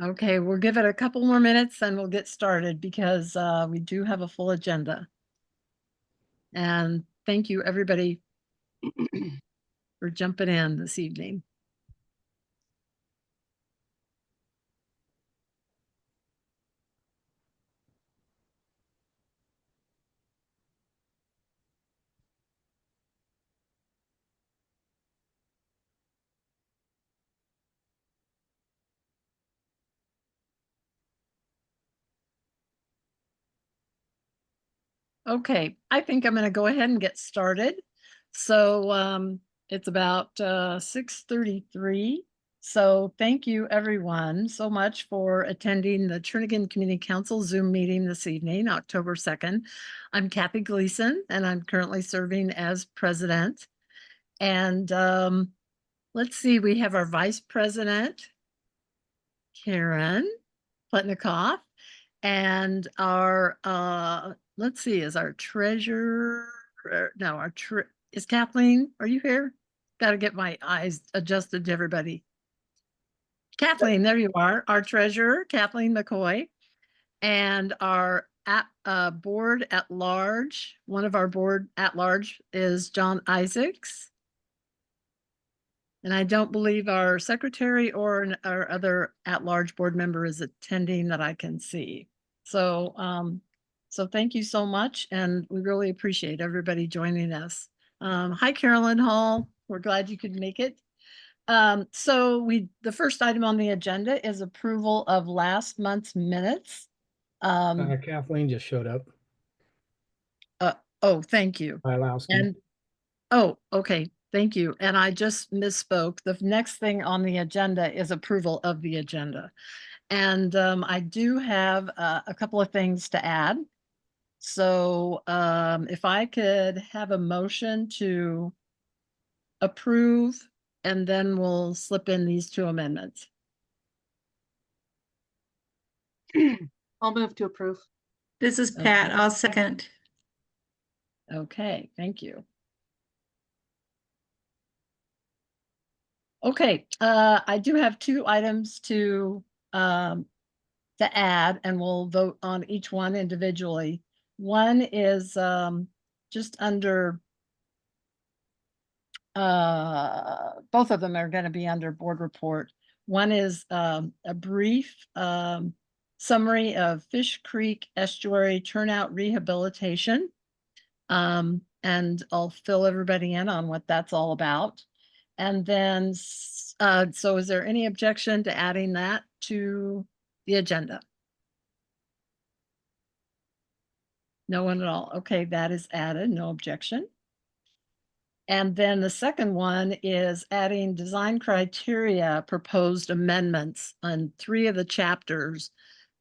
Okay, we'll give it a couple more minutes and we'll get started because we do have a full agenda. And thank you, everybody, for jumping in this evening. Okay, I think I'm going to go ahead and get started. So it's about 6:33. So thank you everyone so much for attending the Turnagain Community Council Zoom meeting this evening, October 2nd. I'm Kathy Gleason and I'm currently serving as president. And let's see, we have our vice president, Karen Pletnikoff, and our let's see, is our treasurer, no, is Kathleen, are you here? Got to get my eyes adjusted to everybody. Kathleen, there you are, our treasurer, Kathleen McCoy, and our board at large, one of our board at large is John Isaacs. And I don't believe our secretary or our other at-large board member is attending that I can see. So, so thank you so much, and we really appreciate everybody joining us. Hi, Carolyn Hall. We're glad you could make it. So the first item on the agenda is approval of last month's minutes. Kathleen just showed up. Oh, thank you. And oh, okay. Thank you. And I just misspoke. The next thing on the agenda is approval of the agenda. And I do have a couple of things to add. So if I could have a motion to approve, and then we'll slip in these two amendments. I'll move to approve. This is Pat. I'll second. Okay, thank you. Okay, I do have two items to add, and we'll vote on each one individually. One is just under, both of them are going to be under board report. One is a brief summary of Fish Creek Estuary turnout rehabilitation. And I'll fill everybody in on what that's all about. And then, so is there any objection to adding that to the agenda? No one at all. Okay, that is added, no objection. And then the second one is adding design criteria proposed amendments on 3 of the chapters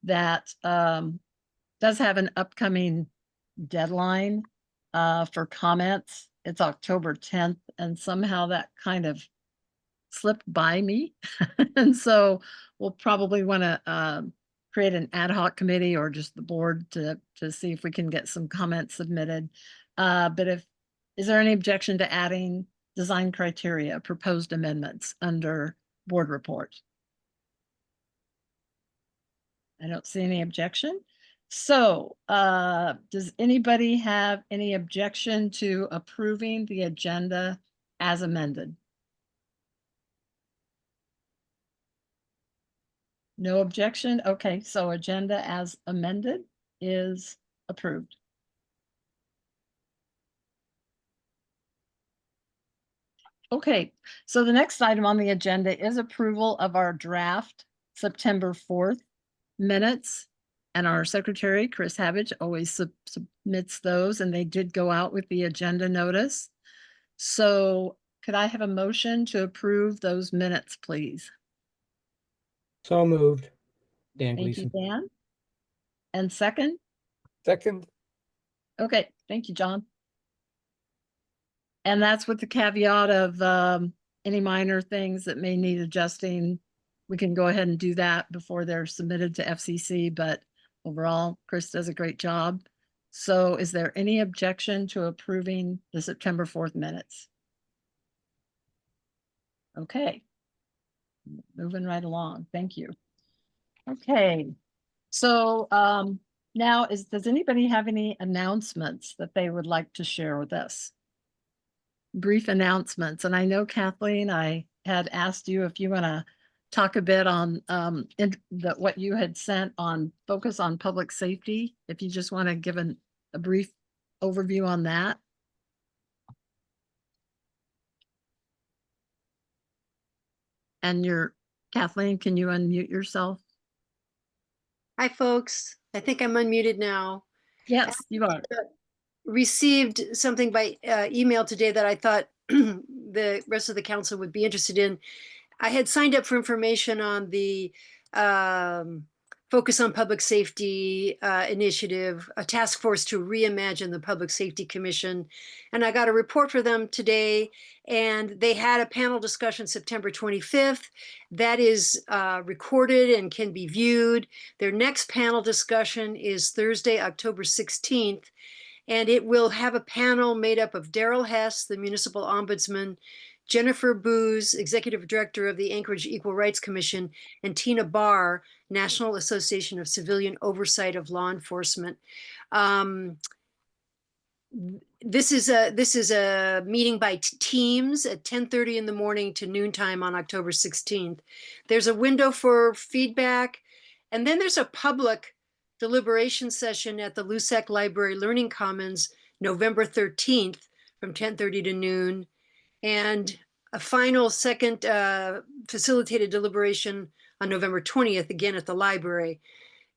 that does have an upcoming deadline for comments. It's October 10th, and somehow that kind of slipped by me. And so we'll probably want to create an ad hoc committee or just the board to see if we can get some comments submitted. But is there any objection to adding design criteria proposed amendments under board report? I don't see any objection. So does anybody have any objection to approving the agenda as amended? No objection? Okay, so agenda as amended is approved. Okay, so the next item on the agenda is approval of our draft September 4th minutes. And our secretary, Chris Habich, always submits those, and they did go out with the agenda notice. So could I have a motion to approve those minutes, please? So moved. Dan Thank Gleason. you, Dan. And second? Second. Okay, thank you, John. And that's with the caveat of any minor things that may need adjusting. We can go ahead and do that before they're submitted to FCC, but overall, Chris does a great job. So is there any objection to approving the September 4th minutes? Okay, moving right along. Thank you. Okay, so now does anybody have any announcements that they would like to share with us? Brief announcements, and I know Kathleen, I had asked you if you want to talk a bit on what you had sent on focus on public safety, if you just want to give a brief overview on that. And Kathleen, can you unmute yourself? Hi, folks. I think I'm unmuted now. Yes, you are. Received something by email today that I thought the rest of the council would be interested in. I had signed up for information on the Focus on Public Safety initiative, a task force to reimagine the Public Safety Commission. And I got a report for them today, and they had a panel discussion September 25th. That is recorded and can be viewed. Their next panel discussion is Thursday, October 16th. And it will have a panel made up of Daryl Hess, the municipal ombudsman, Jennifer Booz, executive director of the Anchorage Equal Rights Commission, and Tina Barr, National Association of Civilian Oversight of Law Enforcement. This is a meeting by teams at 10:30 in the morning to noontime on October 16th. There's a window for feedback, and then there's a public deliberation session at the Lusac Library Learning Commons November 13th from 10:30 to noon, and a final second facilitated deliberation on November 20th, again at the library.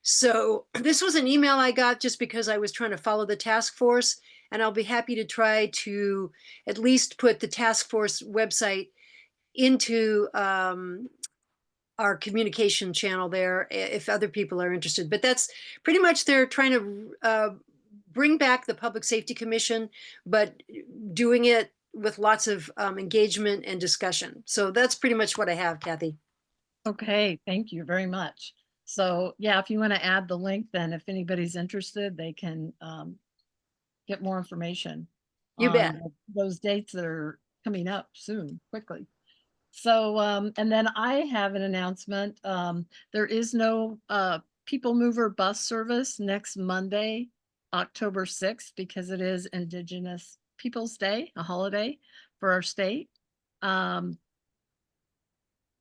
So this was an email I got just because I was trying to follow the task force, and I'll be happy to try to at least put the task force website into our communication channel there if other people are interested. But that's pretty much, they're trying to bring back the Public Safety Commission, but doing it with lots of engagement and discussion. So that's pretty much what I have, Kathy. Okay, thank you very much. So yeah, if you want to add the link, then if anybody's interested, they can get more information. You bet. On those dates that are coming up soon, quickly. So, and then I have an announcement. There is no People Mover bus service next Monday, October 6th, because it is Indigenous Peoples Day, a holiday for our state.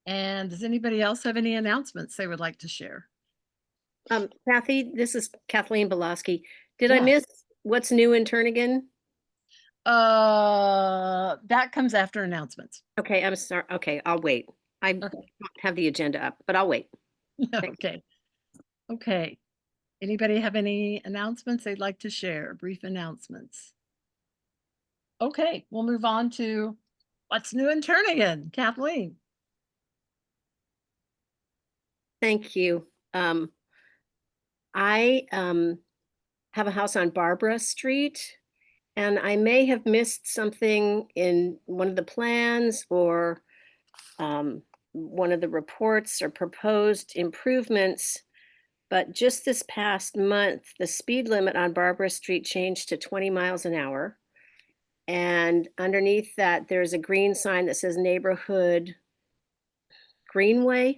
And does anybody else have any announcements they would like to share? Kathy, this is Kathleen Belaski. Did I Yeah. miss what's new in Turnagain? That comes after announcements. Okay, I'm sorry. Okay, I'll wait. I Okay. don't have the agenda up, but I'll wait. Okay. Okay. Anybody have any announcements they'd like to share? Brief announcements. Okay, we'll move on to what's new in Turnagain. Kathleen. Thank you. I have a house on Barbara Street, and I may have missed something in one of the plans or one of the reports or proposed improvements. But just this past month, the speed limit on Barbara Street changed to 20 miles an hour. And underneath that, there's a green sign that says Neighborhood Greenway.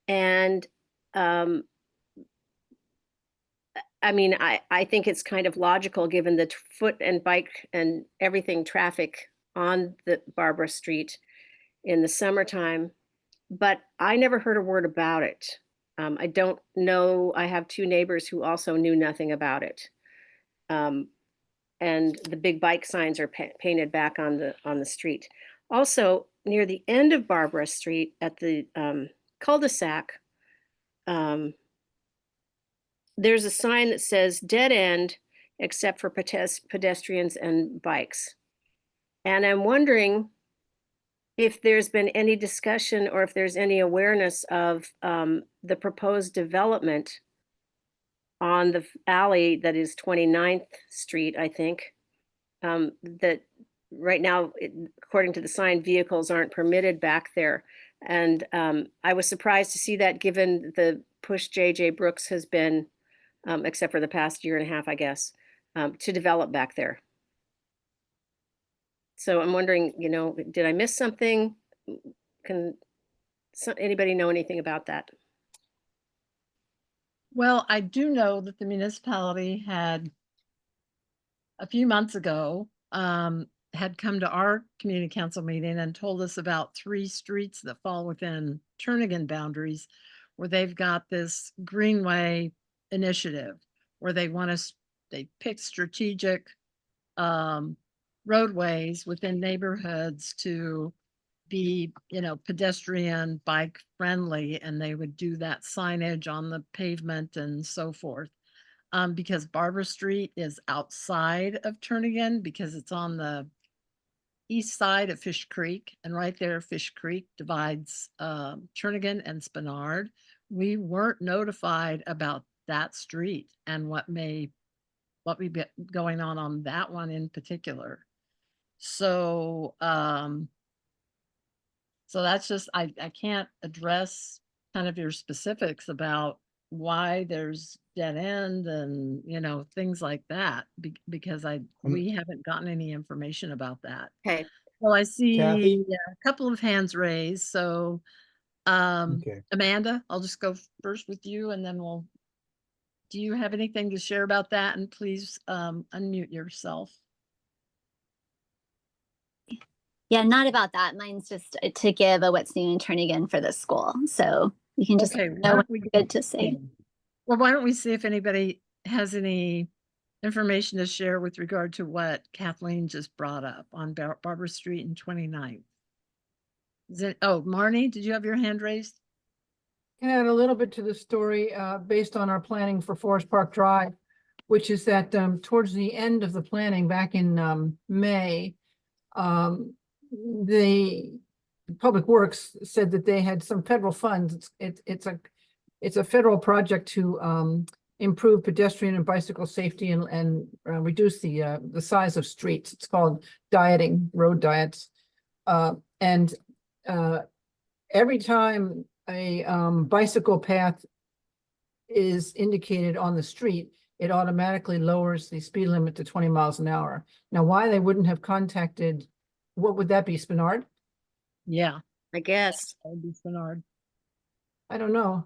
And I mean, I think it's kind of logical given the foot and bike and everything traffic on the Barbara Street in the summertime, but I never heard a word about it. I don't know. I have two neighbors who also knew nothing about it. And the big bike signs are painted back on the street. Also, near the end of Barbara Street at the cul-de-sac, there's a sign that says dead end except for pedestrians and bikes. And I'm wondering if there's been any discussion or if there's any awareness of the proposed development on the alley that is 29th Street, I think, that right now, according to the sign, vehicles aren't permitted back there. And I was surprised to see that given the push J.J. Brooks has been, except for the past year and a half, I guess, to develop back there. So I'm wondering, did I miss something? Can anybody know anything about that? Well, I do know that the municipality had a few months ago, had come to our community council meeting and told us about 3 streets that fall within Turnagain boundaries, where they've got this greenway initiative, where they pick strategic roadways within neighborhoods to be, pedestrian, bike friendly, and they would do that signage on the pavement and so forth. Because Barbara Street is outside of Turnagain because it's on the east side of Fish Creek, and right there, Fish Creek divides Turnagain and Spenard. We weren't notified about that street and what may be going on that one in particular. So so that's just, I can't address kind of your specifics about why there's dead end and, things like that, because we haven't gotten any information about that. Okay, Well, I see Kathy? a couple of hands raised, so Okay. Amanda, I'll just go first with you and then do you have anything to share about that? And please unmute yourself. Yeah, not about that. Mine's just to give a what's new in Turnagain for the school. So you can just Okay, know what's good to say. Well, why don't we see if anybody has any information to share with regard to what Kathleen just brought up on Barbara Street and 29th. Marnie, did you have your hand raised? Can add a little bit to the story based on our planning for Forest Park Drive, which is that towards the end of the planning back in May, the Public Works said that they had some federal funds. It's a federal project to improve pedestrian and bicycle safety and reduce the size of streets. It's called dieting, road diets, and every time a bicycle path is indicated on the street, it automatically lowers the speed limit to 20 miles an hour. Now, why they wouldn't have contacted, what would that be, Spenard? Yeah, I guess. that would be Bernard. I don't know.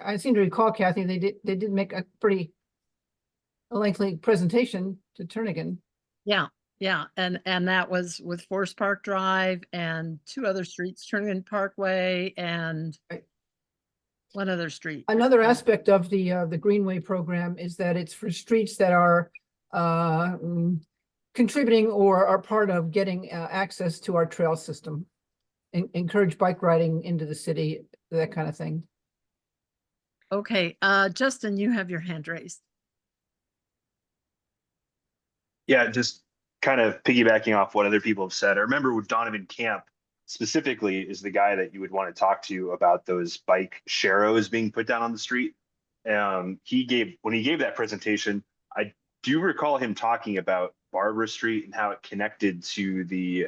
I seem to recall, Kathy, they did make a pretty lengthy presentation to Turnagain. Yeah, and that was with Forest Park Drive and 2 other streets, Turnagain Parkway and Right. one other street. Another aspect of the Greenway program is that it's for streets that are contributing or are part of getting access to our trail system. Encourage bike riding into the city, that kind of thing. Okay, Justin, you have your hand raised. Yeah, just kind of piggybacking off what other people have said. I remember with Donovan Camp specifically is the guy that you would want to talk to about those bike sharrows being put down on the street. When he gave that presentation, I do recall him talking about Barbara Street and how it connected to the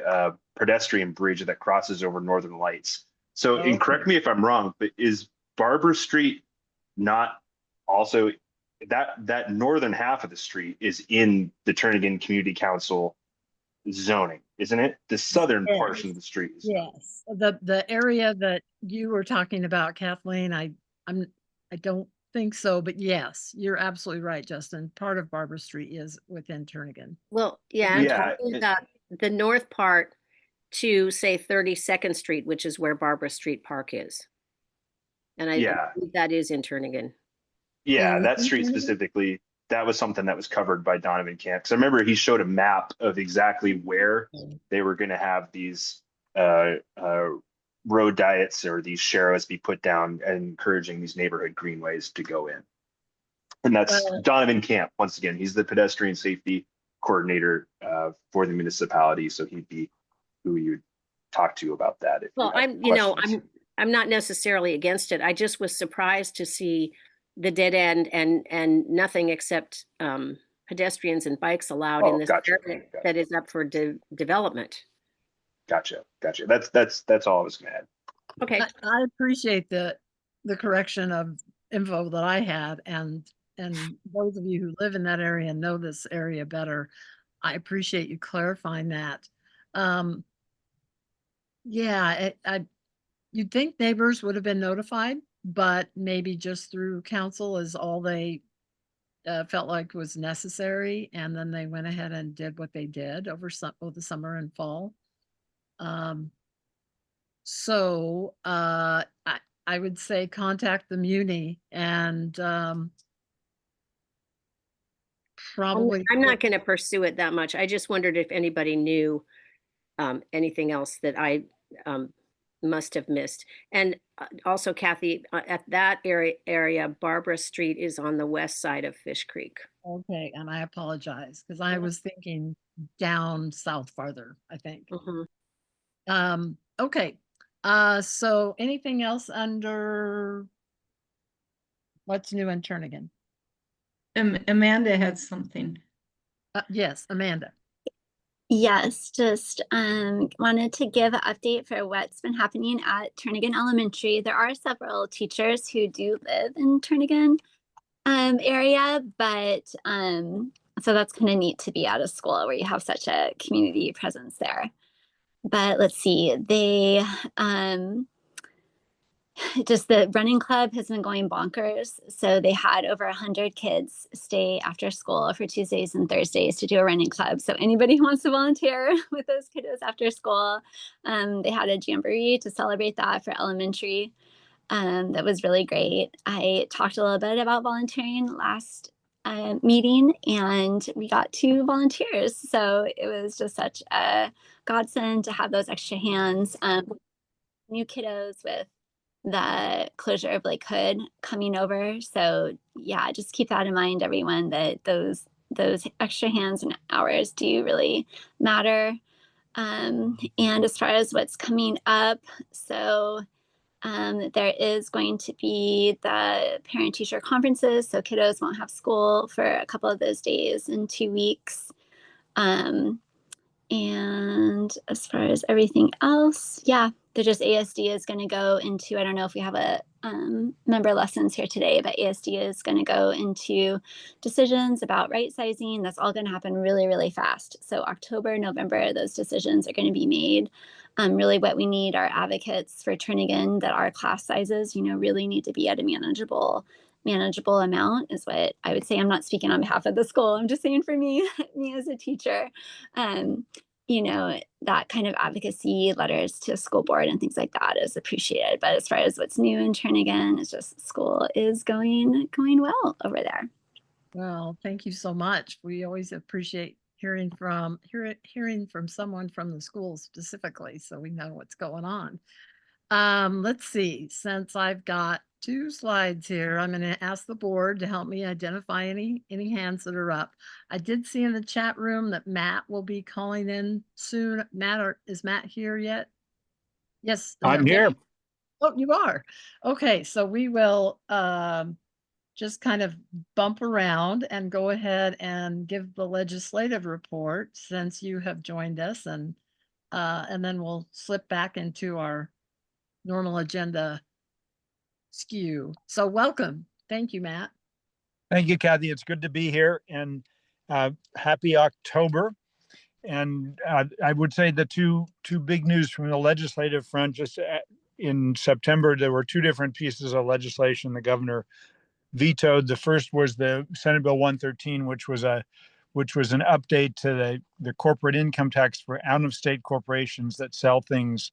pedestrian bridge that crosses over Northern Lights. So, and correct me if I'm wrong, but is Barbara Street not also that northern half of the street is in the Turnagain Community Council zoning, isn't it? The southern portion of the street is not. Yes, the area that you were talking about, Kathleen, I don't think so, but yes, you're absolutely right, Justin. Part of Barbara Street is within Turnagain. Well, yeah, I'm Yeah, talking about the north part to say 32nd Street, which is where Barbara Street Park is. And I Yeah. believe that is in Turnagain. Yeah, And that street within Turnagain? specifically, that was something that was covered by Donovan Camp. Because I remember he showed a map of exactly where they were going to have these road diets or these sharrows be put down and encouraging these neighborhood greenways to go in. And that's Donovan Camp. Once again, he's the pedestrian safety coordinator for the municipality. So he'd be who you'd talk to about that. If Well, you had questions. I'm not necessarily against it. I just was surprised to see the dead end and nothing except pedestrians and bikes allowed in this Gotcha. area that is up for development. Gotcha. That's all I was going to add. Okay. I appreciate the correction of info that I had, and those of you who live in that area and know this area better, I appreciate you clarifying that. Yeah, you'd think neighbors would have been notified but maybe just through council is all they felt like was necessary, and then they went ahead and did what they did over the summer and fall. So I would say contact the Muni and probably. I'm not going to pursue it that much. I just wondered if anybody knew anything else that I must have missed. And also, Kathy, at that area, Barbara Street is on the west side of Fish Creek. Okay, and I apologize because I was thinking down south farther, I think. Okay, so anything else under what's new in Turnagain? Amanda had something. Yes, Amanda. Yes, just wanted to give an update for what's been happening at Turnagain Elementary. There are several teachers who do live in Turnagain area, but so that's kind of neat to be at a school where you have such a community presence there. But let's see, they just the running club has been going bonkers. So they had over 100 kids stay after school for Tuesdays and Thursdays to do a running club. So anybody who wants to volunteer with those kiddos after school, they had a jamboree to celebrate that for elementary. That was really great. I talked a little bit about volunteering last meeting, and we got 2 volunteers. So it was just such a godsend to have those extra hands. New kiddos with the closure of Lake Hood coming over. So yeah, just keep that in mind, everyone, that those extra hands and hours do really matter. And as far as what's coming up, so there is going to be the parent-teacher conferences, so kiddos won't have school for a couple of those days in 2 weeks. And as far as everything else, yeah, they're just ASD is going to go into, I don't know if we have a member lessons here today, but ASD is going to go into decisions about right sizing. That's all going to happen really, really fast. So October, November, those decisions are going to be made. Really what we need are advocates for Turnagain that our class sizes, really need to be at a manageable amount is what I would say. I'm not speaking on behalf of the school. I'm just saying for me as a teacher, that kind of advocacy letters to school board and things like that is appreciated. But as far as what's new in Turnagain, it's just school is going well over there. Well, thank you so much. We always appreciate hearing from someone from the school specifically, so we know what's going on. Let's see, since I've got 2 slides here, I'm going to ask the board to help me identify any hands that are up. I did see in the chat room that Matt will be calling in soon. Matt, is Matt here yet? Yes. I'm here. Oh, you are. Okay, so we will just kind of bump around and go ahead and give the legislative report since you have joined us, and then we'll slip back into our normal agenda skew. So welcome. Thank you, Matt. Thank you, Kathy. It's good to be here, and happy October. And I would say the two big news from the legislative front, just in September, there were 2 different pieces of legislation the governor vetoed. The first was the Senate Bill 113, which was an update to the corporate income tax for out-of-state corporations that sell things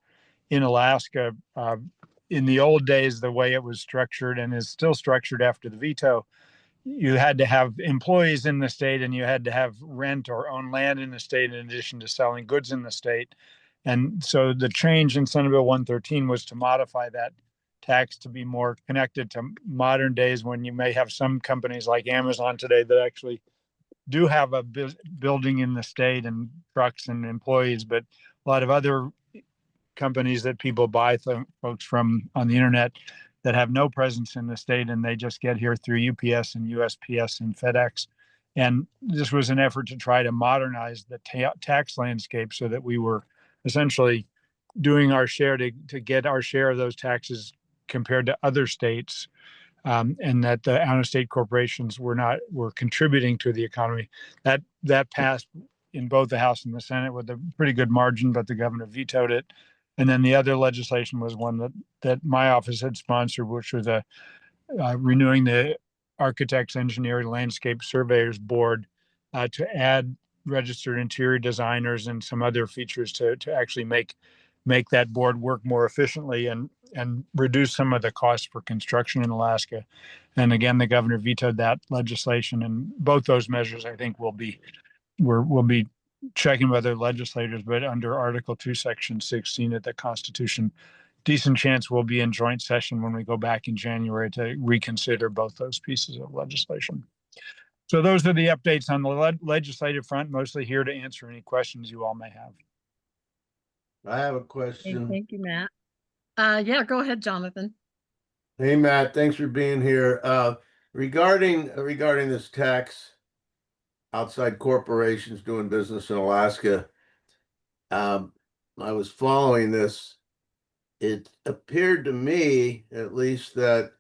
in Alaska. In the old days, the way it was structured and is still structured after the veto, you had to have employees in the state and you had to have rent or own land in the state in addition to selling goods in the state. And so the change in Senate Bill 113 was to modify that tax to be more connected to modern days, when you may have some companies like Amazon today that actually do have a building in the state and trucks and employees, but a lot of other companies that people buy folks from on the internet that have no presence in the state, and they just get here through UPS and USPS and FedEx. And this was an effort to try to modernize the tax landscape so that we were essentially doing our share to get our share of those taxes compared to other states, and that the out-of-state corporations were contributing to the economy. That passed in both the House and the Senate with a pretty good margin, but the governor vetoed it. And then the other legislation was one that my office had sponsored, which was renewing the Architects, Engineers, Landscape Surveyors Board to add registered interior designers and some other features to actually make that board work more efficiently and reduce some of the costs for construction in Alaska. And again, the governor vetoed that legislation, and both those measures, I think, we'll be checking with other legislators, but under Article 2, Section 16 of the Constitution, decent chance we'll be in joint session when we go back in January to reconsider both those pieces of legislation. So those are the updates on the legislative front, mostly here to answer any questions you all may have. I have a Okay, question. thank you, Matt. Yeah, go ahead, Jonathan. Hey, Matt, thanks for being here. Regarding this tax, outside corporations doing business in Alaska, I was following this. It appeared to me, at least, that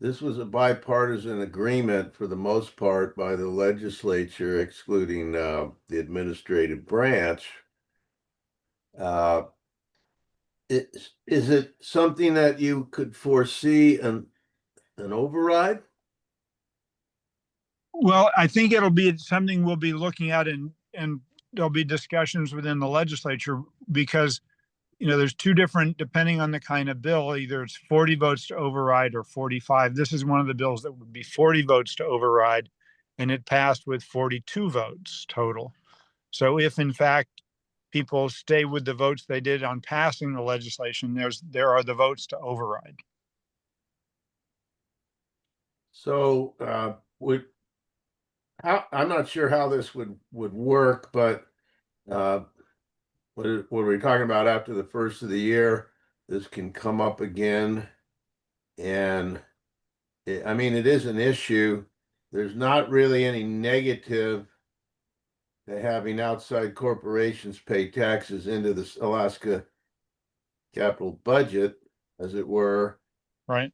this was a bipartisan agreement for the most part by the legislature, excluding the administrative branch. Is it something that you could foresee an override? Well, I think it'll be something we'll be looking at, and there'll be discussions within the legislature, because there's two different, depending on the kind of bill, either it's 40 votes to override or 45. This is one of the bills that would be 40 votes to override, and it passed with 42 votes total. So if in fact people stay with the votes they did on passing the legislation, there are the votes to override. So I'm not sure how this would work, but what are we talking about after the first of the year? This can come up again, and I mean, it is an issue. There's not really any negative to having outside corporations pay taxes into the Alaska capital budget, as it were. Right.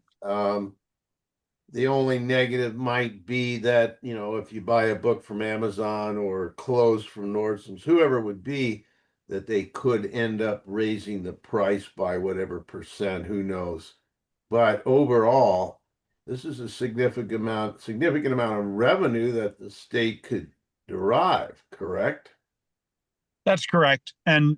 The only negative might be that, if you buy a book from Amazon or clothes from Nordstrom's, whoever it would be, that they could end up raising the price by whatever percent, who knows. But overall, this is a significant amount of revenue that the state could derive, correct? That's correct. And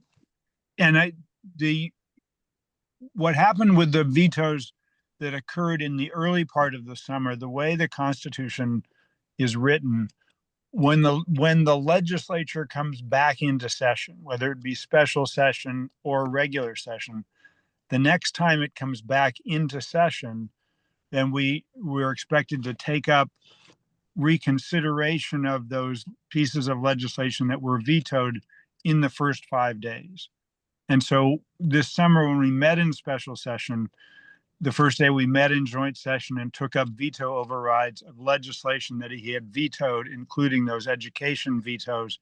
what happened with the vetoes that occurred in the early part of the summer, the way the Constitution is written, when the legislature comes back into session, whether it be special session or regular session, the next time it comes back into session, then we're expected to take up reconsideration of those pieces of legislation that were vetoed in the first 5 days. And so this summer, when we met in special session, the first day we met in joint session and took up veto overrides of legislation that he had vetoed, including those education vetoes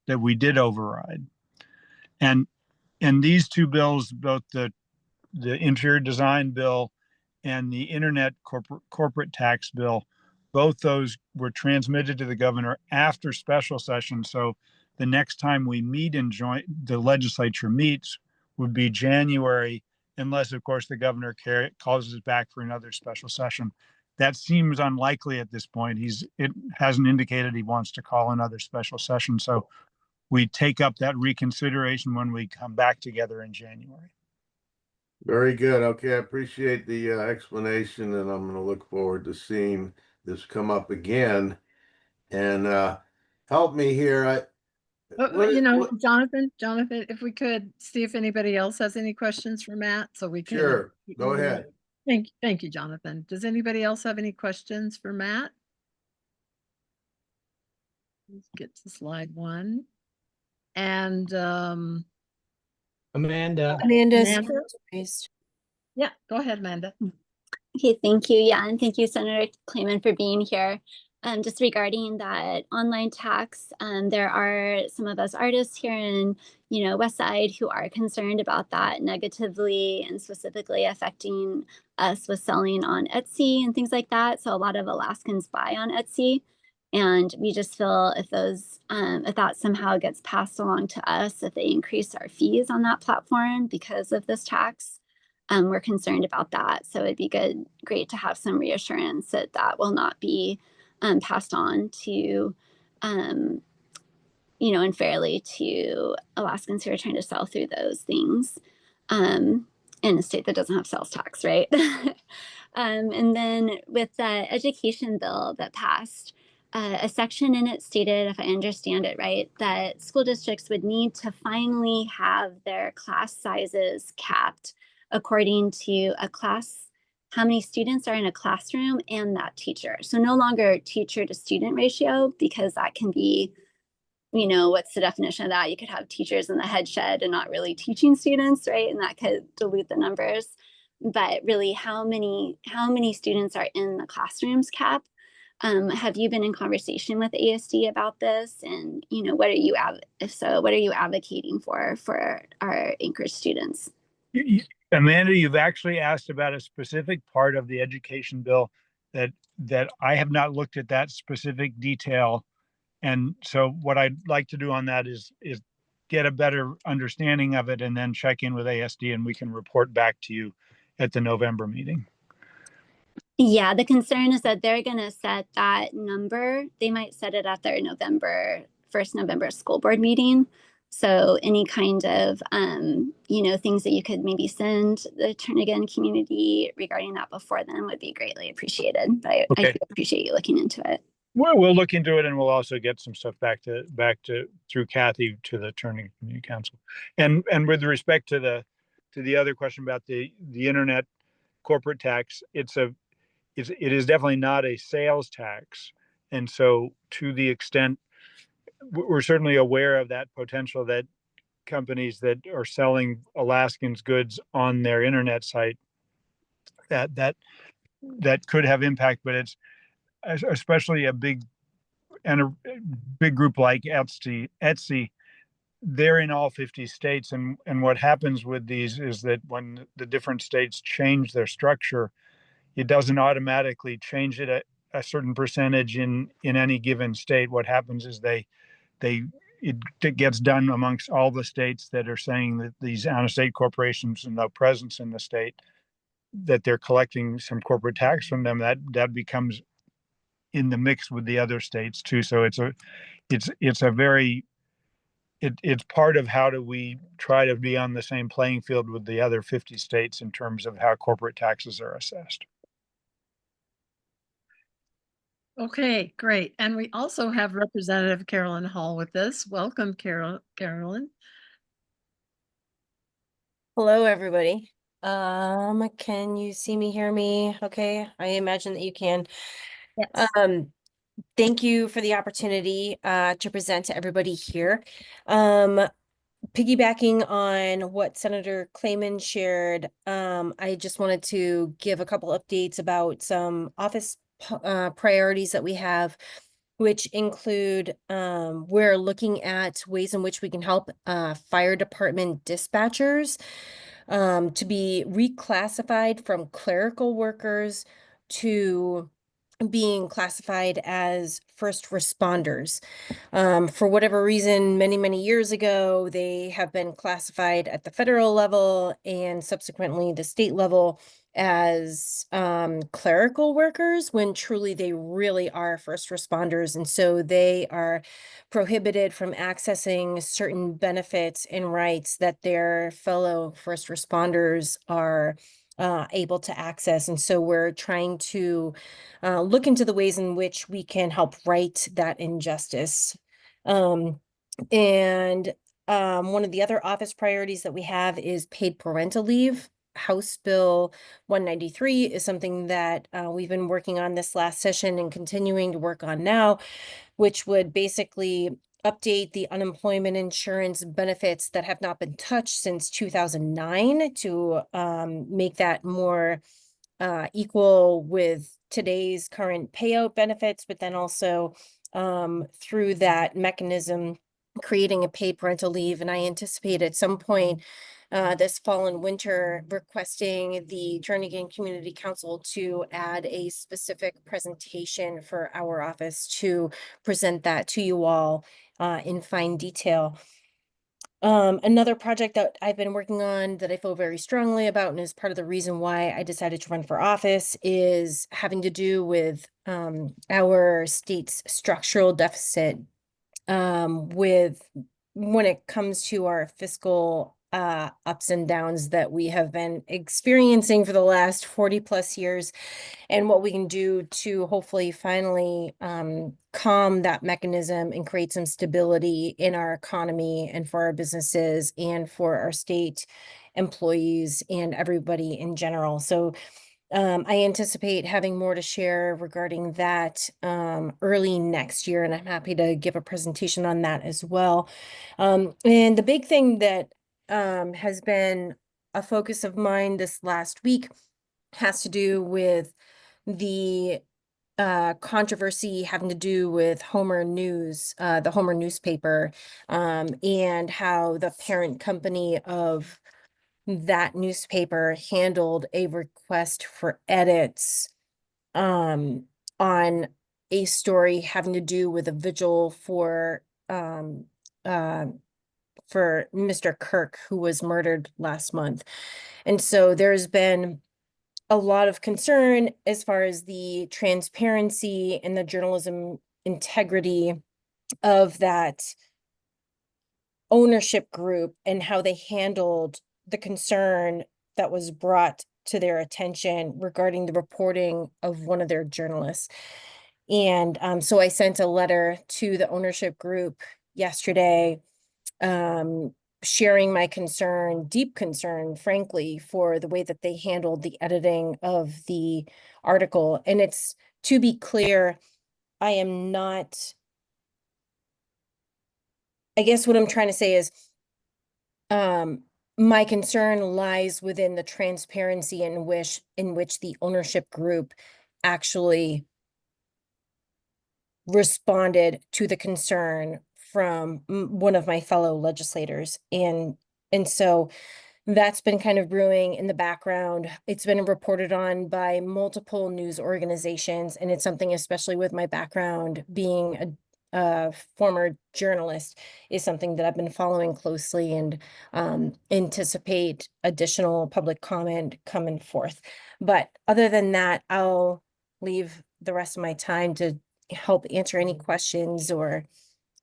that we did override. And these two bills, both the interior design bill and the internet corporate tax bill, both those were transmitted to the governor after special session. So the next time we meet in the legislature meets would be January, unless, of course, the governor calls us back for another special session. That seems unlikely at this point. It hasn't indicated he wants to call another special session. So we take up that reconsideration when we come back together in January. Very good. Okay, I appreciate the explanation, and I'm going to look forward to seeing this come up again. And help me here. Jonathan, if we could see if anybody else has any questions for Matt, so we can. Sure, go ahead. Thank you, Jonathan. Does anybody else have any questions for Matt? Let's get to slide 1. And Amanda. Yeah, go ahead, Amanda. Okay, thank you. Yeah, and thank you, Senator Clayman, for being here. Just regarding that online tax, there are some of us artists here in, West Side who are concerned about that negatively and specifically affecting us with selling on Etsy and things like that. So a lot of Alaskans buy on Etsy. And we just feel if those, if that somehow gets passed along to us, if they increase our fees on that platform because of this tax, we're concerned about that. So it'd be great to have some reassurance that that will not be passed on to, unfairly to Alaskans who are trying to sell through those things in a state that doesn't have sales tax, right? And then with the education bill that passed, a section in it stated, if I understand it right, that school districts would need to finally have their class sizes capped according to a class, how many students are in a classroom and that teacher. So no longer teacher to student ratio, because that can be, what's the definition of that? You could have teachers in the head shed and not really teaching students, right? And that could dilute the numbers. But really, how many students are in the classrooms cap? Have you been in conversation with ASD about this? And what are you advocating for our Anchorage students? Amanda, you've actually asked about a specific part of the education bill that I have not looked at that specific detail. And so what I'd like to do on that is get a better understanding of it and then check in with ASD and we can report back to you at the November meeting. Yeah, the concern is that they're going to set that number. They might set it at their first November school board meeting. So any kind of, things that you could maybe send the Turnagain community regarding that before then would be greatly appreciated. But I do appreciate you looking into it. Well, we'll look into it and we'll also get some stuff back to through Kathy to the Turnagain Community Council. And with respect to the other question about the internet corporate tax, it is definitely not a sales tax. And so to the extent we're certainly aware of that potential that companies that are selling Alaskans goods on their internet site that could have impact, but it's especially a big group like Etsy, they're in all 50 states. And what happens with these is that when the different states change their structure, it doesn't automatically change it at a certain percentage in any given state. What happens is it gets done amongst all the states that are saying that these out-of-state corporations and no presence in the state, that they're collecting some corporate tax from them, that becomes in the mix with the other states too. So it's part of how do we try to be on the same playing field with the other 50 states in terms of how corporate taxes are assessed. Okay, great. And we also have Representative Carolyn Hall with us. Welcome, Carolyn. Hello, everybody. Can you see me, hear me? Okay, I imagine that you can. Yes. Thank you for the opportunity to present to everybody here. Piggybacking on what Senator Clayman shared, I just wanted to give a couple updates about some office priorities that we have, which include we're looking at ways in which we can help fire department dispatchers to be reclassified from clerical workers to being classified as first responders. For whatever reason, many, many years ago, they have been classified at the federal level and subsequently the state level as clerical workers, when truly they really are first responders. And so they are prohibited from accessing certain benefits and rights that their fellow first responders are able to access. And so we're trying to look into the ways in which we can help right that injustice. One of the other office priorities that we have is paid parental leave. House Bill 193 is something that we've been working on this last session and continuing to work on now, which would basically update the unemployment insurance benefits that have not been touched since 2009 to make that more equal with today's current payout benefits, but then also through that mechanism creating a paid parental leave, and I anticipate at some point this fall and winter requesting the Turnagain Community Council to add a specific presentation for our office to present that to you all in fine detail. Another project that I've been working on that I feel very strongly about and is part of the reason why I decided to run for office is having to do with our state's structural deficit with when it comes to our fiscal ups and downs that we have been experiencing for the last 40 plus years, and what we can do to hopefully finally calm that mechanism and create some stability in our economy and for our businesses and for our state employees and everybody in general. So I anticipate having more to share regarding that early next year, and I'm happy to give a presentation on that as well. And the big thing that has been a focus of mine this last week has to do with the controversy having to do with Homer News, the Homer newspaper, and how the parent company of that newspaper handled a request for edits on a story having to do with a vigil for Mr. Kirk, who was murdered last month. And so there's been a lot of concern as far as the transparency and the journalism integrity of that ownership group and how they handled the concern that was brought to their attention regarding the reporting of one of their journalists. And so I sent a letter to the ownership group yesterday, sharing my concern, deep concern, frankly, for the way that they handled the editing of the article. And it's, to be clear, I am not, I guess what I'm trying to say is, my concern lies within the transparency in which the ownership group actually responded to the concern from one of my fellow legislators. And so that's been kind of brewing in the background. It's been reported on by multiple news organizations, and it's something, especially with my background being a former journalist, is something that I've been following closely and anticipate additional public comment coming forth. But other than that, I'll leave the rest of my time to help answer any questions or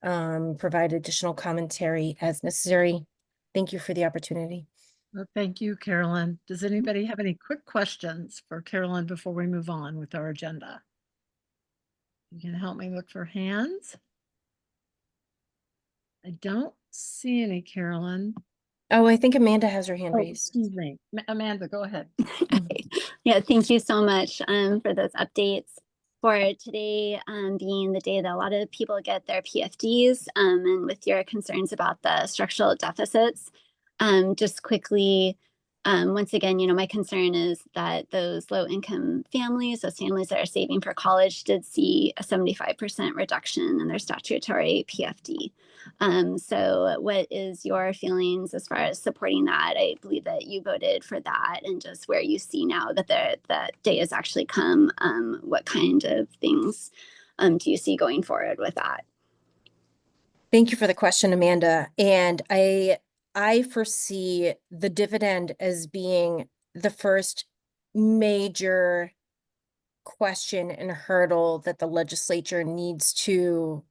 provide additional commentary as necessary. Thank you for the opportunity. Well, thank you, Carolyn. Does anybody have any quick questions for Carolyn before we move on with our agenda? You can help me look for hands. I don't see any, Carolyn. Oh, I think Amanda has her hand Oh, raised. excuse me. Amanda, go ahead. Yeah, thank you so much for those updates. For today being the day that a lot of people get their PFDs, and with your concerns about the structural deficits, just quickly, once again, my concern is that those low-income families, those families that are saving for college, did see a 75% reduction in their statutory PFD. So what is your feelings as far as supporting that? I believe that you voted for that, and just where you see now that that day has actually come, what kind of things do you see going forward with that? Thank you for the question, Amanda. And I foresee the dividend as being the first major question and hurdle that the legislature needs to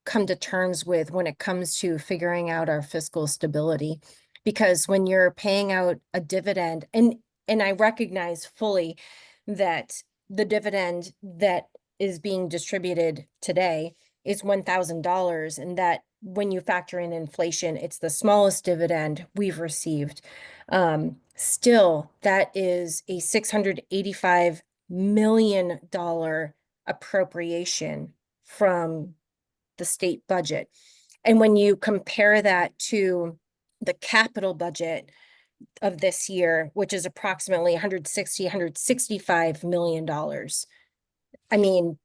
come to terms with when it comes to figuring out our fiscal stability. Because when you're paying out a dividend, and I recognize fully that the dividend that is being distributed today is $1,000, and that when you factor in inflation, it's the smallest dividend we've received. Still, that is a $685 million appropriation from the state budget. And when you compare that to the capital budget of this year, which is approximately $165 million, I mean,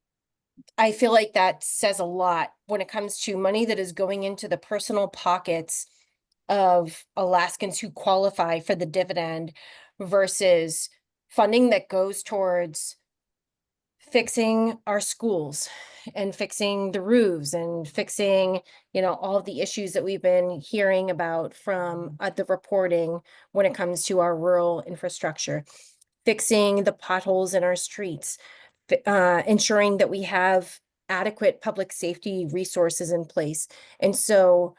I feel like that says a lot when it comes to money that is going into the personal pockets of Alaskans who qualify for the dividend versus funding that goes towards fixing our schools and fixing the roofs and fixing, all of the issues that we've been hearing about from the reporting when it comes to our rural infrastructure, fixing the potholes in our streets, ensuring that we have adequate public safety resources in place. And so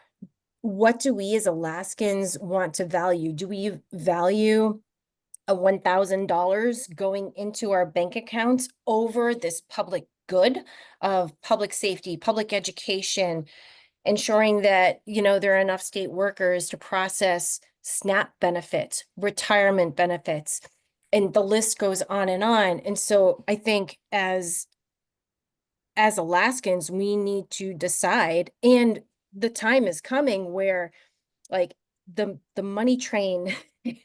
what do we as Alaskans want to value? Do we value a $1,000 going into our bank accounts over this public good of public safety, public education, ensuring that, there are enough state workers to process SNAP benefits, retirement benefits, and the list goes on and on. And so I think as Alaskans, we need to decide, and the time is coming where like the money train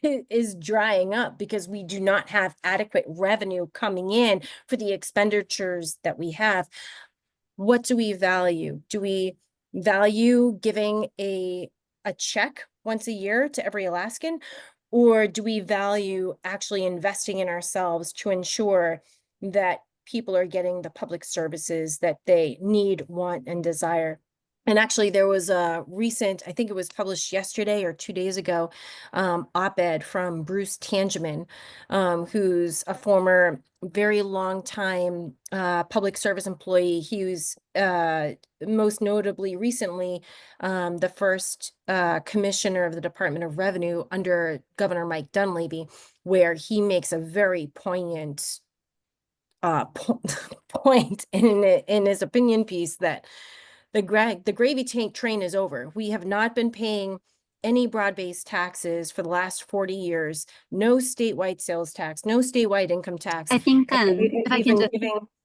is drying up because we do not have adequate revenue coming in for the expenditures that we have. What do we value? Do we value giving a check once a year to every Alaskan? Or do we value actually investing in ourselves to ensure that people are getting the public services that they need, want, and desire? And actually, there was a recent, I think it was published yesterday or 2 days ago, op-ed from Bruce Tangeman, who's a former, very long time public service employee. He was most notably recently the first commissioner of the Department of Revenue under Governor Mike Dunleavy, where he makes a very poignant point in his opinion piece that the gravy tank train is over. We have not been paying any broad-based taxes for the last 40 years, no statewide sales tax, no statewide income tax. I think And if I can just,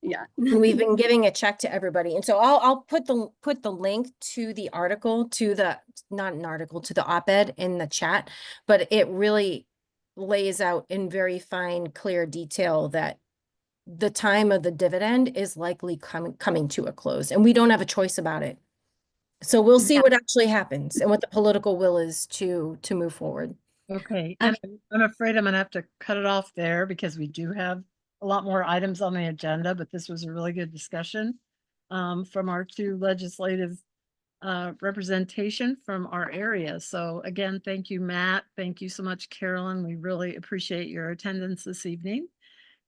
yeah, and we've been giving a check to everybody. And so I'll put the link to the article, to the, not an article, to the op-ed in the chat, but it really lays out in very fine, clear detail that the time of the dividend is likely coming to a close, and we don't have a choice about it. So we'll see what actually happens and what the political will is to move forward. Okay, and I'm afraid I'm gonna have to cut it off there because we do have a lot more items on the agenda, but this was a really good discussion from our two legislative representation from our area. So again, thank you, Matt. Thank you so much, Carolyn. We really appreciate your attendance this evening.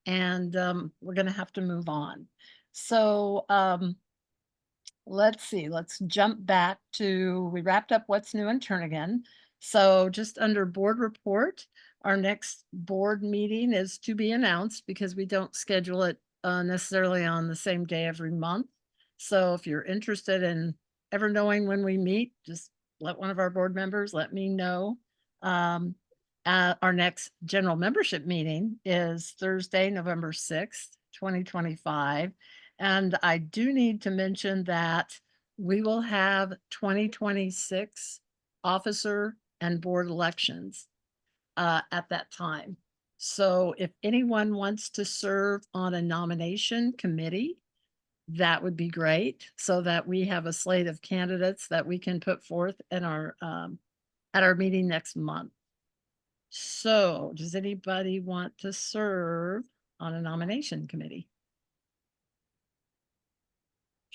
And we're gonna have to move on. So let's see, let's jump back to, we wrapped up what's new in Turnagain. So just under board report, our next board meeting is to be announced because we don't schedule it necessarily on the same day every month. So if you're interested in ever knowing when we meet, just let one of our board members let me know. Our next general membership meeting is Thursday, November 6th, 2025. And I do need to mention that we will have 2026 officer and board elections at that time. So if anyone wants to serve on a nomination committee, that would be great, so that we have a slate of candidates that we can put forth in our at our meeting next month. So does anybody want to serve on a nomination committee?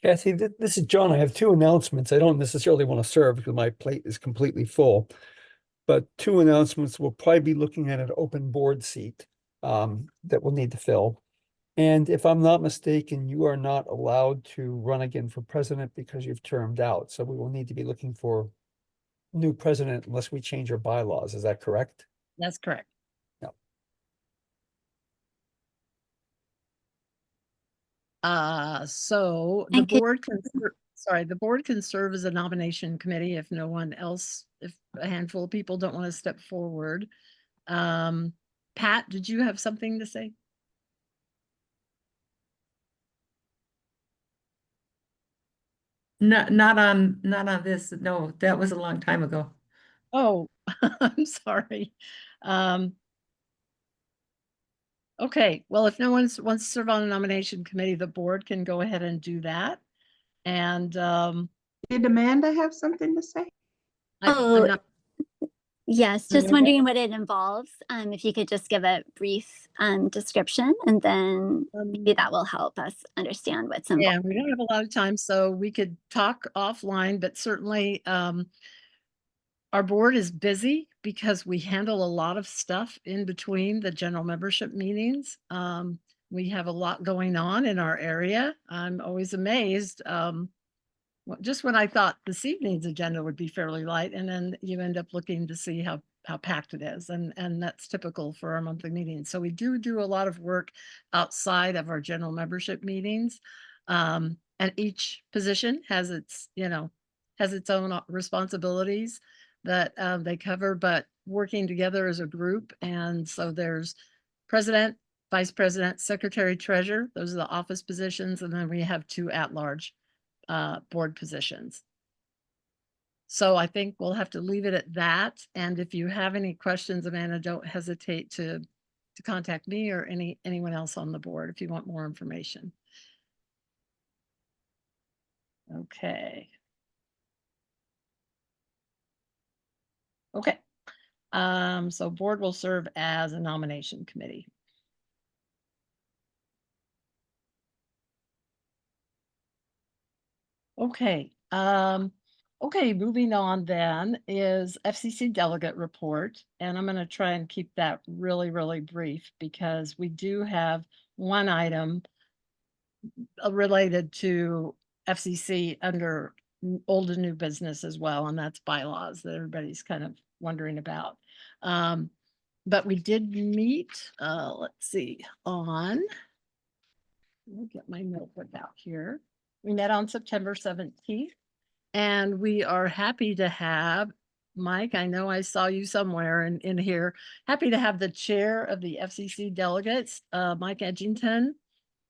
Kathy, this is John. I have two announcements. I don't necessarily want to serve because my plate is completely full. But two announcements. We'll probably be looking at an open board seat that we'll need to fill. And if I'm not mistaken, you are not allowed to run again for president because you've termed out. So we will need to be looking for new president unless we change our bylaws. Is that correct? That's correct. No. So the board can, sorry, the board can serve as a nomination committee if no one else, if a handful of people don't want to step forward. Pat, did you have something to say? Not on this. No, that was a long time ago. Oh, I'm sorry. Okay, well, if no one wants to serve on a nomination committee, the board can go ahead and do that. And Did Amanda have something to say? Oh, I'm not, yes, just Amanda? wondering what it involves. If you could just give a brief description, and then maybe that will help us understand what's involved. Yeah, we don't have a lot of time, so we could talk offline, but certainly our board is busy because we handle a lot of stuff in between the general membership meetings. We have a lot going on in our area. I'm always amazed. Just when I thought this evening's agenda would be fairly light, and then you end up looking to see how packed it is, and that's typical for our monthly meetings. So we do a lot of work outside of our general membership meetings, and each position has its own responsibilities that they cover, but working together as a group. And so there's president, vice president, secretary, treasurer. Those are the office positions, and then we have 2 at-large board positions. So I think we'll have to leave it at that. And if you have any questions, Amanda, don't hesitate to contact me or anyone else on the board if you want more information. Okay. Okay. So board will serve as a nomination committee. Okay. Okay, moving on then is FCC delegate report, and I'm going to try and keep that really, really brief because we do have one item related to FCC under old and new business as well, and that's bylaws that everybody's kind of wondering about. But we did meet, let's see, let me get my notebook out here. We met on September 17th. And we are happy to have Mike. I know I saw you somewhere in here. Happy to have the chair of the FCC delegates, Mike Edgington,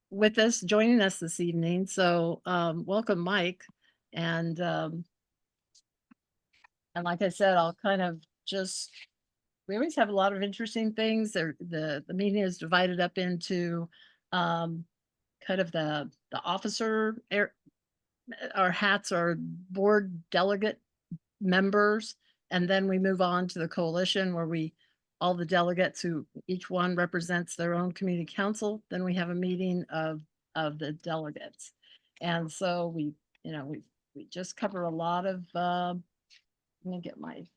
with us, joining us this evening. So welcome, Mike. And like I said, I'll kind of we always have a lot of interesting things. The meeting is divided up into kind of the officer our hats are board delegate members, and then we move on to the coalition where all the delegates who each one represents their own community council. Then we have a meeting of the delegates, and so we just cover a lot of. Let me get my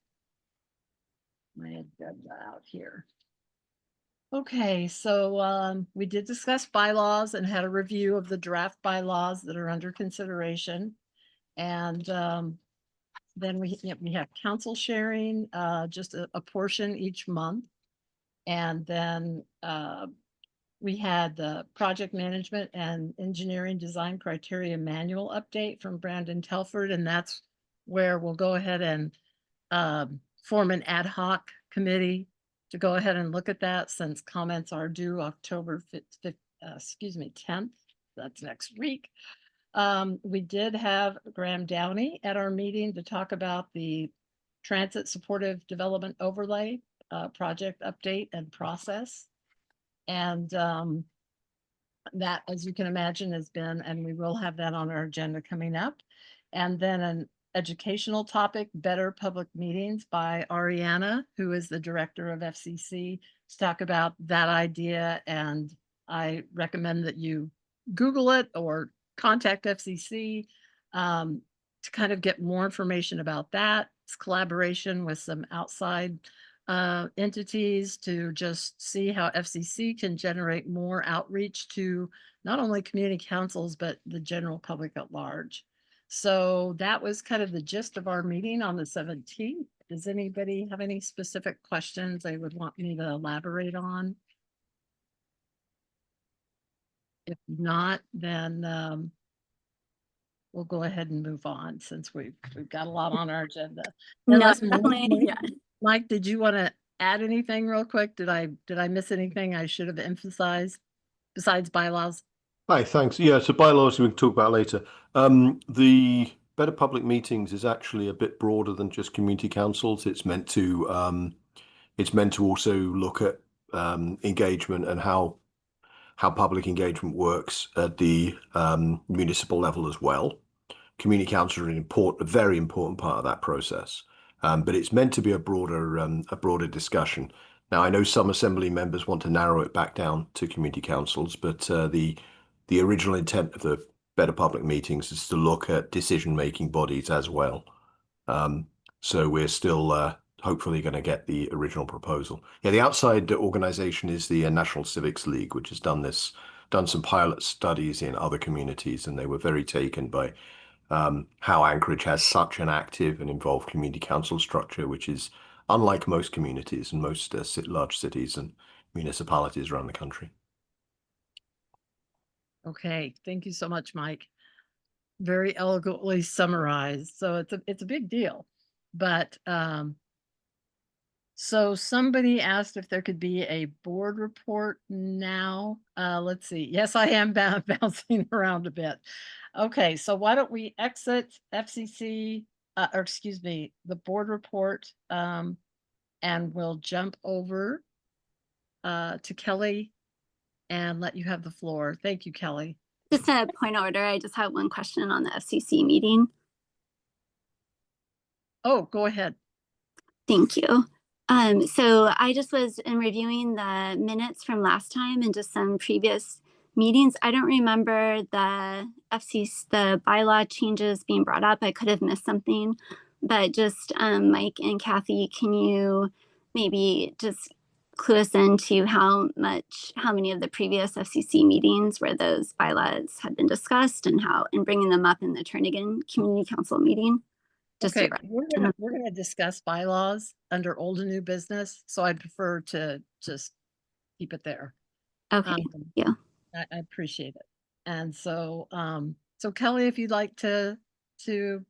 agenda out here. Okay, so we did discuss bylaws and had a review of the draft bylaws that are under consideration. And then we have council sharing, just a portion each month. And then we had the project management and engineering design criteria manual update from Brandon Telford. And that's where we'll go ahead and form an ad hoc committee to go ahead and look at that, since comments are due October 10th. That's next week. We did have Graham Downey at our meeting to talk about the Transit Supportive Development Overlay project update and process. And that, as you can imagine, has been, and we will have that on our agenda coming up. And then an educational topic, Better Public Meetings, by Ariana, who is the director of FCC, to talk about that idea. And I recommend that you Google it or contact FCC to kind of get more information about that. It's collaboration with some outside entities to just see how FCC can generate more outreach to not only community councils, but the general public at large. So that was kind of the gist of our meeting on the 17th. Does anybody have any specific questions they would want me to elaborate on? If not, then we'll go ahead and move on, since we've got a lot on our agenda. No, Mike, did you want to add anything real quick? Did I miss anything I should have emphasized besides bylaws? Hi, thanks. Yeah, so bylaws we can talk about later. The Better Public Meetings is actually a bit broader than just community councils. It's meant to also look at engagement and how how public engagement works at the municipal level as well. Community councils are a very important part of that process, but it's meant to be a broader discussion. Now, I know some assembly members want to narrow it back down to community councils, but the original intent of the Better Public Meetings is to look at decision-making bodies as well. So we're still hopefully going to get the original proposal. Yeah, the outside organization is the National Civics League, which has done some pilot studies in other communities, and they were very taken by how Anchorage has such an active and involved community council structure, which is unlike most communities and most large cities and municipalities around the country. Okay, thank you so much, Mike. Very eloquently summarized. So it's a big deal. But so somebody asked if there could be a board report now. Let's see. Yes, I am bouncing around a bit. Okay, so why don't we exit FCC, or excuse me, the board report, and we'll jump over to Kelly and let you have the floor. Thank you, Kelly. Just a point of order, I just have one question on the FCC meeting. Oh, go ahead. Thank you. So I just was in reviewing the minutes from last time and just some previous meetings. I don't remember the bylaw changes being brought up. I could have missed something, but just Mike and Kathy, can you maybe just clue us into how many of the previous FCC meetings where those bylaws had been discussed and bringing them up in the Turnagain Community Council meeting? Okay, we're gonna discuss bylaws under old and new business, so I'd prefer to just keep it there. Okay, yeah. I appreciate it. And so, so Kelly, if you'd like to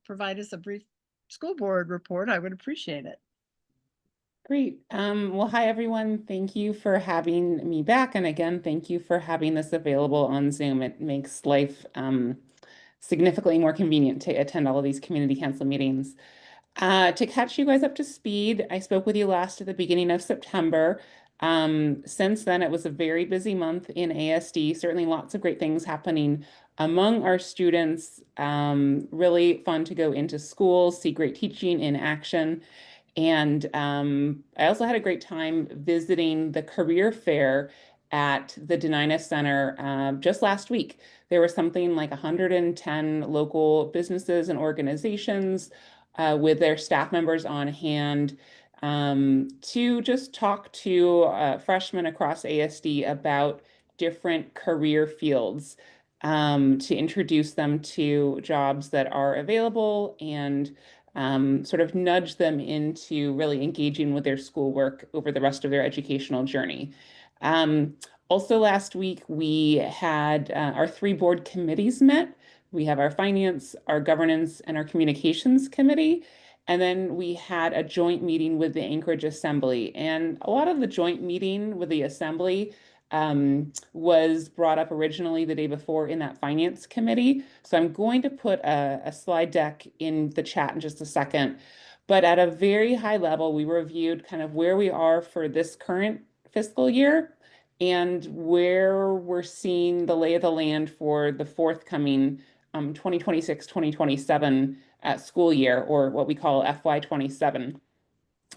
provide us a brief school board report, I would appreciate it. Great. Well, hi, everyone. Thank you for having me back. And again, thank you for having this available on Zoom. It makes life significantly more convenient to attend all of these community council meetings. To catch you guys up to speed, I spoke with you last at the beginning of September. Since then, it was a very busy month in ASD, certainly lots of great things happening among our students. Really fun to go into schools, see great teaching in action. And I also had a great time visiting the career fair at the Denina Center just last week. There was something like 110 local businesses and organizations with their staff members on hand to just talk to freshmen across ASD about different career fields, to introduce them to jobs that are available and sort of nudge them into really engaging with their schoolwork over the rest of their educational journey. Also last week, we had our 3 board committees met. We have our finance, our governance, and our communications committee. And then we had a joint meeting with the Anchorage Assembly. And a lot of the joint meeting with the Assembly was brought up originally the day before in that finance committee. So I'm going to put a slide deck in the chat in just a second. But at a very high level, we reviewed kind of where we are for this current fiscal year and where we're seeing the lay of the land for the forthcoming 2026-2027 school year, or what we call FY27.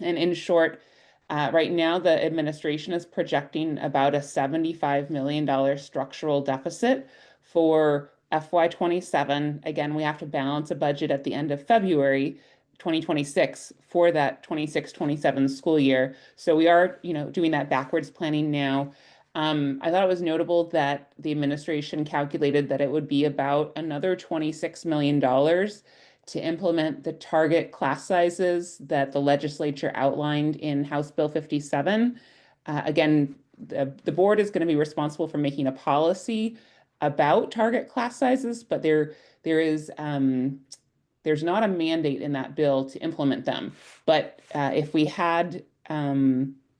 And in short, right now, the administration is projecting about a $75 million structural deficit for FY27. Again, we have to balance a budget at the end of February 2026 for that 26-27 school year. So we are, doing that backwards planning now. I thought it was notable that the administration calculated that it would be about another $26 million to implement the target class sizes that the legislature outlined in House Bill 57. Again, the board is going to be responsible for making a policy about target class sizes, but there's not a mandate in that bill to implement them. But if we had,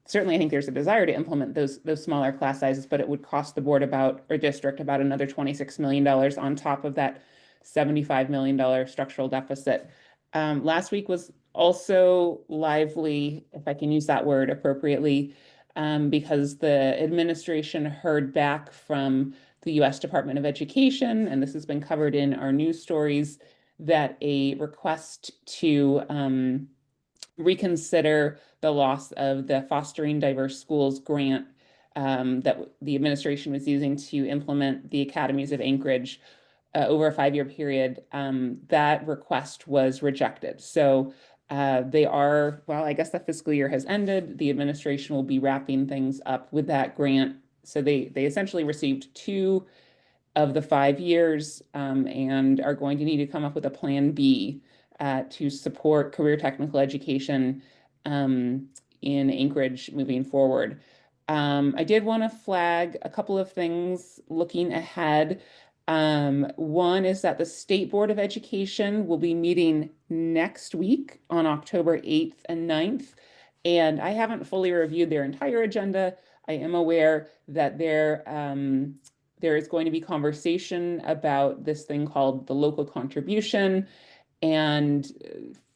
certainly I think there's a desire to implement those smaller class sizes, but it would cost the board district about another $26 million on top of that $75 million structural deficit. Last week was also lively, if I can use that word appropriately. because the administration heard back from the US Department of Education, and this has been covered in our news stories, that a request to reconsider the loss of the Fostering Diverse Schools grant that the administration was using to implement the academies of Anchorage over a 5-year period, that request was rejected. So they are, well, I guess the fiscal year has ended. The administration will be wrapping things up with that grant. So they essentially received 2 of the 5 years and are going to need to come up with a plan B to support career technical education in Anchorage moving forward. I did want to flag a couple of things looking ahead. One is that the State Board of Education will be meeting next week on October 8th and 9th. And I haven't fully reviewed their entire agenda. I am aware that there is going to be conversation about this thing called the local contribution. And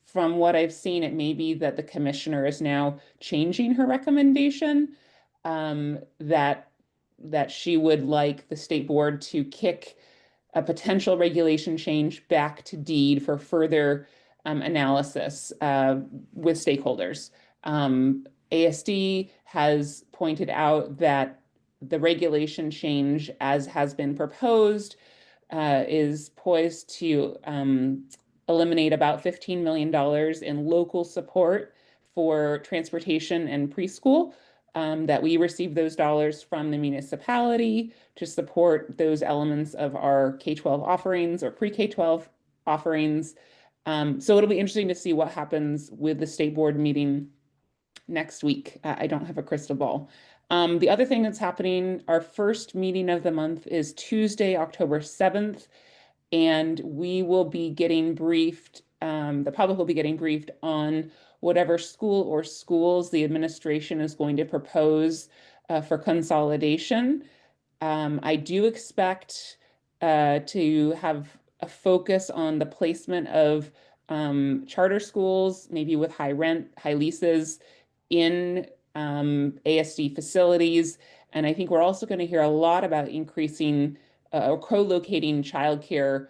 from what I've seen, it may be that the commissioner is now changing her recommendation, that she would like the state board to kick a potential regulation change back to deed for further analysis with stakeholders. ASD has pointed out that the regulation change, as has been proposed, is poised to eliminate about $15 million in local support for transportation and preschool, that we receive those dollars from the municipality to support those elements of our K-12 offerings or pre-K-12 offerings. So it'll be interesting to see what happens with the state board meeting next week. I don't have a crystal ball. The other thing that's happening, our first meeting of the month is Tuesday, October 7th, and we will be getting briefed, the public will be getting briefed on whatever school or schools the administration is going to propose for consolidation. I do expect to have a focus on the placement of charter schools, maybe with high rent, high leases in ASD facilities. And I think we're also going to hear a lot about increasing or co-locating childcare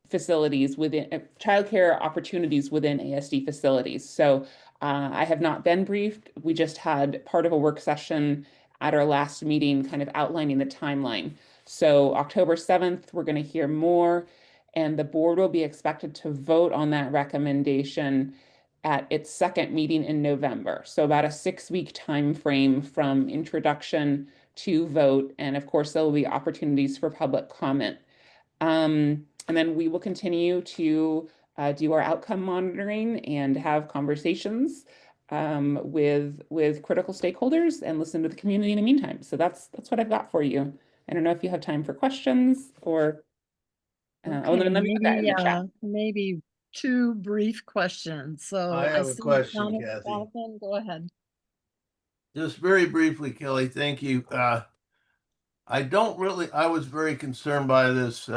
facilities within childcare opportunities within ASD facilities. So I have not been briefed. We just had part of a work session at our last meeting kind of outlining the timeline. So October 7th, we're going to hear more, and the board will be expected to vote on that recommendation at its second meeting in November. So about a 6-week time frame from introduction to vote. And of course, there will be opportunities for public comment. And then we will continue to do our outcome monitoring and have conversations with critical stakeholders and listen to the community in the meantime. So that's what I've got for you. I don't know if you have time for questions or Okay, let me put that in the chat. maybe 2 brief questions. So I have a see question, Jonathan, Kathy. go ahead. Just very briefly, Kelly, thank you. I was very concerned by this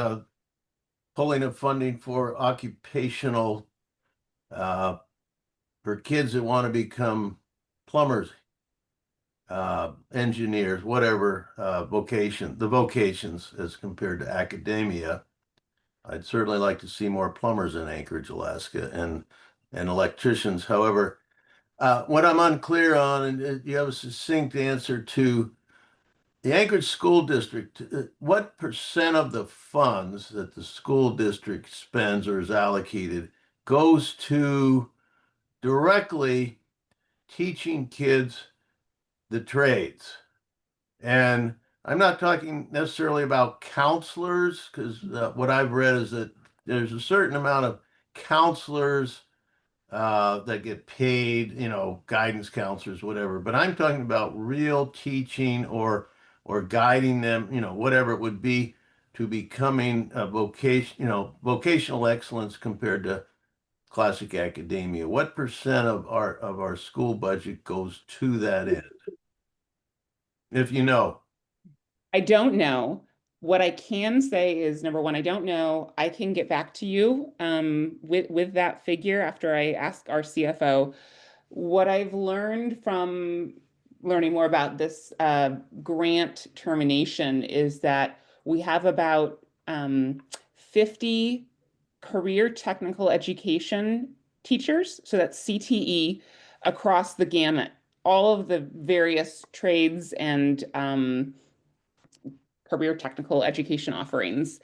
pulling of funding for occupational, for kids that want to become plumbers, engineers, whatever the vocations as compared to academia. I'd certainly like to see more plumbers in Anchorage, Alaska, and electricians. However, what I'm unclear on, and you have a succinct answer to the Anchorage School District, what percent of the funds that the school district spends or is allocated goes to directly teaching kids the trades? And I'm not talking necessarily about counselors, because what I've read is that there's a certain amount of counselors that get paid, guidance counselors, whatever. But I'm talking about real teaching or guiding them, whatever it would be, to becoming a vocational excellence compared to classic academia. What percent of our school budget goes to that end? If you know. I don't know. What I can say is, number one, I don't know. I can get back to you with that figure after I ask our CFO. what I've learned from learning more about this grant termination is that we have about 50 career technical education teachers, so that's CTE, across the gamut, all of the various trades and career technical education offerings.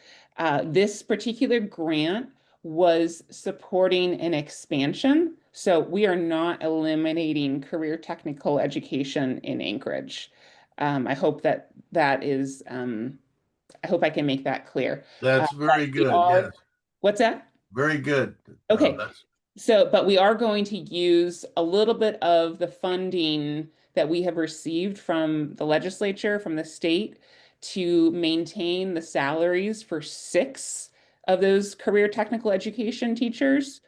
This particular grant was supporting an expansion. So we are not eliminating career technical education in Anchorage. I hope that is, I hope I can make that clear. That's very We good. Yes, What's that? very good. Okay. That's So, but we are going to use a little bit of the funding that we have received from the legislature, from the state, to maintain the salaries for 6 of those career technical education teachers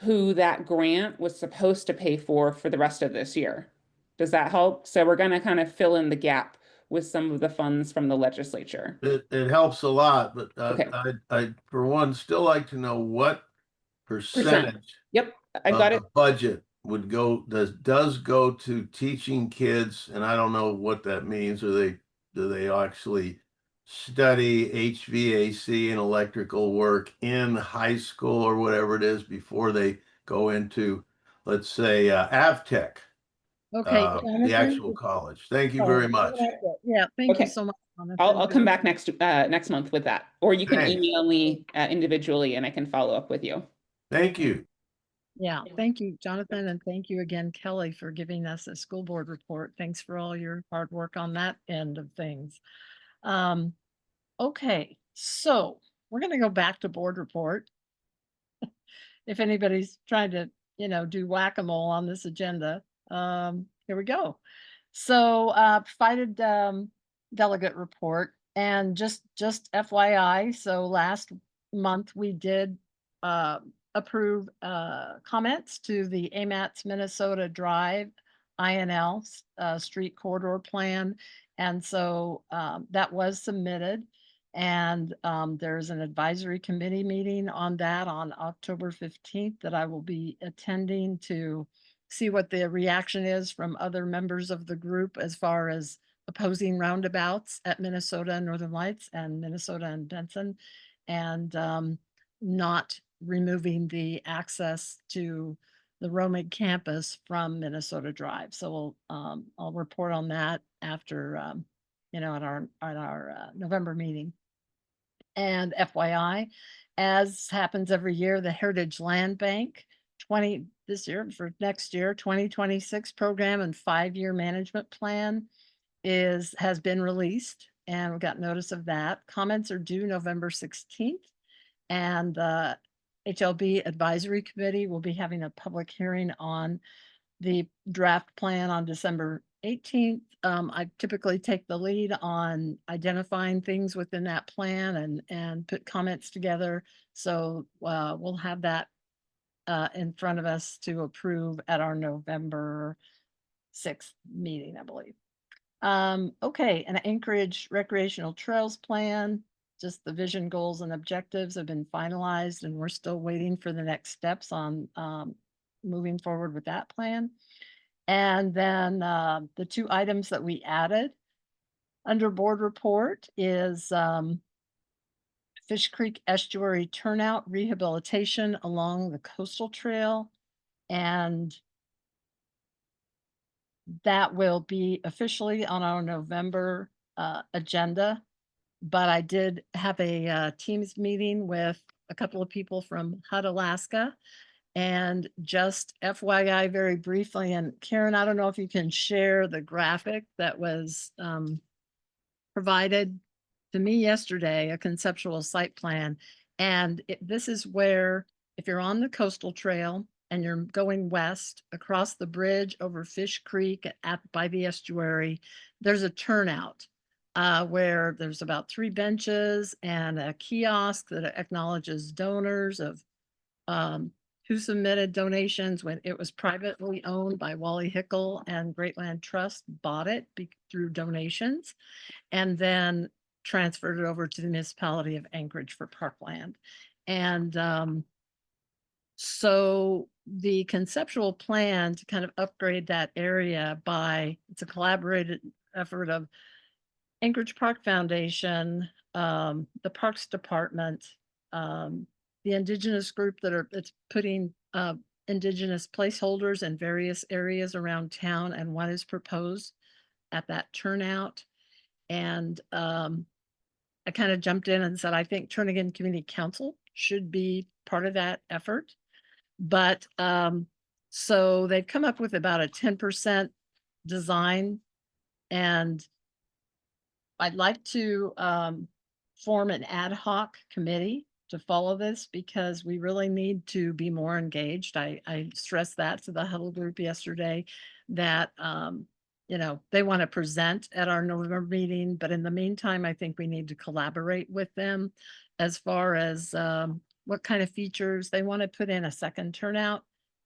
who that grant was supposed to pay for the rest of this year. Does that help? So we're going to kind of fill in the gap with some of the funds from the legislature. it helps a lot, but Okay. I'd for one still like to know what percentage Yep, I of got the it. budget would does go to teaching kids, and I don't know what that means. Do they actually study HVAC and electrical work in high school or whatever it is before they go into, let's say, AvTech, Okay, the Jonathan? actual college? Thank you Oh, very much. Yeah, thank you Okay. so much, Jonathan. I'll come back next month with that, or you can Thanks. email me individually and I can follow up with you. Thank you. Yeah, thank you, Jonathan, and thank you again, Kelly, for giving us a school board report. Thanks for all your hard work on that end of things. Okay, so we're gonna go back to board report. If anybody's trying to, do whack-a-mole on this agenda, here we go. So, provided, delegate report, and just FYI, so last month we did, approve, comments to the AMATS Minnesota Drive INL, street corridor plan. And so, that was submitted. And, there's an advisory committee meeting on that on October 15th that I will be attending to see what the reaction is from other members of the group as far as opposing roundabouts at Minnesota and Northern Lights and Minnesota and Benson, and not removing the access to the Romig campus from Minnesota Drive. So I'll report on that after, at our November meeting. And FYI, as happens every year, the Heritage Land Bank this year for next year, 2026 program and 5-year management plan has been released, and we got notice of that. Comments are due November 16th, and the HLB Advisory Committee will be having a public hearing on the draft plan on December 18th. I typically take the lead on identifying things within that plan and put comments together. So we'll have that in front of us to approve at our November 6th meeting, I believe. Okay, an Anchorage recreational trails plan, just the vision, goals, and objectives have been finalized, and we're still waiting for the next steps on moving forward with that plan. And then the 2 items that we added under board report is Fish Creek Estuary turnout rehabilitation along the coastal trail. And that will be officially on our November agenda. But I did have a Teams meeting with a couple of people from HUD Alaska. And just FYI, very briefly, and Karen, I don't know if you can share the graphic that was provided to me yesterday, a conceptual site plan. And this is where, if you're on the coastal trail and you're going west across the bridge over Fish Creek by the estuary, there's a turnout where there's about 3 benches and a kiosk that acknowledges donors of who submitted donations when it was privately owned by Wally Hickle, and Great Land Trust bought it through donations and then transferred it over to the municipality of Anchorage for parkland. And So the conceptual plan to kind of upgrade that area it's a collaborated effort of Anchorage Park Foundation, the Parks Department, the indigenous group it's putting indigenous placeholders in various areas around town, and one is proposed at that turnout. And I kind of jumped in and said, I think Turnagain Community Council should be part of that effort. But so they've come up with about a 10% design, and I'd like to form an ad hoc committee to follow this, because we really need to be more engaged. I stressed that to the huddle group yesterday, that you know, they want to present at our November meeting, but in the meantime, I think we need to collaborate with them as far as what kind of features they want to put in. A second turnout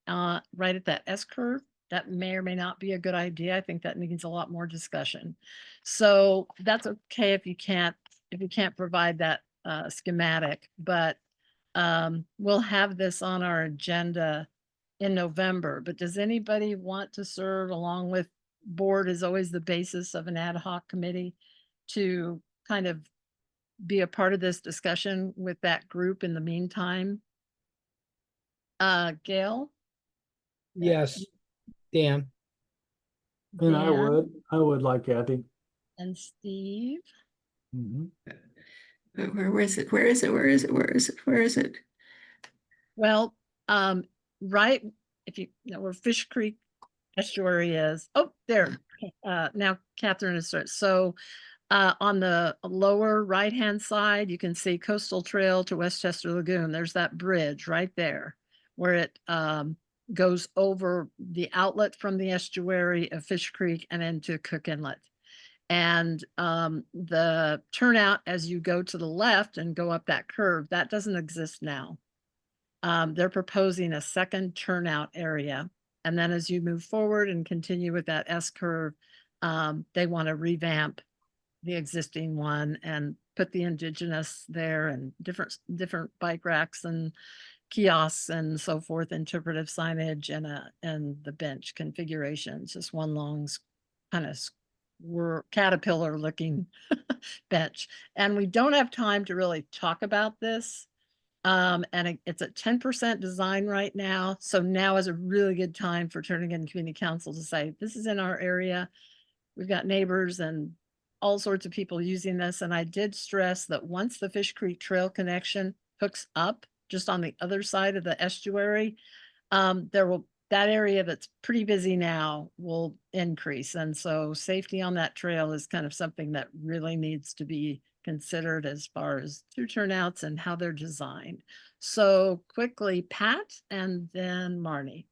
right at that S curve. That may or may not be a good idea. I think that needs a lot more discussion. So that's okay if you can't provide that schematic, but we'll have this on our agenda in November. But does anybody want to serve along with board is always the basis of an ad hoc committee to kind of be a part of this discussion with that group in the meantime? Gail? Yes, Dan. And I would like Kathy. And Steve? Where is it? Where is it? Where is it? Where is it? Where is it? Well, right, if you know where Fish Creek Estuary is. Oh, there. Now Catherine is starting. So on the lower right-hand side, you can see Coastal Trail to Westchester Lagoon. There's that bridge right there where it goes over the outlet from the estuary of Fish Creek and into Cook Inlet. And the turnout as you go to the left and go up that curve, that doesn't exist now. They're proposing a second turnout area. And then as you move forward and continue with that S curve, they want to revamp the existing one and put the indigenous there, and different bike racks and kiosks and so forth, interpretive signage, and the bench configurations, just one long kind of caterpillar looking bench. And we don't have time to really talk about this. And it's at 10% design right now. So now is a really good time for Turnagain Community Council to say, this is in our area. We've got neighbors and all sorts of people using this. And I did stress that once the Fish Creek Trail connection hooks up just on the other side of the estuary, that area that's pretty busy now will increase. And so safety on that trail is kind of something that really needs to be considered as far as through turnouts and how they're designed. So quickly, Pat, and then Marnie.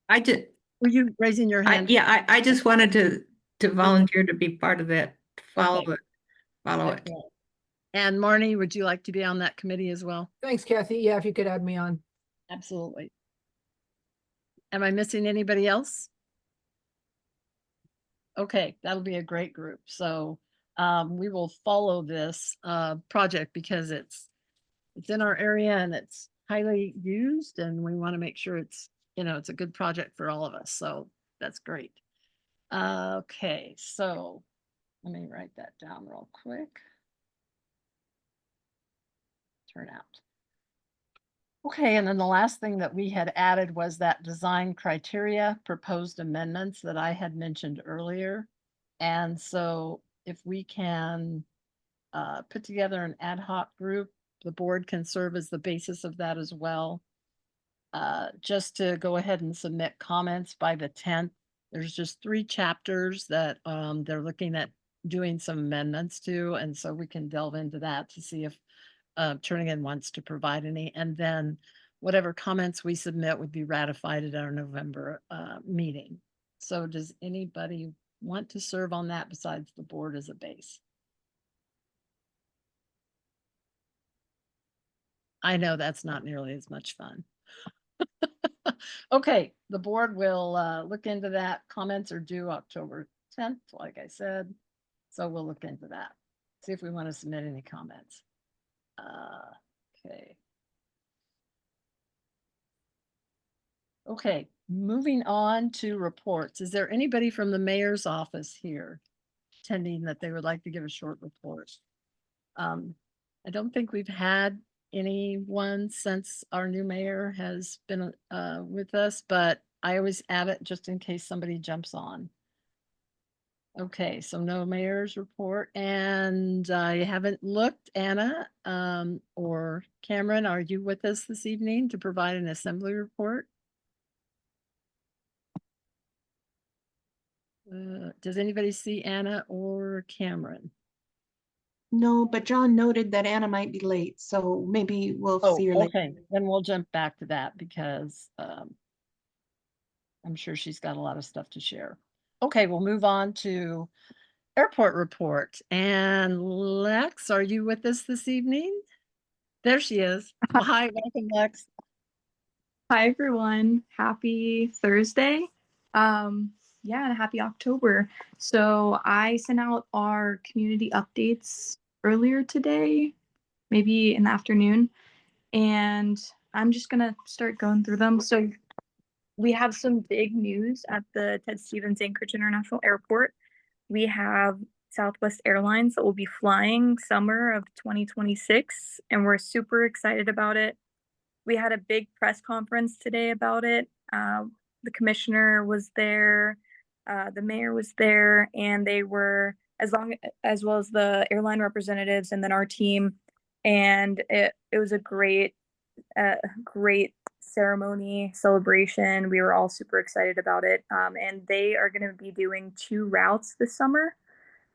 I did. Were you raising your hand? I just wanted to volunteer to be part of that. Follow Okay. it. And Marnie, would you like to be on that committee as well? Thanks, Kathy. Yeah, if you could add me on. Absolutely. Am I missing anybody else? Okay, that'll be a great group. So we will follow this project because it's in our area and it's highly used, and we want to make sure it's, you know, it's a good project for all of us. So that's great. Okay, so let me write that down real quick. Turnout. Okay, and then the last thing that we had added was that design criteria proposed amendments that I had mentioned earlier. And so if we can put together an ad hoc group, the board can serve as the basis of that as well. Just to go ahead and submit comments by the 10th. There's just 3 chapters that they're looking at doing some amendments to, and so we can delve into that to see if Turnagain wants to provide any, and then whatever comments we submit would be ratified at our November meeting. So does anybody want to serve on that besides the board as a base? I know that's not nearly as much fun. Okay, the board will look into that. Comments are due October 10th, like I said. So we'll look into that. See if we want to submit any comments. Okay. Okay, moving on to reports. Is there anybody from the mayor's office here attending that they would like to give a short report? I don't think we've had anyone since our new mayor has been with us, but I always add it just in case somebody jumps on. Okay, so no mayor's report, and I haven't looked. Anna or Cameron, are you with us this evening to provide an assembly report? Does anybody see Anna or Cameron? No, but John noted that Anna might be late, so maybe we'll Oh, see her later. okay, then we'll jump back to that because I'm sure she's got a lot of stuff to share. Okay, we'll move on to airport report. And Lex, are you with us this evening? There she is. Hi, welcome, Lex. Hi everyone. Happy Thursday. Yeah, and happy October. So I sent out our community updates earlier today, maybe in the afternoon, and I'm just gonna start going through them. So we have some big news at the Ted Stevens Anchorage International Airport. We have Southwest Airlines that will be flying summer of 2026, and we're super excited about it. We had a big press conference today about it. The commissioner was there, the mayor was there, and they were as well as the airline representatives and then our team. And it was a great ceremony celebration. We were all super excited about it. And they are going to be doing 2 routes this summer.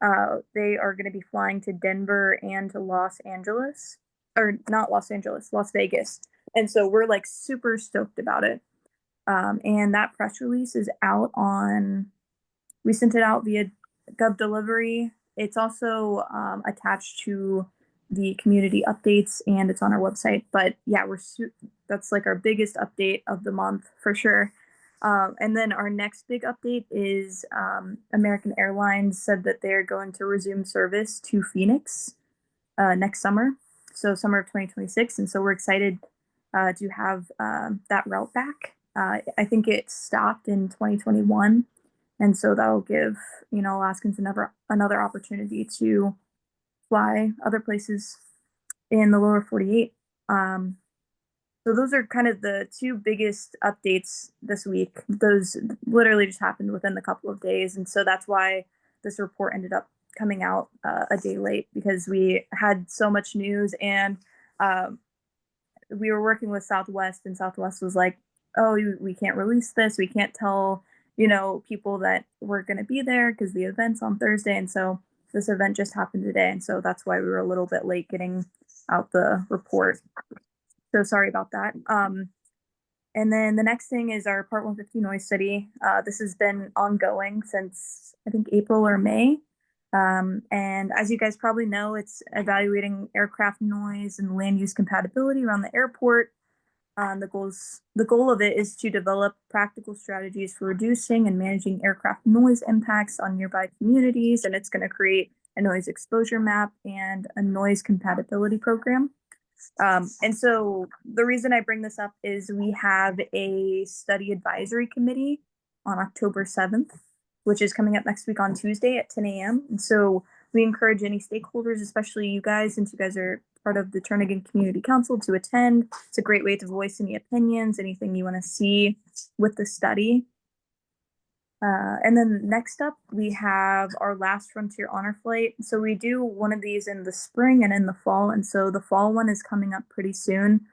They are going to be flying to Denver and to Los Angeles, or not Los Angeles, Las Vegas. And so we're like super stoked about it. And that press release is out we sent it out via Gov Delivery. It's also attached to the community updates and it's on our website. But yeah, that's like our biggest update of the month for sure. And then our next big update is American Airlines said that they're going to resume service to Phoenix next summer, so summer of 2026. And so we're excited to have that route back. I think it stopped in 2021. And so that'll give, Alaskans another opportunity to fly other places in the lower 48. So those are kind of the 2 biggest updates this week. Those literally just happened within a couple of days. And so that's why this report ended up coming out a day late, because we had so much news and we were working with Southwest, and Southwest was like, oh, we can't release this. We can't tell, people that we're going to be there because the event's on Thursday. And so this event just happened today. And so that's why we were a little bit late getting out the report. So sorry about that. And then the next thing is our Part 150 noise study. This has been ongoing since I think April or May. And as you guys probably know, it's evaluating aircraft noise and land use compatibility around the airport. The goal of it is to develop practical strategies for reducing and managing aircraft noise impacts on nearby communities. And it's going to create a noise exposure map and a noise compatibility program. And so the reason I bring this up is we have a study advisory committee on October 7th, which is coming up next week on Tuesday at 10 a.m. And so we encourage any stakeholders, especially you guys, since you guys are part of the Turnagain Community Council, to attend. It's a great way to voice any opinions, anything you want to see with the study. And then next up, we have our Last Frontier Honor Flight. So we do one of these in the spring and in the fall. And so the fall one is coming up pretty soon.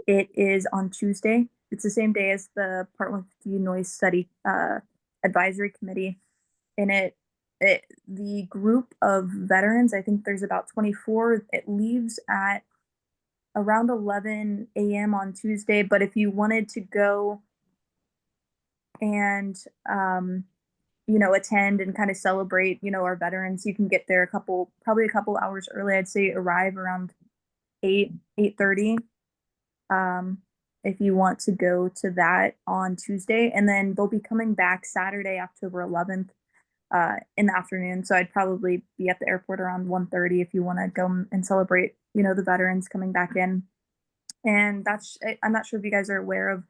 It is on Tuesday. It's the same day as the Part 150 Noise Study Advisory Committee. And the group of veterans, I think there's about 24, it leaves at around 11 a.m. on Tuesday. But if you wanted to go and attend and kind of celebrate, our veterans, you can get there probably a couple hours early. I'd say arrive around 8:30. If you want to go to that on Tuesday, and then they'll be coming back Saturday, October 11th, in the afternoon. So I'd probably be at the airport around 1:30 if you want to go and celebrate, the veterans coming back in. And I'm not sure if you guys are aware of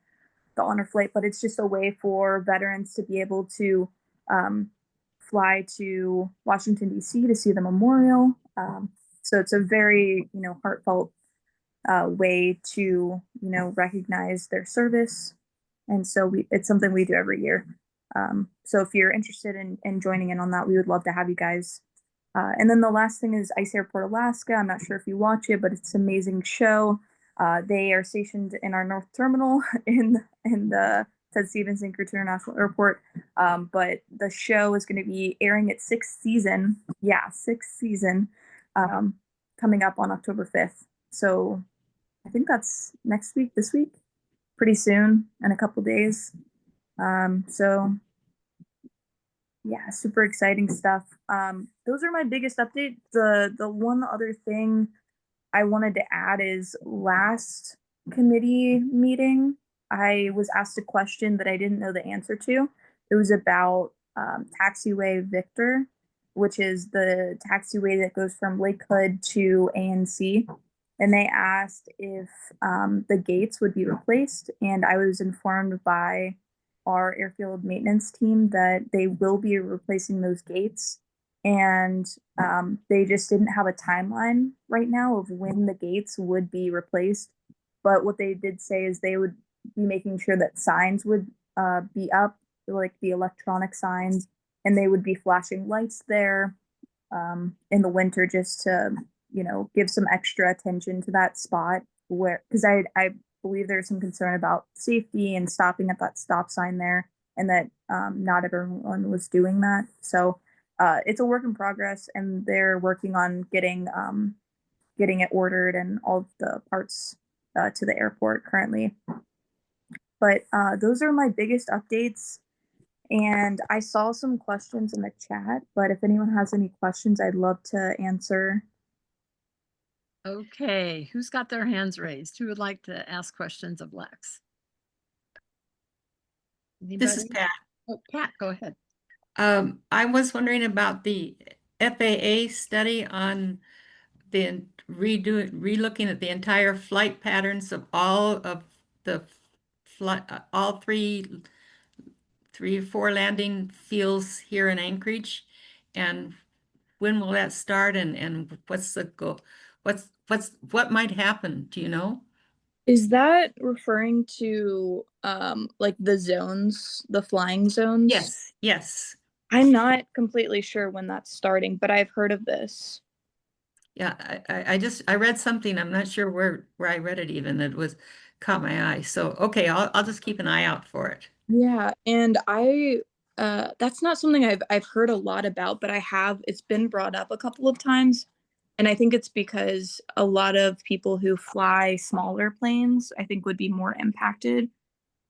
the honor flight, but it's just a way for veterans to be able to fly to Washington, D.C. to see the memorial. So it's a very, heartfelt way to, recognize their service. And so it's something we do every year. So if you're interested in joining in on that, we would love to have you guys. And then the last thing is Ice Airport, Alaska. I'm not sure if you watch it, but it's an amazing show. They are stationed in our North Terminal in the Ted Stevens Anchorage International Airport. But the show is going to be airing its sixth season. Yeah, sixth season coming up on October 5th. So I think that's next week, this week, pretty soon, in a couple days. So yeah, super exciting stuff. Those are my biggest updates. The one other thing I wanted to add is last committee meeting, I was asked a question that I didn't know the answer to. It was about Taxiway Victor, which is the taxiway that goes from Lake Hood to ANC. And they asked if the gates would be replaced. And I was informed by our airfield maintenance team that they will be replacing those gates. And they just didn't have a timeline right now of when the gates would be replaced. But what they did say is they would be making sure that signs would be up, like the electronic signs, and they would be flashing lights there in the winter just to, give some extra attention to that spot where, because I believe there's some concern about safety and stopping at that stop sign there, and that not everyone was doing that. So it's a work in progress, and they're working on getting it ordered and all of the parts to the airport currently. But those are my biggest updates. And I saw some questions in the chat, but if anyone has any questions, I'd love to answer. Okay, who's got their hands raised? Who would like to ask questions of Lex? This is Anybody? Pat. Oh, Pat, go ahead. I was wondering about the FAA study on the relooking at the entire flight patterns of all of the flight, all three or four landing fields here in Anchorage, and when will that start? And what's the goal? What might happen? Do you know? Is that referring to like the zones, the flying zones? Yes, yes. I'm not completely sure when that's starting, but I've heard of this. Yeah, I read something. I'm not sure where I read it even. It was caught my eye. So okay, I'll just keep an eye out for it. Yeah, and that's not something I've heard a lot about, but it's been brought up a couple of times. And I think it's because a lot of people who fly smaller planes, I think, would be more impacted.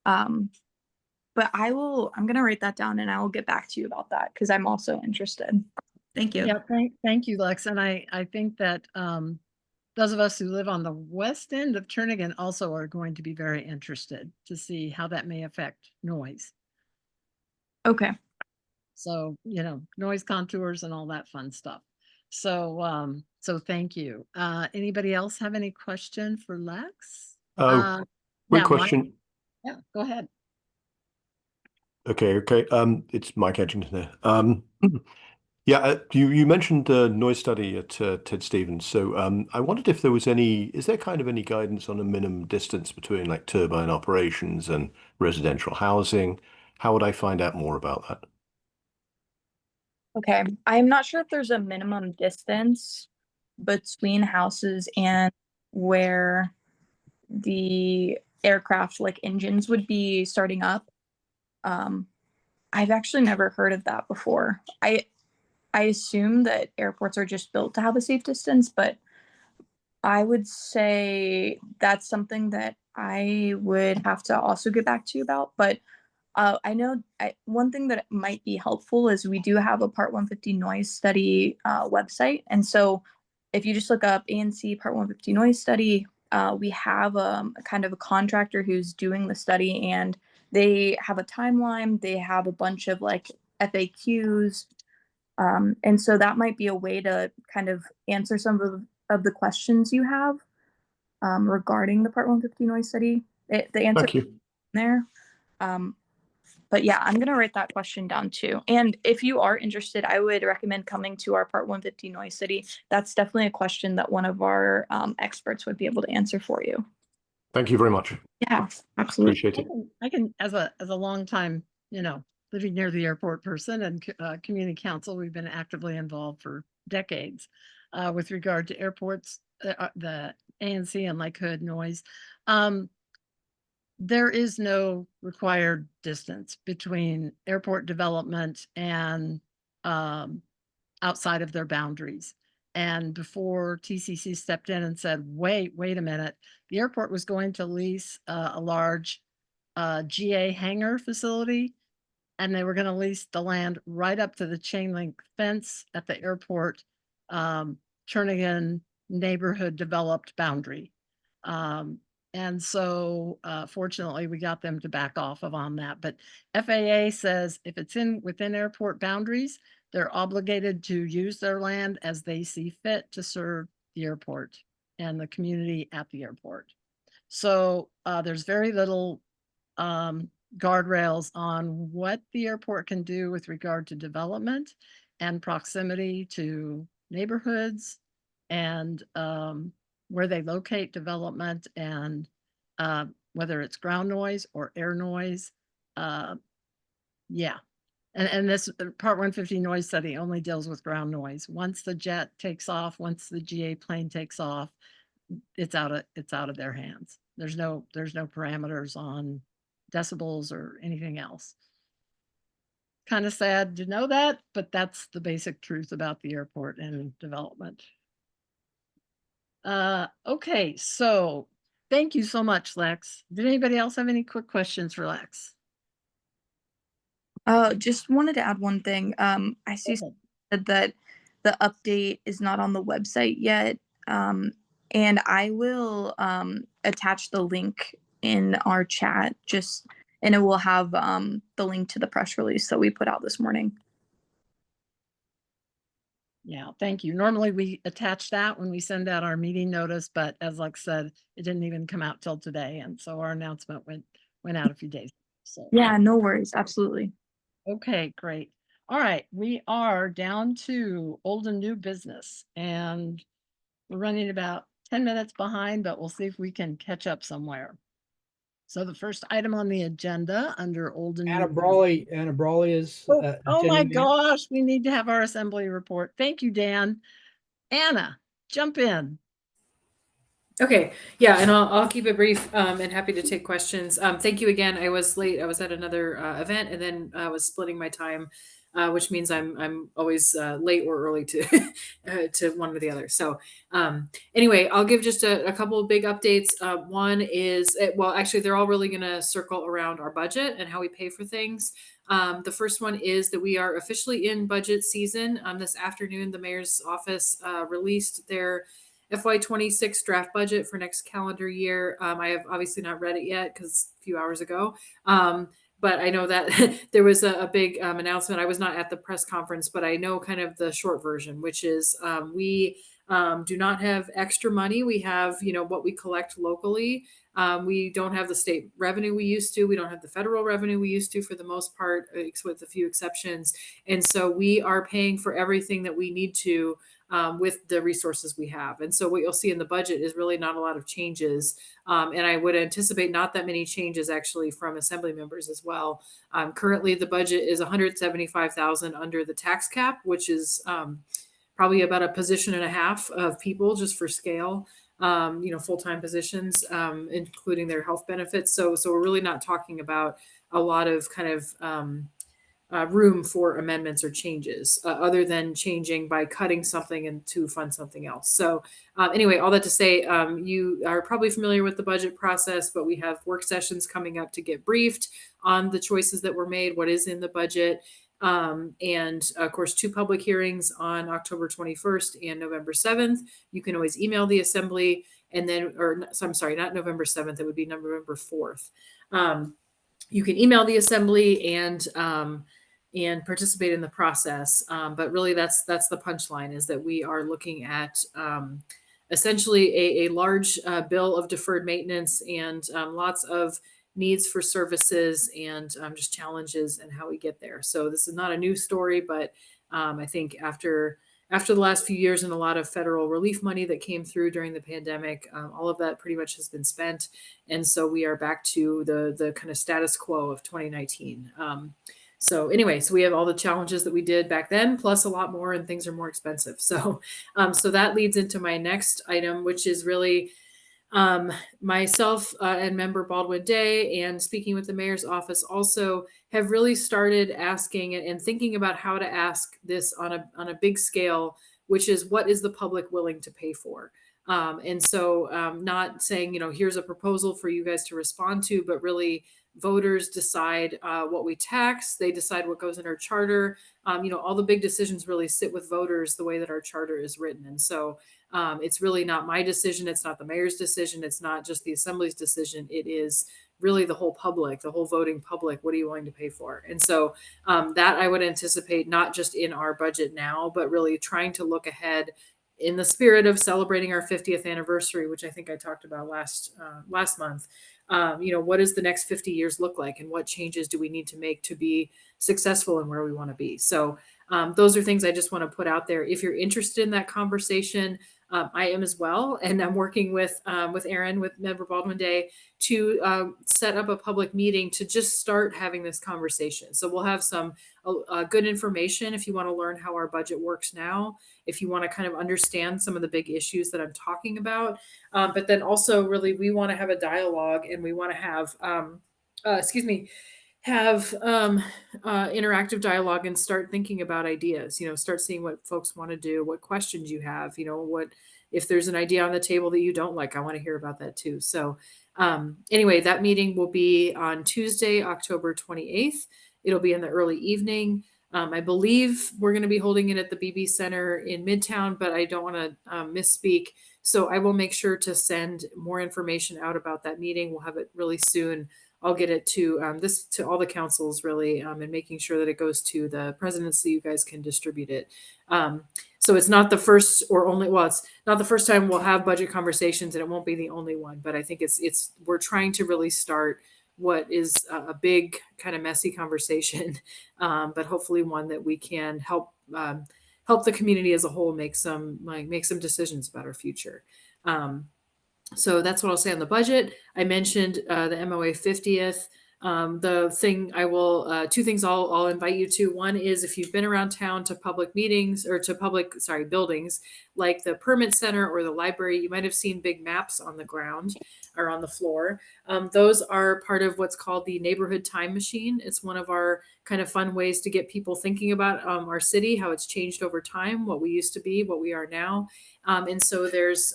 But I'm gonna write that down and I will get back to you about that because I'm also interested. Thank you. Yeah, thank you, Lex. And I think that those of us who live on the west end of Turnagain also are going to be very interested to see how that may affect noise. Okay. So, noise contours and all that fun stuff. So, so thank you. Anybody else have any question for Lex? Quick now, question. Yeah, go ahead. Okay. It's Mike Edgington here. Yeah, you mentioned the noise study at Ted Stevens. So I wondered if is there kind of any guidance on a minimum distance between like turbine operations and residential housing? How would I find out more about that? Okay. I'm not sure if there's a minimum distance between houses and where the aircraft like engines would be starting up. I've actually never heard of that before. I assume that airports are just built to have a safe distance, but I would say that's something that I would have to also get back to you about. But I know one thing that might be helpful is we do have a Part 150 noise study website. And so if you just look up ANC Part 150 noise study, we have a kind of a contractor who's doing the study, and they have a timeline. They have a bunch of like FAQs. And so that might be a way to kind of answer some of the questions you have regarding the Part 150 noise study. The answer Thank you. there. But yeah, I'm gonna write that question down too. And if you are interested, I would recommend coming to our Part 150 Noise City. That's definitely a question that one of our experts would be able to answer for you. Thank you very much. Yeah, absolutely. Appreciate it. I can, as a long time, living near the airport person and community council, we've been actively involved for decades with regard to airports, the ANC and Lake Hood noise. There is no required distance between airport development and outside of their boundaries. And before TCC stepped in and said, wait a minute, the airport was going to lease a large GA hangar facility, and they were going to lease the land right up to the chain link fence at the airport Turnagain neighborhood developed boundary. And so fortunately we got them to back off on that. But FAA says if it's within airport boundaries, they're obligated to use their land as they see fit to serve the airport and the community at the airport. So there's very little guardrails on what the airport can do with regard to development and proximity to neighborhoods and where they locate development and whether it's ground noise or air noise. Yeah. And this Part 150 noise study only deals with ground noise. Once the jet takes off, once the GA plane takes off, it's out of their hands. There's no parameters on decibels or anything else. Kind of sad to know that, but that's the basic truth about the airport and development. Okay, so thank you so much, Lex. Did anybody else have any quick questions for Lex? Just wanted to add one thing. I see said that the update is not on the website yet. And I will attach the link in our chat, and it will have the link to the press release that we put out this morning. Yeah, thank you. Normally we attach that when we send out our meeting notice, but as Lex said, it didn't even come out till today. And so our announcement went out a few days. So yeah, no worries. Absolutely. Okay, great. All right, we are down to old and new business, and we're running about 10 minutes behind, but we'll see if we can catch up somewhere. So the first item on the agenda under old and Anna new Brawley is. oh my attending that. gosh, we need to have our assembly report. Thank you, Dan. Anna, jump in. Okay, yeah, and I'll keep it brief and happy to take questions. Thank you again. I was late. I was at another event and then I was splitting my time, which means I'm always late or early to to one or the other. So anyway, I'll give just a couple of big updates. One is, well, actually, they're all really going to circle around our budget and how we pay for things. The first one is that we are officially in budget season. This afternoon, the mayor's office released their FY26 draft budget for next calendar year. I have obviously not read it yet because a few hours ago. But I know that there was a big announcement. I was not at the press conference, but I know kind of the short version, which is we do not have extra money. We have, what we collect locally. We don't have the state revenue we used to. We don't have the federal revenue we used to for the most part, with a few exceptions. And so we are paying for everything that we need to with the resources we have. And so what you'll see in the budget is really not a lot of changes. And I would anticipate not that many changes actually from assembly members as well. Currently the budget is $175,000 under the tax cap, which is probably about a position and a half of people just for scale, full-time positions, including their health benefits. So we're really not talking about a lot of kind of room for amendments or changes other than changing by cutting something and to fund something else. So anyway, all that to say, you are probably familiar with the budget process, but we have work sessions coming up to get briefed on the choices that were made, what is in the budget. And of course, 2 public hearings on October 21st and November 7th. You can always email the assembly and then, so I'm sorry, not November 7th, it would be November 4th. You can email the assembly and participate in the process. But really that's the punchline, is that we are looking at essentially a large bill of deferred maintenance and lots of needs for services and just challenges and how we get there. So this is not a new story, but I think after the last few years and a lot of federal relief money that came through during the pandemic, all of that pretty much has been spent. And so we are back to the kind of status quo of 2019. So anyway, so we have all the challenges that we did back then, plus a lot more, and things are more expensive. So, so that leads into my next item, which is really myself and member Baldwin Day, and speaking with the mayor's office, also have really started asking and thinking about how to ask this on a big scale, which is, what is the public willing to pay for? And so not saying, here's a proposal for you guys to respond to, but really voters decide what we tax. They decide what goes in our charter. All the big decisions really sit with voters the way that our charter is written. And so it's really not my decision. It's not the mayor's decision. It's not just the assembly's decision. It is really the whole public, the whole voting public. What are you willing to pay for? And so that I would anticipate not just in our budget now, but really trying to look ahead in the spirit of celebrating our 50th anniversary, which I think I talked about last month. What does the next 50 years look like, and what changes do we need to make to be successful in where we want to be? So those are things I just want to put out there. If you're interested in that conversation, I am as well, and I'm working with Aaron, with Member Baldwin Day, to set up a public meeting to just start having this conversation. So we'll have some good information if you want to learn how our budget works now, if you want to kind of understand some of the big issues that I'm talking about, but then also really we want to have a dialogue, and we want to have interactive dialogue and start thinking about ideas, start seeing what folks want to do, what questions you have, what, if there's an idea on the table that you don't like, I want to hear about that too. So anyway, that meeting will be on Tuesday, October 28th. It'll be in the early evening. I believe we're going to be holding it at the BB Center in Midtown, but I don't want to misspeak. So I will make sure to send more information out about that meeting. We'll have it really soon. I'll get it to to all the councils really, and making sure that it goes to the presidents so you guys can distribute it. So it's not the first or only, well, it's not the first time we'll have budget conversations, and it won't be the only one, but I think we're trying to really start what is a big kind of messy conversation, but hopefully one that we can help the community as a whole make some decisions about our future. So that's what I'll say on the budget. I mentioned the MOA 50th. The thing I will, two things I'll invite you to. One is, if you've been around town to public meetings, or to buildings like the Permit Center or the library, you might have seen big maps on the ground or on the floor. Those are part of what's called the Neighborhood Time Machine. It's one of our kind of fun ways to get people thinking about our city, how it's changed over time, what we used to be, what we are now. And so there's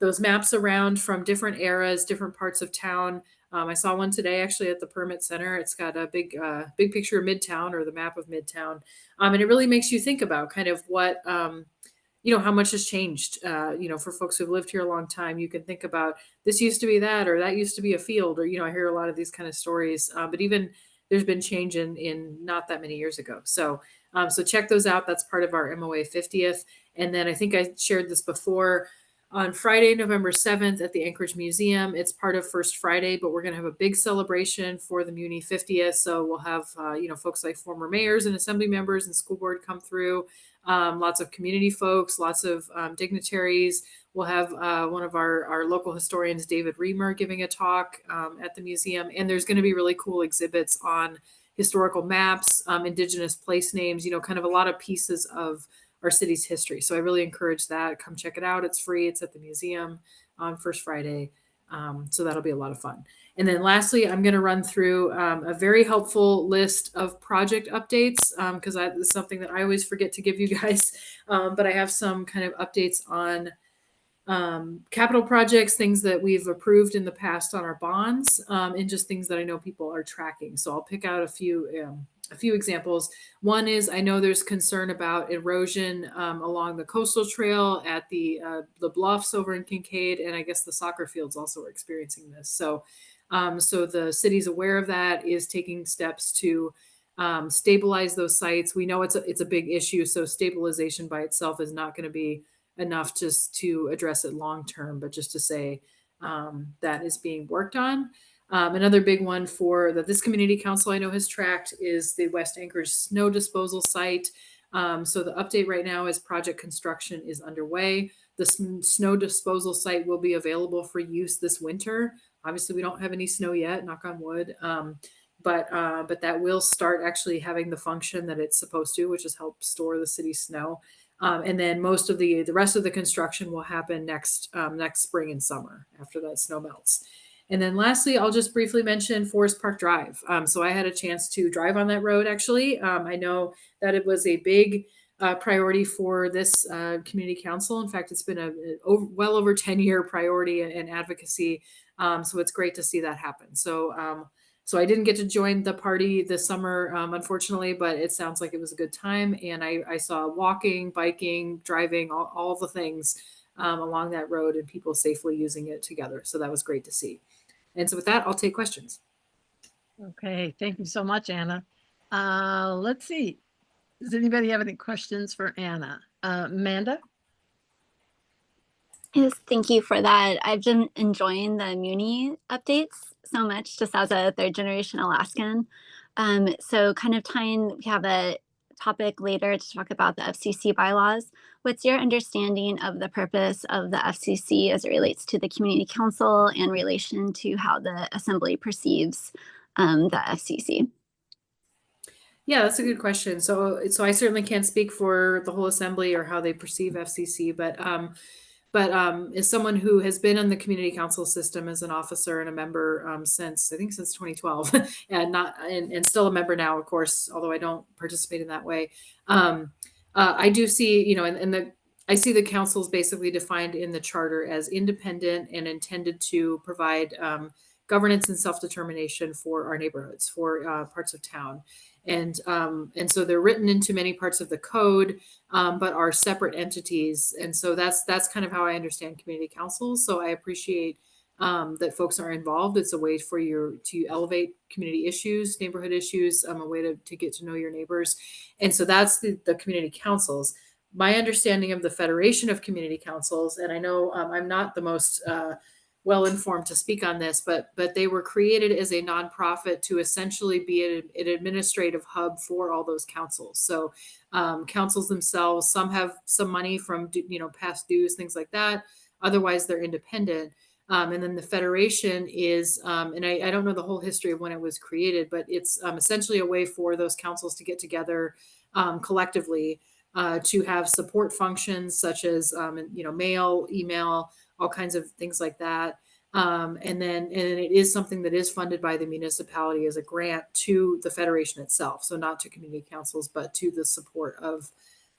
those maps around from different eras, different parts of town. I saw one today actually at the Permit Center. It's got a big picture of Midtown, or the map of Midtown. And it really makes you think about kind of what, how much has changed. For folks who've lived here a long time, you can think about, this used to be that, or that used to be a field, or, I hear a lot of these kind of stories, but even there's been change in not that many years ago. So check those out. That's part of our MOA 50th. And then I think I shared this before, on Friday, November 7th at the Anchorage Museum. It's part of First Friday, but we're going to have a big celebration for the Muni 50th. So we'll have, folks like former mayors and assembly members and school board come through, lots of community folks, lots of dignitaries. We'll have one of our local historians, David Reamer, giving a talk at the museum. And there's going to be really cool exhibits on historical maps, indigenous place names, kind of a lot of pieces of our city's history. So I really encourage that. Come check it out. It's free. It's at the museum on First Friday. So that'll be a lot of fun. And then lastly, I'm going to run through a very helpful list of project updates, because that is something that I always forget to give you guys. But I have some kind of updates on capital projects, things that we've approved in the past on our bonds, and just things that I know people are tracking. So I'll pick out a few examples. One is, I know there's concern about erosion along the coastal trail at the bluffs over in Kincaid, and I guess the soccer fields also are experiencing this. So the city's aware of that, is taking steps to stabilize those sites. We know it's a big issue, so stabilization by itself is not going to be enough just to address it long term, but just to say that is being worked on. Another big one for that this community council I know has tracked is the West Anchorage snow disposal site. So the update right now is project construction is underway. The snow disposal site will be available for use this winter. Obviously, we don't have any snow yet, knock on wood. But that will start actually having the function that it's supposed to, which is help store the city's snow. And then most of the rest of the construction will happen next spring and summer after that snow melts. And then lastly, I'll just briefly mention Forest Park Drive. So I had a chance to drive on that road actually. I know that it was a big priority for this community council. In fact, it's been a well over 10-year priority and advocacy. So it's great to see that happen. So I didn't get to join the party this summer, unfortunately, but it sounds like it was a good time. And I saw walking, biking, driving, all the things along that road and people safely using it together. So that was great to see. And so with that, I'll take questions. Okay, thank you so much, Anna. Let's see. Does anybody have any questions for Anna? Amanda? Yes, thank you for that. I've been enjoying the Muni updates so much, just as a third generation Alaskan. So kind of tying, we have a topic later to talk about the FCC bylaws. What's your understanding of the purpose of the FCC as it relates to the community council in relation to how the assembly perceives the FCC? Yeah, that's a good question. So I certainly can't speak for the whole assembly or how they perceive FCC, but as someone who has been on the community council system as an officer and a member since 2012, and still a member now, of course, although I don't participate in that way. I do see, I see the councils basically defined in the charter as independent and intended to provide governance and self-determination for our neighborhoods, for parts of town. And so they're written into many parts of the code, but are separate entities. And so that's kind of how I understand community councils. So I appreciate that folks are involved. It's a way for you to elevate community issues, neighborhood issues, a way to get to know your neighbors. And so that's the community councils. My understanding of the Federation of Community Councils, and I know I'm not the most well-informed to speak on this, but they were created as a nonprofit to essentially be an administrative hub for all those councils. So councils themselves, some have some money from past dues, things like that. Otherwise, they're independent. And then the Federation is, and I don't know the whole history of when it was created, but it's essentially a way for those councils to get together collectively to have support functions such as mail, email, all kinds of things like that. And it is something that is funded by the municipality as a grant to the Federation itself. So not to community councils, but to the support of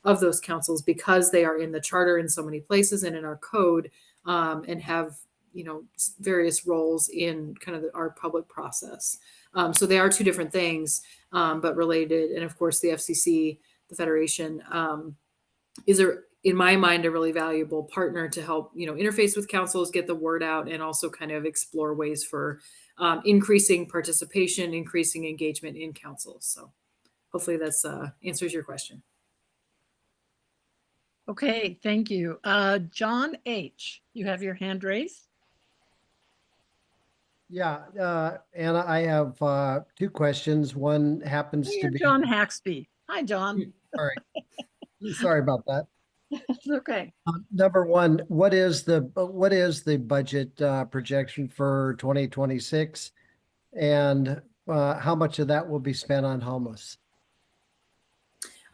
those councils, because they are in the charter in so many places and in our code, and have various roles in kind of our public process. So they are two different things, but related. And of course, the FCC, the Federation, is in my mind, a really valuable partner to help, interface with councils, get the word out, and also kind of explore ways for increasing participation, increasing engagement in councils. So hopefully that's answers your question. Okay, thank you. John H., you have your hand raised. Yeah, Anna, I have two questions. One happens to be John Haxby. Hi, John. All right. Sorry about that. It's okay. Number one, what is the budget projection for 2026, and how much of that will be spent on homeless?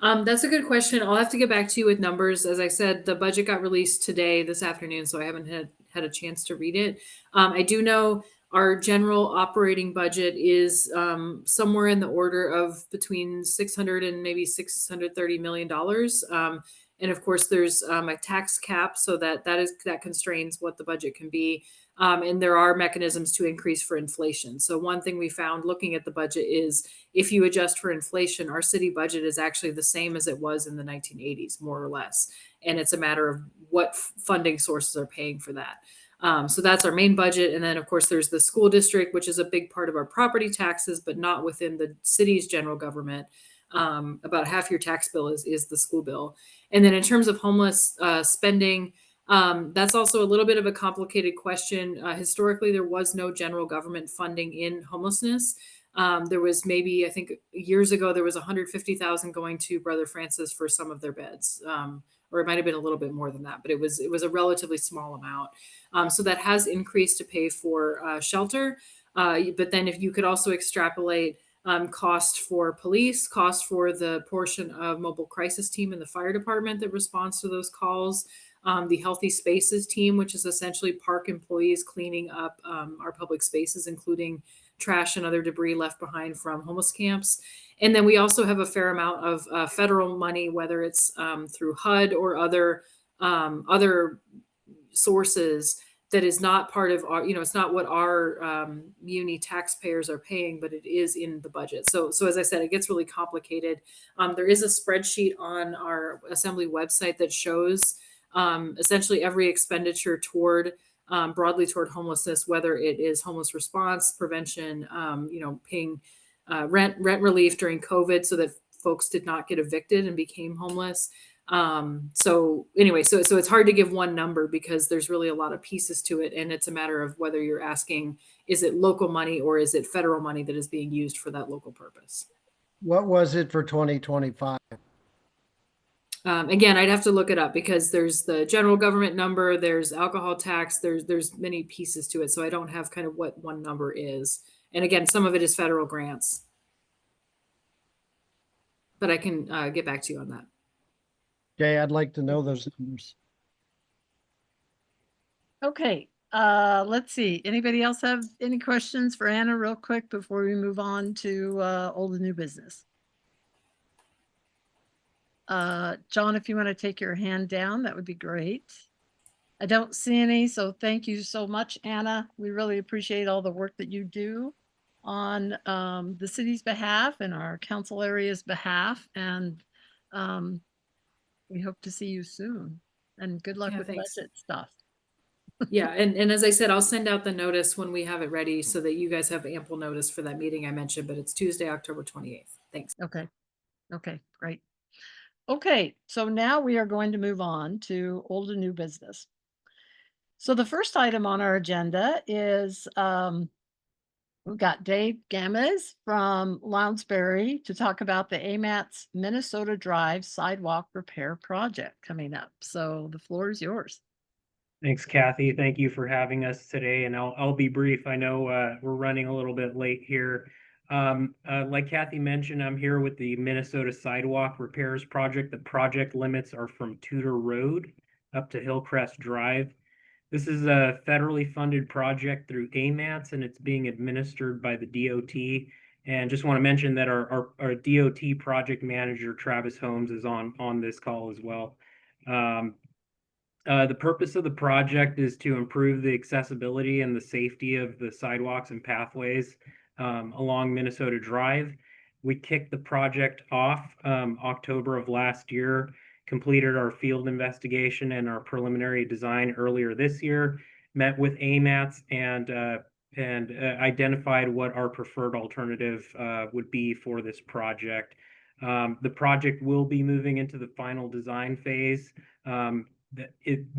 That's a good question. I'll have to get back to you with numbers. As I said, the budget got released this afternoon, so I haven't had a chance to read it. I do know our general operating budget is somewhere in the order of between $600 and maybe $630 million. And of course, there's a tax cap, so that constrains what the budget can be. And there are mechanisms to increase for inflation. So one thing we found looking at the budget is if you adjust for inflation, our city budget is actually the same as it was in the 1980s, more or less. And it's a matter of what funding sources are paying for that. So that's our main budget. And then, of course, there's the school district, which is a big part of our property taxes, but not within the city's general government. About half your tax bill is the school bill. And then in terms of homeless spending, That's also a little bit of a complicated question. Historically, there was no general government funding in homelessness. There was maybe, I think years ago, there was 150,000 going to Brother Francis for some of their beds. Or it might have been a little bit more than that, but it was a relatively small amount. So that has increased to pay for shelter. But then if you could also extrapolate cost for police, cost for the portion of mobile crisis team in the fire department that responds to those calls, the healthy spaces team, which is essentially park employees cleaning up our public spaces, including trash and other debris left behind from homeless camps. And then we also have a fair amount of federal money, whether it's through HUD or other sources, that is not part of our, it's not what our muni taxpayers are paying, but it is in the budget. So as I said, it gets really complicated. There is a spreadsheet on our Assembly website that shows essentially every expenditure toward broadly toward homelessness, whether it is homeless response, prevention, paying rent relief during COVID so that folks did not get evicted and became homeless. So anyway, so it's hard to give one number because there's really a lot of pieces to it. And it's a matter of whether you're asking, is it local money or is it federal money that is being used for that local purpose? What was it for 2025? Again, I'd have to look it up because there's the general government number, there's alcohol tax, there's many pieces to it. So I don't have kind of what one number is. And again, some of it is federal grants. But I can get back to you on that. Okay, I'd like to know those numbers. Okay, let's see. Anybody else have any questions for Anna real quick before we move on to old and new business? John, if you want to take your hand down, that would be great. I don't see any, so thank you so much, Anna. We really appreciate all the work that you do on the city's behalf and our council area's behalf. And we hope to see you soon. And good luck with thanks. budget stuff. Yeah, and as I said, I'll send out the notice when we have it ready so that you guys have ample notice for that meeting I mentioned, but it's Tuesday, October 28th. Thanks. Okay, great. Okay, so now we are going to move on to old and new business. So the first item on our agenda is we've got Dave Gamez from Lounsbury to talk about the AMATS Minnesota Drive Sidewalk Repair Project coming up. So the floor is yours. Thanks, Kathy. Thank you for having us today, and I'll be brief. I know we're running a little bit late here. Like Kathy mentioned, I'm here with the Minnesota Sidewalk Repairs Project. The project limits are from Tudor Road up to Hillcrest Drive. This is a federally funded project through AMATS, and it's being administered by the DOT. And just want to mention that our DOT project manager, Travis Holmes, is on this call as well. The purpose of the project is to improve the accessibility and the safety of the sidewalks and pathways along Minnesota Drive. We kicked the project off October of last year, completed our field investigation and our preliminary design earlier this year, met with AMATS and identified what our preferred alternative would be for this project. The project will be moving into the final design phase.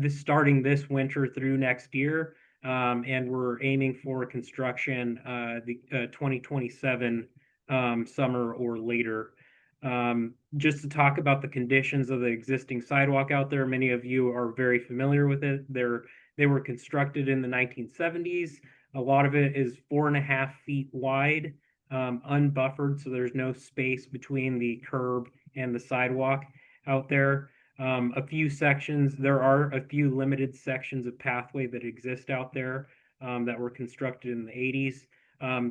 Starting this winter through next year, and we're aiming for construction the 2027 summer or later. Just to talk about the conditions of the existing sidewalk out there, many of you are very familiar with it. They were constructed in the 1970s. A lot of it is 4.5 feet wide, unbuffered, so there's no space between the curb and the sidewalk out there. A few sections, there are a few limited sections of pathway that exist out there that were constructed in the 80s.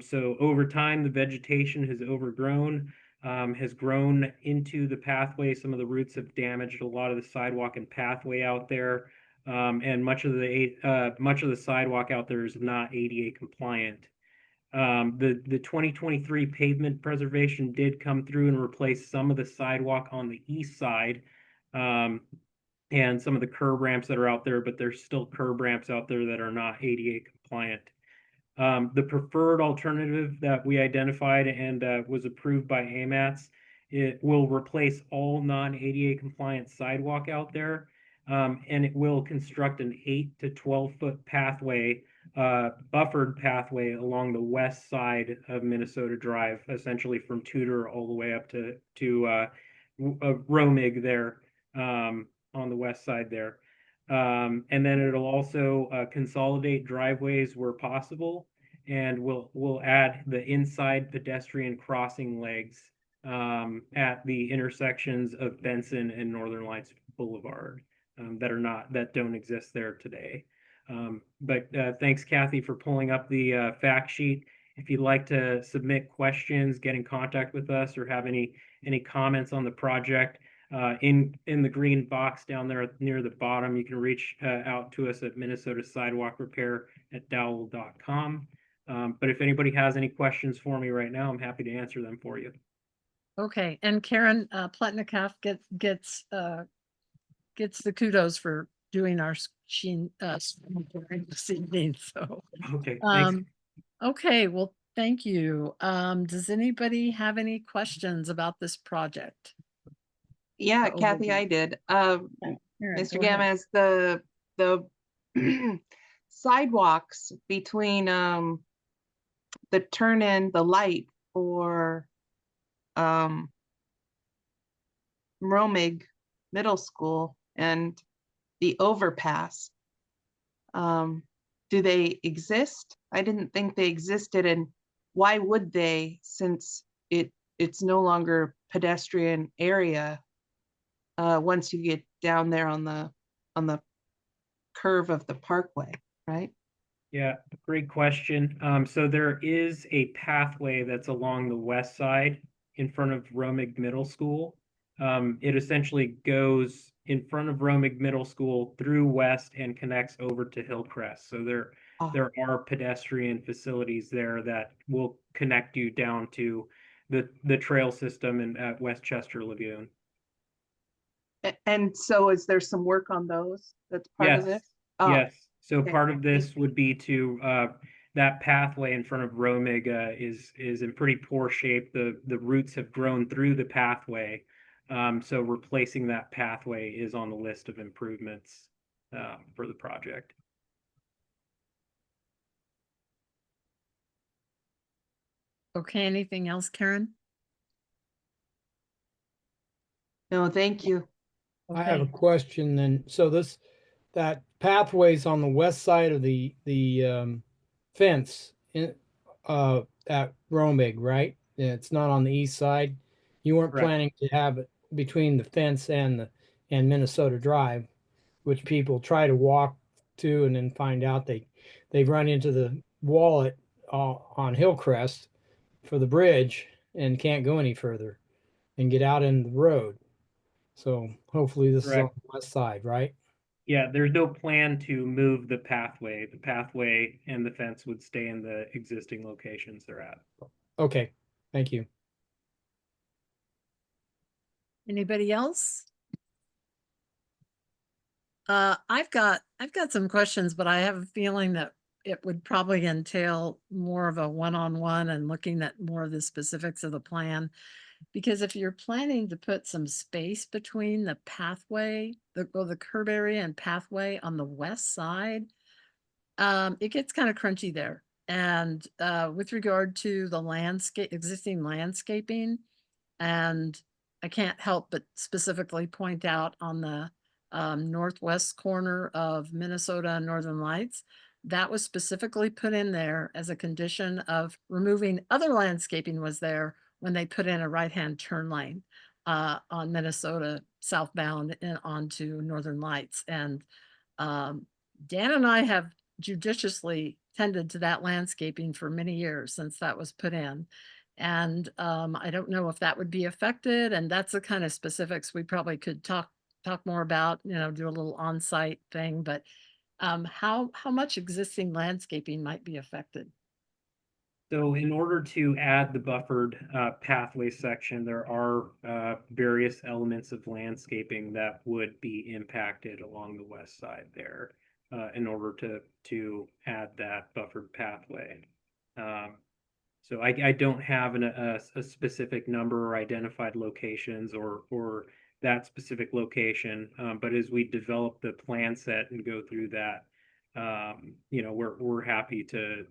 So over time, the vegetation has overgrown, has grown into the pathway. Some of the roots have damaged a lot of the sidewalk and pathway out there. And much of the sidewalk out there is not ADA compliant. The 2023 pavement preservation did come through and replace some of the sidewalk on the east side. And some of the curb ramps that are out there, but there's still curb ramps out there that are not ADA compliant. The preferred alternative that we identified and was approved by AMATS, it will replace all non-ADA compliant sidewalk out there. and it will construct an 8 to 12-foot pathway, buffered pathway along the west side of Minnesota Drive, essentially from Tudor all the way up to Romig there, on the west side there. And then it'll also consolidate driveways where possible, and we'll add the inside pedestrian crossing legs at the intersections of Benson and Northern Lights Boulevard that don't exist there today. But thanks, Kathy, for pulling up the fact sheet. If you'd like to submit questions, get in contact with us, or have any comments on the project, in the green box down there near the bottom, you can reach out to us at Minnesota Sidewalk Repair at dowell.com. But if anybody has any questions for me right now, I'm happy to answer them for you. Okay, and Karen Pletnikoff gets the kudos for doing our sheen this evening. So okay, thanks. Okay, well, thank you. Does anybody have any questions about this project? Yeah, Kathy, I did. Karen, Mr. go ahead. Gammas, the sidewalks between the turn in the light for Romig Middle School and the overpass, do they exist? I didn't think they existed, and why would they, since it's no longer pedestrian area once you get down there on the curve of the parkway, right? Yeah, great question. So there is a pathway that's along the west side in front of Romig Middle School. It essentially goes in front of Romig Middle School through west and connects over to Hillcrest. So there are pedestrian facilities there that will connect you down to the trail system at Westchester Lagoon. And so is there some work on those that's part of this? Oh, Yes. So okay. part of this would be to that pathway in front of Romig is in pretty poor shape. The roots have grown through the pathway. So replacing that pathway is on the list of improvements for the project. Okay, anything else, Karen? No, thank you. I have a Okay. question then. So that pathway's on the west side of the fence at Romig, right? It's not on the east side. You weren't Correct. planning to have it between the fence and Minnesota Drive, which people try to walk to and then find out they run into the wall on Hillcrest for the bridge and can't go any further and get out in the road. So hopefully this is on Correct. the west side, right? Yeah, there's no plan to move the pathway. The pathway and the fence would stay in the existing locations they're at. Okay, thank you. Anybody else? I've got some questions, but I have a feeling that it would probably entail more of a one-on-one and looking at more of the specifics of the plan. Because if you're planning to put some space between the pathway, the curb area and pathway on the west side, it gets kind of crunchy there. And with regard to the existing landscaping, and I can't help but specifically point out on the northwest corner of Minnesota and Northern Lights, that was specifically put in there as a condition of removing other landscaping was there when they put in a right-hand turn lane on Minnesota southbound and onto Northern Lights. And Dan and I have judiciously tended to that landscaping for many years since that was put in. And I don't know if that would be affected, and that's the kind of specifics we probably could talk more about, do a little on-site thing, but how much existing landscaping might be affected? So in order to add the buffered pathway section, there are various elements of landscaping that would be impacted along the west side there in order to add that buffered pathway. So I don't have a specific number or identified locations or that specific location. But as we develop the plan set and go through that, you know, we're happy to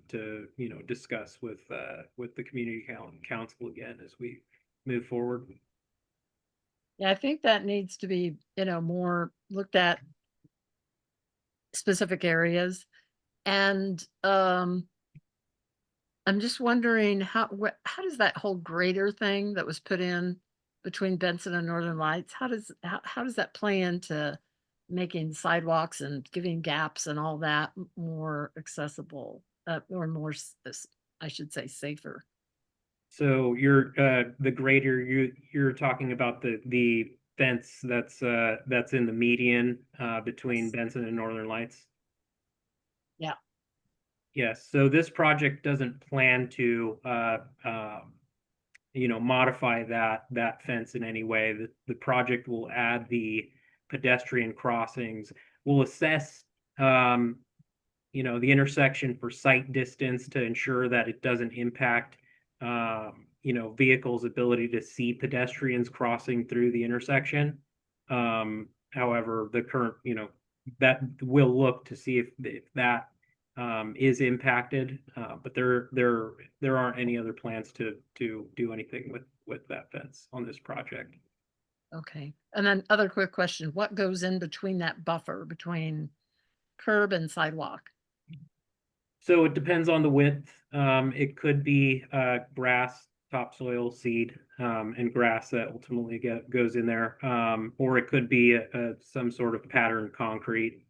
you know, discuss with the community council again as we move forward. Yeah, I think that needs to be, you know, more looked at specific areas. And I'm just wondering how does that whole grader thing that was put in between Benson and Northern Lights, how does that play into making sidewalks and giving gaps and all that more accessible, or more, I should say, safer? So you're the grader, you're talking about the fence that's in the median between Benson and Northern Lights. Yeah. Yes, so this project doesn't plan to you know, modify that fence in any way. The project will add the pedestrian crossings. We'll assess you know, the intersection for sight distance to ensure that it doesn't impact you know, vehicles' ability to see pedestrians crossing through the intersection. However, the current, you know, that we'll look to see if that is impacted, but there aren't any other plans to do anything with that fence on this project. Okay. And then other quick question, what goes in between that buffer between curb and sidewalk? So it depends on the width. It could be grass, topsoil, seed, and grass that ultimately goes in there, or it could be some sort of patterned concrete.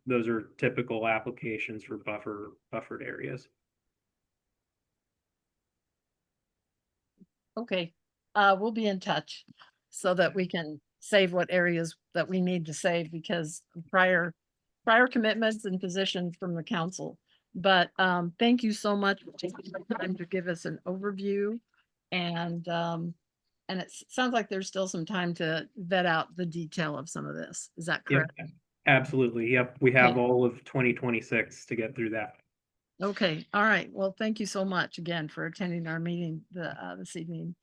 Those are typical applications for buffered areas. Okay, we'll be in touch so that we can save what areas that we need to save because of prior commitments and positions from the council. But thank you so much for taking the time to give us an overview. And it sounds like there's still some time to vet out the detail of some of this. Is that correct? Yep, absolutely. Yep, we have Okay. all of 2026 to get through that. Okay, all right. Well, thank you so much again for attending our meeting this evening.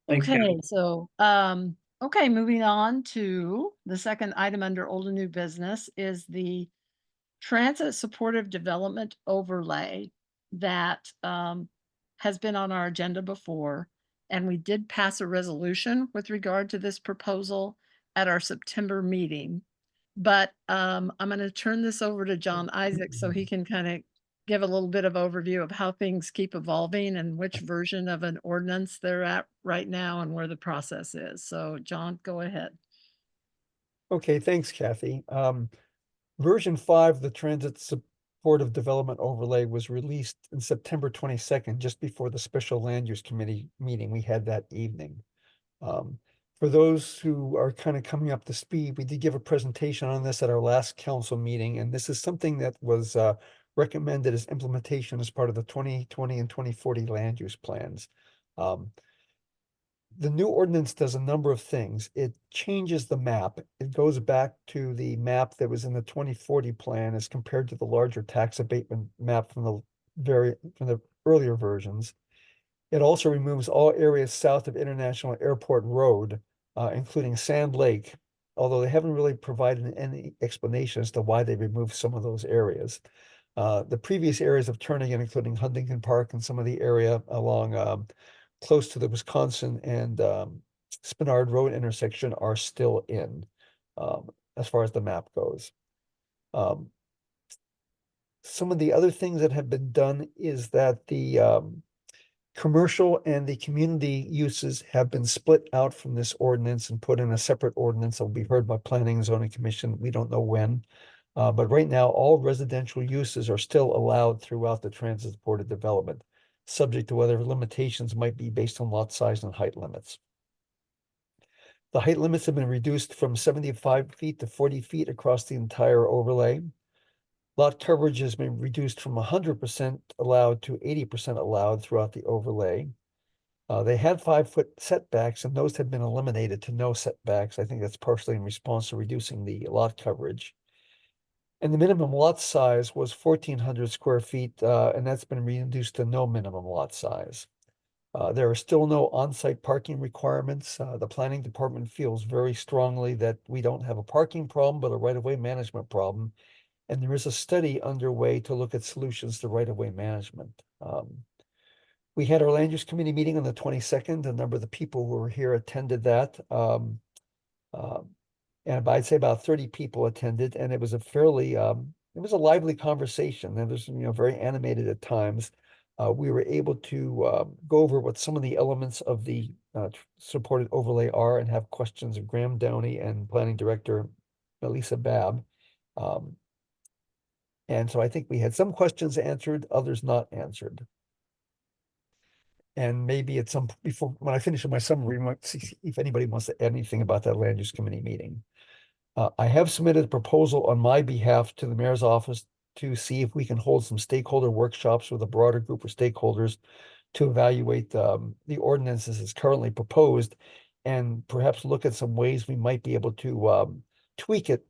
Thanks, Okay, Kathy. so okay, moving on to the second item under old and new business is the transit supportive development overlay that has been on our agenda before. And we did pass a resolution with regard to this proposal at our September meeting. But I'm going to turn this over to John Isaac so he can kind of give a little bit of overview of how things keep evolving and which version of an ordinance they're at right now and where the process is. So John, go ahead. Okay, thanks, Kathy. Version 5 of the Transit Supportive Development Overlay was released in September 22nd, just before the Special Land Use Committee meeting we had that evening. For those who are kind of coming up to speed, we did give a presentation on this at our last council meeting, and this is something that was recommended as implementation as part of the 2020 and 2040 land use plans. The new ordinance does a number of things. It changes the map. It goes back to the map that was in the 2040 plan as compared to the larger tax abatement map from the earlier versions. It also removes all areas south of International Airport Road, including Sand Lake, although they haven't really provided any explanation as to why they removed some of those areas. The previous areas of Turnagain, including Huntington Park and some of the area along close to the Wisconsin and Spinard Road intersection, are still in, as far as the map goes. Some of the other things that have been done is that the commercial and the community uses have been split out from this ordinance and put in a separate ordinance that will be heard by Planning and Zoning Commission. We don't know when. But right now, all residential uses are still allowed throughout the transit supported development, subject to whether limitations might be based on lot size and height limits. The height limits have been reduced from 75 feet to 40 feet across the entire overlay. Lot coverage has been reduced from 100% allowed to 80% allowed throughout the overlay. They had 5-foot setbacks, and those have been eliminated to no setbacks. I think that's partially in response to reducing the lot coverage. And the minimum lot size was 1,400 square feet, and that's been reduced to no minimum lot size. There are still no on-site parking requirements. The planning department feels very strongly that we don't have a parking problem, but a right-of-way management problem. And there is a study underway to look at solutions to right-of-way management. We had our land use committee meeting on the 22nd. A number of the people who were here attended that. And I'd say about 30 people attended, and it was a fairly, it was a lively conversation. It was, very animated at times. We were able to go over what some of the elements of the supported overlay are and have questions of Graham Downey and Planning Director Elisa Babb. And so I think we had some questions answered, others not answered. And maybe at some before when I finish my summary, we might see if anybody wants to add anything about that land use committee meeting. I have submitted a proposal on my behalf to the mayor's office to see if we can hold some stakeholder workshops with a broader group of stakeholders to evaluate the ordinances as currently proposed, and perhaps look at some ways we might be able to tweak it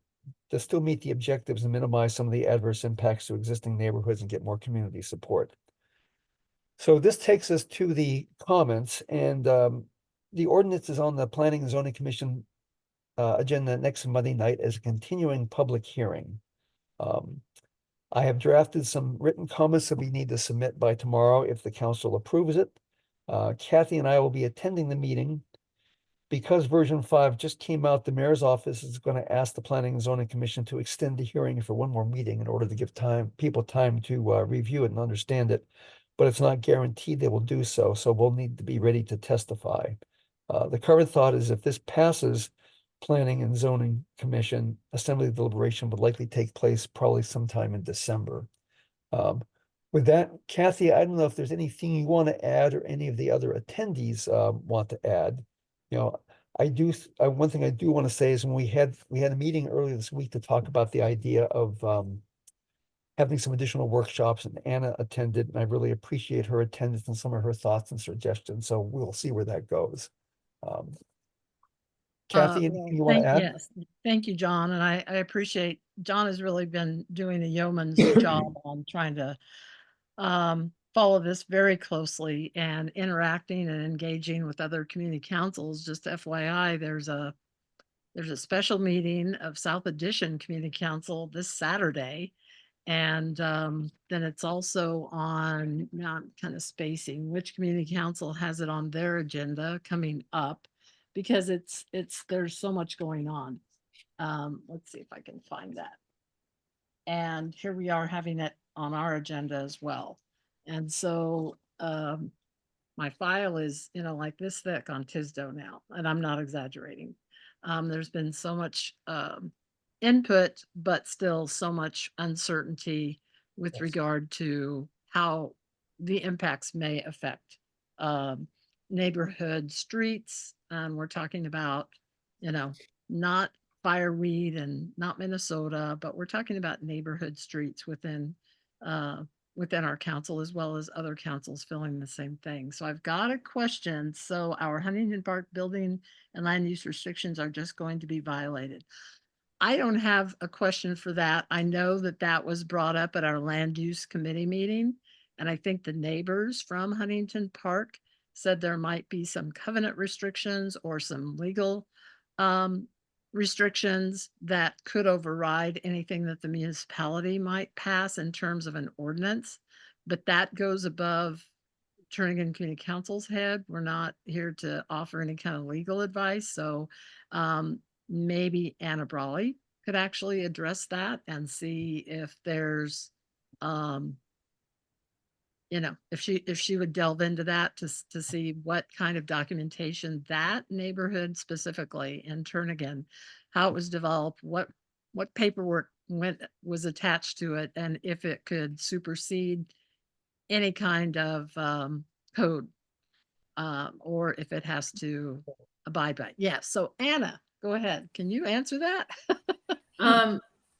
to still meet the objectives and minimize some of the adverse impacts to existing neighborhoods and get more community support. So this takes us to the comments, and the ordinance is on the Planning and Zoning Commission agenda next Monday night as a continuing public hearing. I have drafted some written comments that we need to submit by tomorrow if the council approves it. Kathy and I will be attending the meeting. Because version 5 just came out, the mayor's office is going to ask the Planning and Zoning Commission to extend the hearing for one more meeting in order to give people time to review it and understand it. But it's not guaranteed they will do so, so we'll need to be ready to testify. The current thought is if this passes, Planning and Zoning Commission Assembly deliberation would likely take place probably sometime in December. With that, Kathy, I don't know if there's anything you want to add or any of the other attendees want to add. One thing I do want to say is when we had a meeting earlier this week to talk about the idea of having some additional workshops, and Anna attended, and I really appreciate her attendance and some of her thoughts and suggestions. So we'll see where that goes. Kathy, anything you want to add? Yes, thank you, John. And I appreciate, John has really been doing a yeoman's job on trying to follow this very closely and interacting and engaging with other community councils. Just FYI, there's a special meeting of South Addition Community Council this Saturday. And then it's also on, now I'm kind of spacing, which community council has it on their agenda coming up, because there's so much going on. Let's see if I can find that. And here we are having it on our agenda as well. And so my file is, like this thick on Tisdo now, and I'm not exaggerating. There's been so much input, but still so much uncertainty with regard to how the impacts may affect neighborhood streets. We're talking about, not fireweed and not Minnesota, but we're talking about neighborhood streets within our council, as well as other councils feeling the same thing. So I've got a question. So our Huntington Park building and land use restrictions are just going to be violated. I don't have a question for that. I know that was brought up at our land use committee meeting. And I think the neighbors from Huntington Park said there might be some covenant restrictions or some legal restrictions that could override anything that the municipality might pass in terms of an ordinance, but that goes above Turnagain Community Council's head. We're not here to offer any kind of legal advice. So maybe Anna Brawley could actually address that and see if there's if she would delve into that to see what kind of documentation that neighborhood specifically in Turnagain, how it was developed, what paperwork was attached to it, and if it could supersede any kind of code, or if it has to abide by. Yeah. So Anna, go ahead. Can you answer that?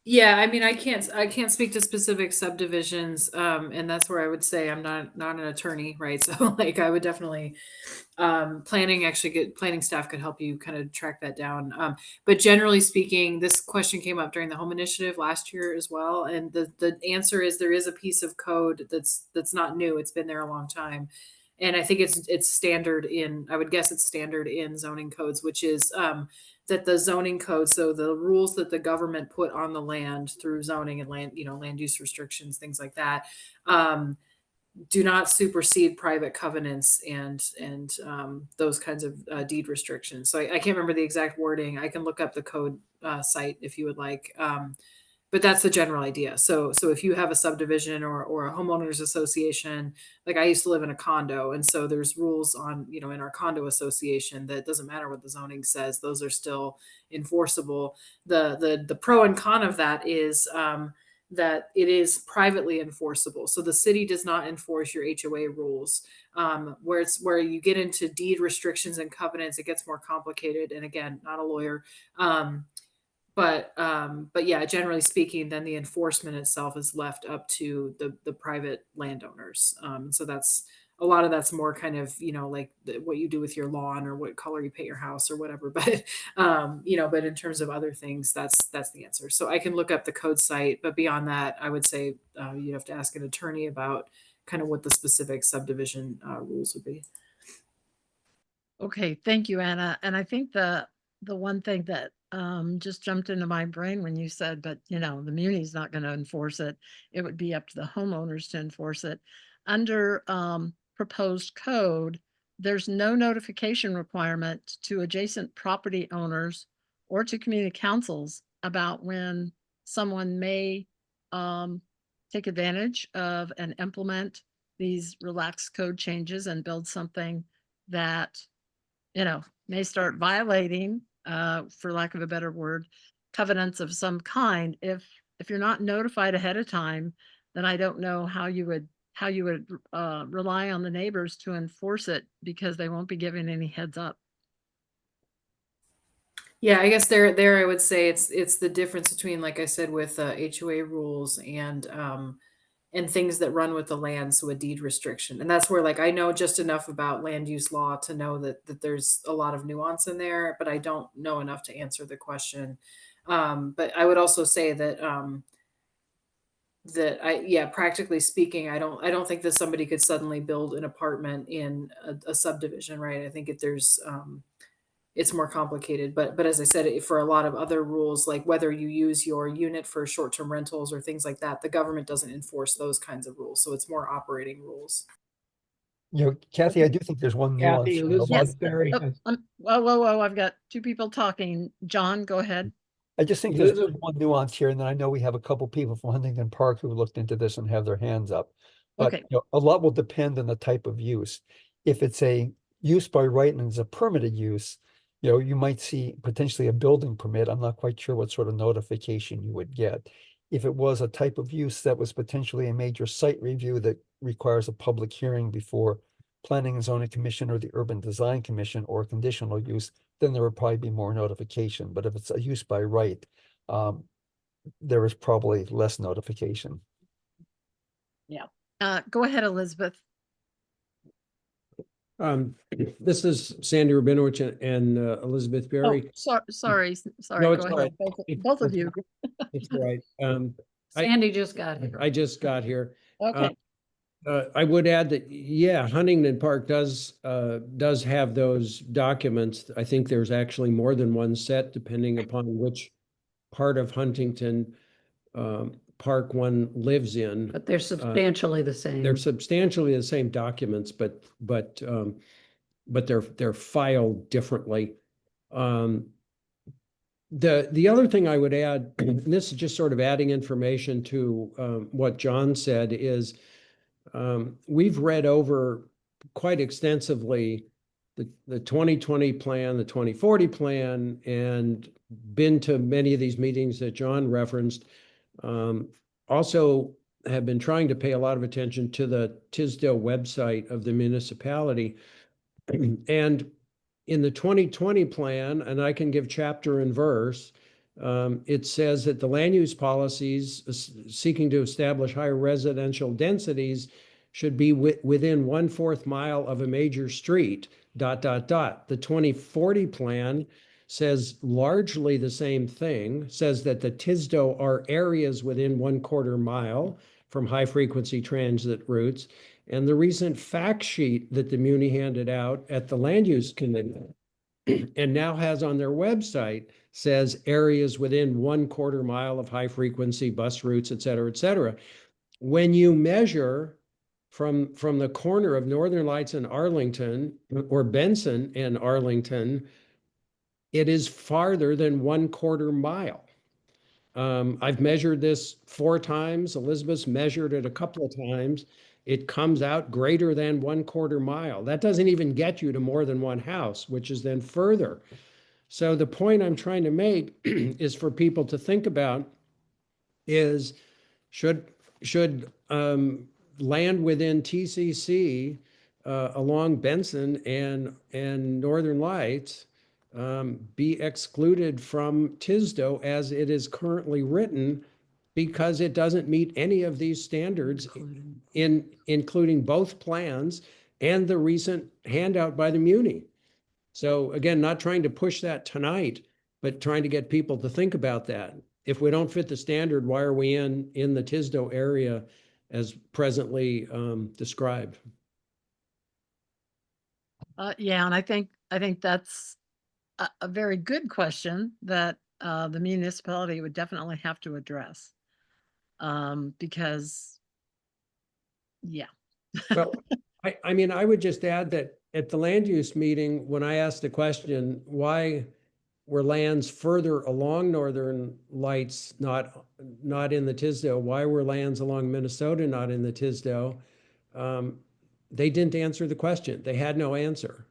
Yeah, I mean, I can't speak to specific subdivisions, and that's where I would say I'm not an attorney, right? So like I would definitely planning staff could help you kind of track that down. But generally speaking, this question came up during the home initiative last year as well, and the answer is there is a piece of code that's not new. It's been there a long time. And I think it's standard in, I would guess it's standard in zoning codes, which is that the zoning code, so the rules that the government put on the land through zoning and land, land use restrictions, things like that, do not supersede private covenants and those kinds of deed restrictions. So I can't remember the exact wording. I can look up the code site if you would like. But that's the general idea. So if you have a subdivision or a homeowners association, like I used to live in a condo, and so there's rules on, in our condo association that doesn't matter what the zoning says, those are still enforceable. The pro and con of that is that it is privately enforceable. So the city does not enforce your HOA rules. Where you get into deed restrictions and covenants, it gets more complicated. And again, not a lawyer. But yeah, generally speaking, then the enforcement itself is left up to the private landowners. So that's a lot of that's more kind of, like what you do with your lawn or what color you paint your house or whatever. But but in terms of other things, that's the answer. So I can look up the code site, but beyond that, I would say you'd have to ask an attorney about kind of what the specific subdivision rules would be. Okay, thank you, Anna. And I think the one thing that just jumped into my brain when you said, but the muni's not going to enforce it. It would be up to the homeowners to enforce it. Under proposed code, there's no notification requirement to adjacent property owners or to community councils about when someone may take advantage of and implement these relaxed code changes and build something that may start violating, for lack of a better word, covenants of some kind. If you're not notified ahead of time, then I don't know how you would rely on the neighbors to enforce it, because they won't be given any heads up. Yeah, I guess there I would say it's the difference between, like I said, with HOA rules and things that run with the land, so a deed restriction. And that's where, like, I know just enough about land use law to know that there's a lot of nuance in there, but I don't know enough to answer the question. But I would also say that practically speaking, I don't think that somebody could suddenly build an apartment in a subdivision, right? I think it's more complicated, but as I said, for a lot of other rules, like whether you use your unit for short-term rentals or things like that, the government doesn't enforce those kinds of rules. So it's more operating rules. Kathy, I do think there's one nuance. Kathy, Elizabeth Berry. Whoa, I've got two people talking. John, go ahead. I just think there's one nuance here, and then I know we have a couple people from Huntington Park who looked into this and have their hands up. But Okay. a lot will depend on the type of use. If it's a use by right and it's a permitted use, you might see potentially a building permit. I'm not quite sure what sort of notification you would get. If it was a type of use that was potentially a major site review that requires a public hearing before Planning and Zoning Commission or the Urban Design Commission, or conditional use, then there would probably be more notification. But if it's a use by right, there is probably less notification. Yeah. Go ahead, Elizabeth. This is Sandy Rabinowitz and Elizabeth Berry. Sorry. No, it's Go all ahead. right. Both of you. It's all right. Sandy just got here. I just got here. Okay. I would add that, yeah, Huntington Park does have those documents. I think there's actually more than one set, depending upon which part of Huntington Park one lives in. But they're substantially the same. They're substantially the same documents, but they're filed differently. The other thing I would add, and this is just sort of adding information to what John said, is we've read over quite extensively the 2020 plan, the 2040 plan, and been to many of these meetings that John referenced. Also have been trying to pay a lot of attention to the Tisdale website of the municipality. And in the 2020 plan, and I can give chapter and verse, it says that the land use policies seeking to establish higher residential densities should be within 1/4 mile of a major street, ... The 2040 plan says largely the same thing, says that the Tisdale are areas within 1/4 mile from high frequency transit routes. And the recent fact sheet that the Muni handed out at the Land Use Committee and now has on their website says areas within 1/4 mile of high frequency bus routes, et cetera, et cetera. When you measure from the corner of Northern Lights and Arlington or Benson and Arlington, it is farther than 1/4 mile. I've measured this 4 times. Elizabeth's measured it a couple of times. It comes out greater than 1/4 mile. That doesn't even get you to more than one house, which is then further. So the point I'm trying to make is for people to think about is should land within TCC along Benson and Northern Lights be excluded from TSDO as it is currently written because it doesn't meet any of these standards, including both plans and the recent handout by the Muni. So again, not trying to push that tonight, but trying to get people to think about that. If we don't fit the standard, why are we in the TSDO area as presently described? Yeah, and I think that's a very good question that the municipality would definitely have to address. Because, yeah. Well, I mean, I would just add that at the land use meeting, when I asked the question, why were lands further along Northern Lights not in the TSDO? Why were lands along Minnesota not in the TSDO? They didn't answer the question. They had no answer,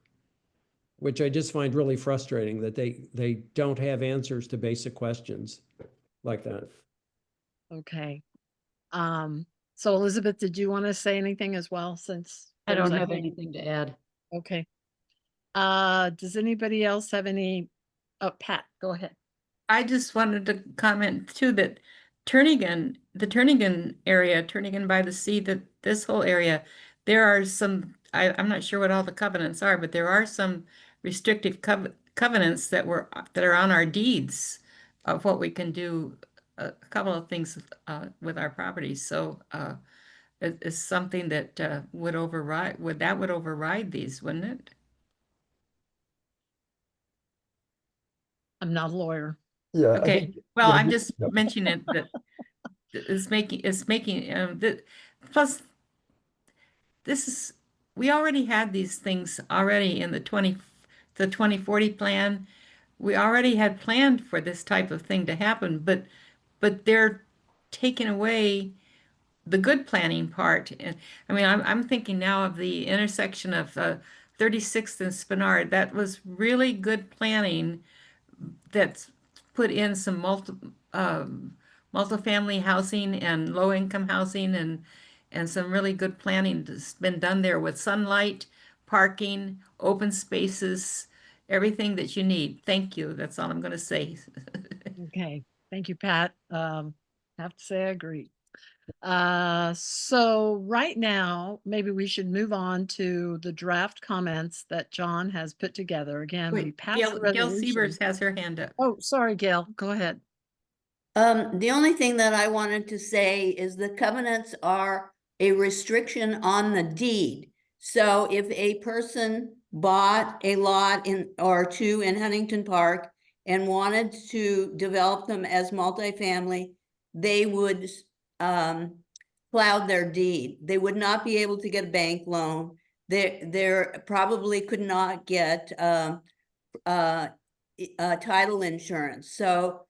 which I just find really frustrating that they don't have answers to basic questions like that. Okay. So Elizabeth, did you want to say anything as well, since I don't there's a have hand? anything to add. Okay. Does anybody else have any? Oh, Pat, go ahead. I just wanted to comment too that Turnagain, the Turnagain area, Turnagain by the sea, that this whole area, there are some, I'm not sure what all the covenants are, but there are some restrictive covenants that are on our deeds of what we can do, a couple of things with our properties. So it's something that would override these, wouldn't it? I'm not a lawyer. Yeah. I Okay, think, well, yeah, I'm just yep. mentioning it that it's making that, plus we already had these things already in the 2040 plan. We already had planned for this type of thing to happen, but they're taking away the good planning part. And I mean, I'm thinking now of the intersection of 36th and Spenard. That was really good planning that's put in some multifamily housing and low-income housing and some really good planning that's been done there with sunlight, parking, open spaces, everything that you need. Thank you. That's all I'm going to say. Okay, thank you, Pat. Have to say I agree. So right now, maybe we should move on to the draft comments that John has put together. Again, we Wait, passed the Gail resolution. Siebers has her hand up. Oh, sorry, Gail, go ahead. The only thing that I wanted to say is the covenants are a restriction on the deed. So if a person bought a lot or two in Huntington Park and wanted to develop them as multifamily, they would cloud their deed. They would not be able to get a bank loan. They probably could not get title insurance. So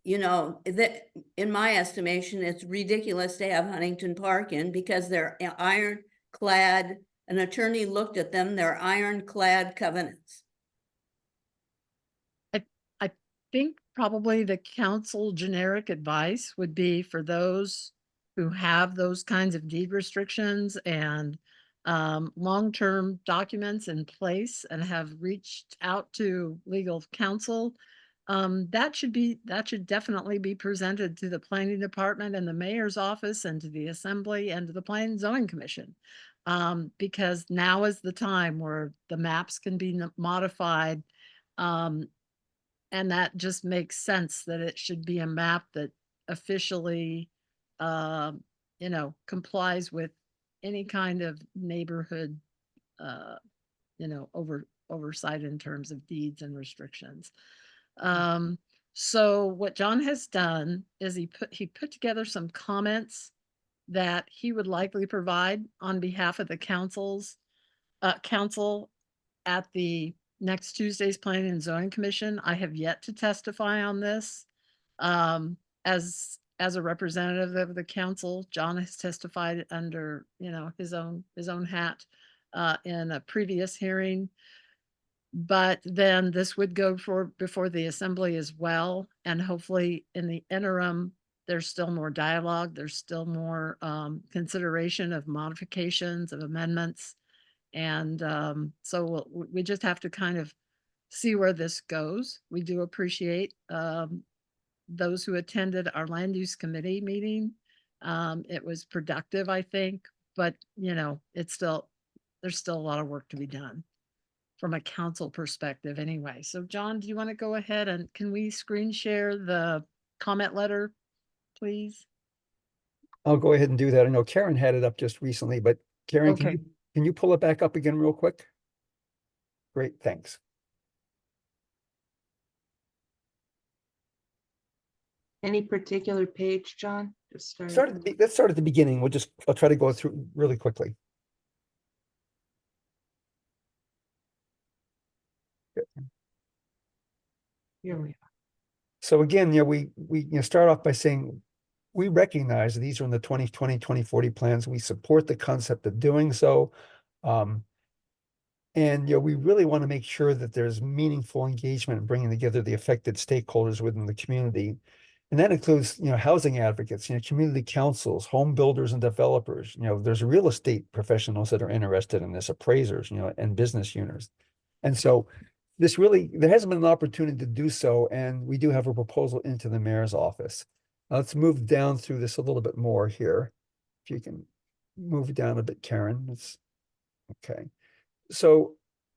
you know, that in my estimation, it's ridiculous to have Huntington Park in because they're ironclad. An attorney looked at them, they're ironclad covenants. I think probably the council generic advice would be for those who have those kinds of deed restrictions and long-term documents in place and have reached out to legal counsel. That should definitely be presented to the planning department and the mayor's office and to the assembly and to the planning and zoning commission. Because now is the time where the maps can be modified. And that just makes sense that it should be a map that officially you know, complies with any kind of neighborhood, you know, oversight in terms of deeds and restrictions. So what John has done is he put together some comments that he would likely provide on behalf of the council at the next Tuesday's Planning and Zoning Commission. I have yet to testify on this. As a representative of the council, John has testified under, you know, his own hat in a previous hearing. But then this would go before the assembly as well. And hopefully in the interim, there's still more dialogue. There's still more consideration of modifications, of amendments. And so we just have to kind of see where this goes. We do appreciate those who attended our land use committee meeting. It was productive, I think, but you know, there's still a lot of work to be done from a council perspective anyway. So John, do you want to go ahead and can we screen share the comment letter, please? I'll go ahead and do that. I know Karen had it up just recently, but Karen, Okay. can you pull it back up again real quick? Great, thanks. Any particular page, John? Just Let's start at the beginning. I'll try to go through really quickly. Here we are. So again, you know, we start off by saying we recognize that these are in the 2020, 2040 plans. We support the concept of doing so. And you know, we really want to make sure that there's meaningful engagement in bringing together the affected stakeholders within the community. And that includes, you know, housing advocates, you know, community councils, home builders and developers. You know, there's real estate professionals that are interested in this, appraisers, you know, and business owners. And so there hasn't been an opportunity to do so. And we do have a proposal into the mayor's office. Let's move down through this a little bit more here. If you can move down a bit, Karen. Okay. So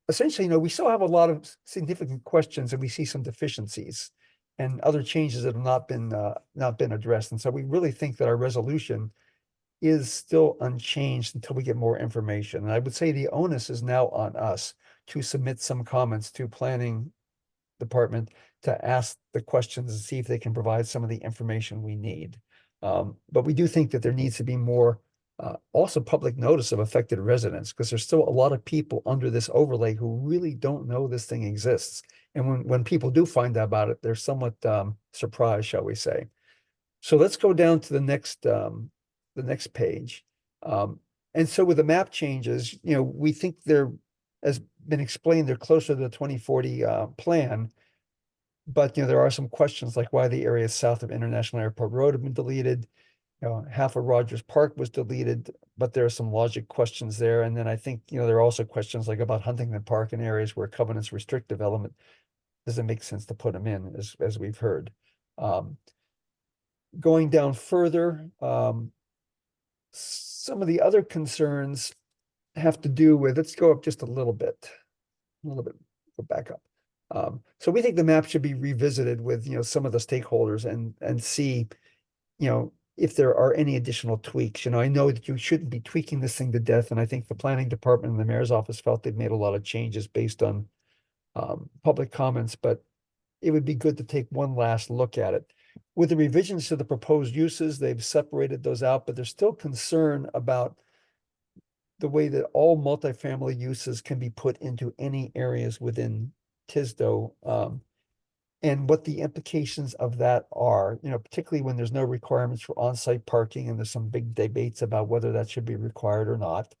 essentially, you know, we still have a lot of significant questions and we see some deficiencies and other changes that have not been addressed. And so we really think that our resolution is still unchanged until we get more information. And I would say the onus is now on us to submit some comments to planning department to ask the questions and see if they can provide some of the information we need. But we do think that there needs to be more also public notice of affected residents, because there's still a lot of people under this overlay who really don't know this thing exists. And when people do find out about it, they're somewhat surprised, shall we say. So let's go down to the next page. And so with the map changes, you know, we think they're, as been explained, they're closer to the 2040 plan. But, you know, there are some questions like why the areas south of International Airport Road have been deleted. You know, half of Rogers Park was deleted, but there are some logic questions there. And then I think, you know, there are also questions like about Huntington Park and areas where covenants restrict development. Does it make sense to put them in, as we've heard? Going down further, some of the other concerns have to do with, let's go up just a little bit, go back up. So we think the map should be revisited with, you know, some of the stakeholders and see, you know, if there are any additional tweaks. You know, I know that you shouldn't be tweaking this thing to death. And I think the planning department and the mayor's office felt they've made a lot of changes based on public comments, but it would be good to take one last look at it. With the revisions to the proposed uses, they've separated those out, but there's still concern about the way that all multifamily uses can be put into any areas within Tisdale, and what the implications of that are, you know, particularly when there's no requirements for on-site parking and there's some big debates about whether that should be required or not.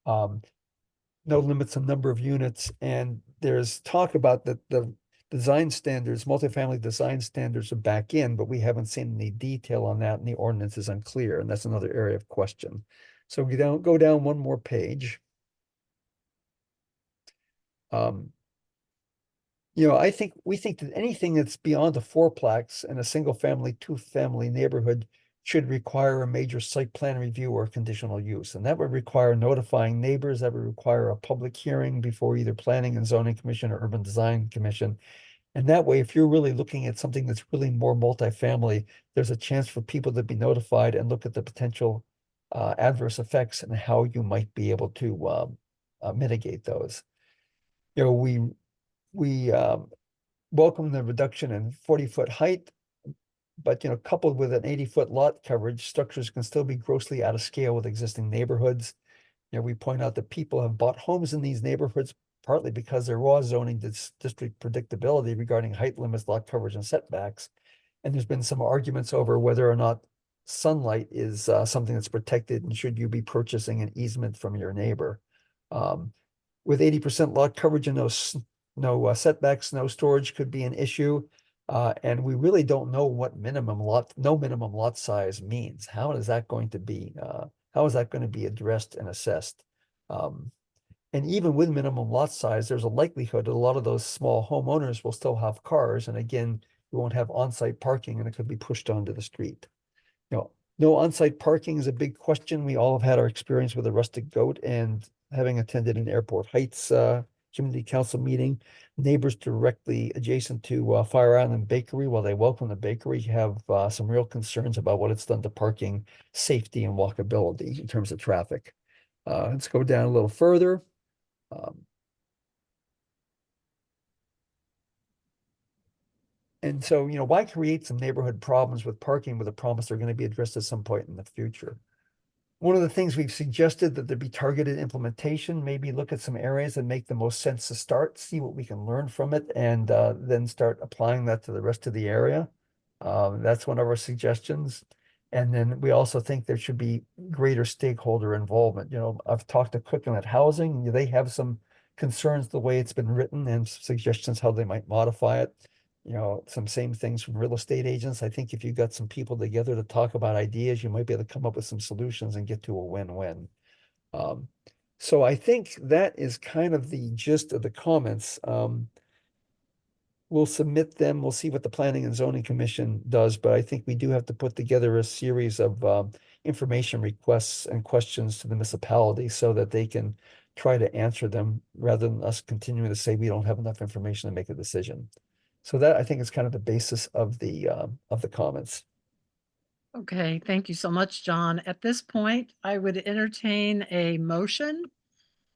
No limits on number of units, and there's talk about the design standards, multifamily design standards are back in, but we haven't seen any detail on that, and the ordinance is unclear, and that's another area of question. So we go down one more page. You know, we think that anything that's beyond a fourplex in a single family, two-family neighborhood should require a major site plan review or conditional use. And that would require notifying neighbors, that would require a public hearing before either Planning and Zoning Commission or Urban Design Commission. And that way, if you're really looking at something that's really more multifamily, there's a chance for people to be notified and look at the potential adverse effects and how you might be able to mitigate those. You know, we welcome the reduction in 40-foot height, but you know, coupled with an 80-foot lot coverage, structures can still be grossly out of scale with existing neighborhoods. You know, we point out that people have bought homes in these neighborhoods partly because there was zoning district predictability regarding height limits, lot coverage, and setbacks. And there's been some arguments over whether or not sunlight is something that's protected and should you be purchasing an easement from your neighbor. With 80% lot coverage and no setbacks, no storage could be an issue. And we really don't know what no minimum lot size means. How is that going to be? How is that going to be addressed and assessed? And even with minimum lot size, there's a likelihood that a lot of those small homeowners will still have cars. And again, we won't have on-site parking and it could be pushed onto the street. You know, no on-site parking is a big question. We all have had our experience with a rustic goat, and having attended an Airport Heights Community Council meeting, neighbors directly adjacent to Fire Island Bakery, while they welcome the bakery, have some real concerns about what it's done to parking safety and walkability in terms of traffic. Let's go down a little further. And so, you know, why create some neighborhood problems with parking with a promise they're going to be addressed at some point in the future? One of the things we've suggested that there be targeted implementation, maybe look at some areas that make the most sense to start, see what we can learn from it, and then start applying that to the rest of the area. That's one of our suggestions. And then we also think there should be greater stakeholder involvement. You know, I've talked to Cookland Housing. They have some concerns the way it's been written and suggestions how they might modify it. You know, some same things from real estate agents. I think if you got some people together to talk about ideas, you might be able to come up with some solutions and get to a win-win. So I think that is kind of the gist of the comments. We'll submit them. We'll see what the Planning and Zoning Commission does, but I think we do have to put together a series of information requests and questions to the municipality so that they can try to answer them rather than us continuing to say we don't have enough information to make a decision. So that I think is kind of the basis of the comments. Okay, thank you so much, John. At this point, I would entertain a motion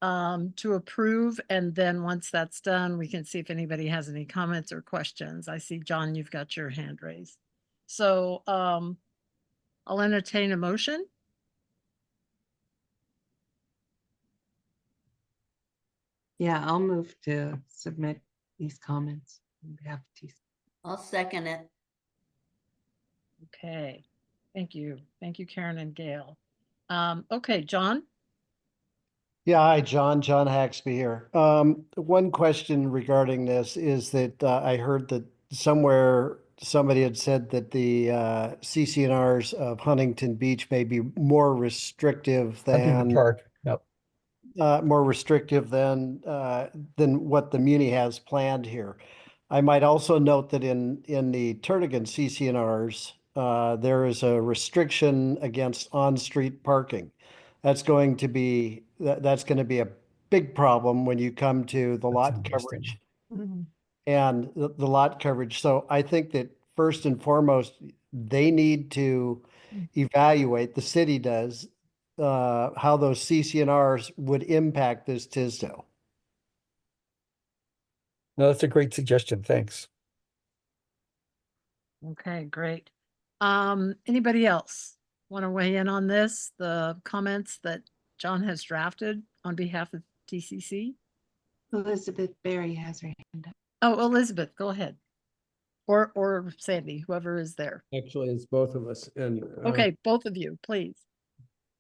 to approve, and then once that's done, we can see if anybody has any comments or questions. I see, John, you've got your hand raised. So I'll entertain a motion. Yeah, I'll move to submit these comments on behalf of TC. I'll second it. Okay, thank you. Thank you, Karen and Gail. Okay, John? Yeah, hi, John Haxby here. One question regarding this is that I heard that somewhere somebody had said that the CC&Rs of Huntington Beach may be more restrictive Huntington than Park, yep. More restrictive than what the Muni has planned here. I might also note that in the Turnagain CC&Rs, there is a restriction against on-street parking. That's going to be a big problem when you come to the lot coverage and the lot coverage. So I think that first and foremost, they need to evaluate, the city does, how those CC&Rs would impact this Tisdale. No, that's a great suggestion. Thanks. Okay, great. Anybody else want to weigh in on this, the comments that John has drafted on behalf of TCC? Elizabeth Berry has her hand up. Oh, Elizabeth, go ahead. Or Sandy, whoever is there. Actually, it's both of us. And okay, both of you, please.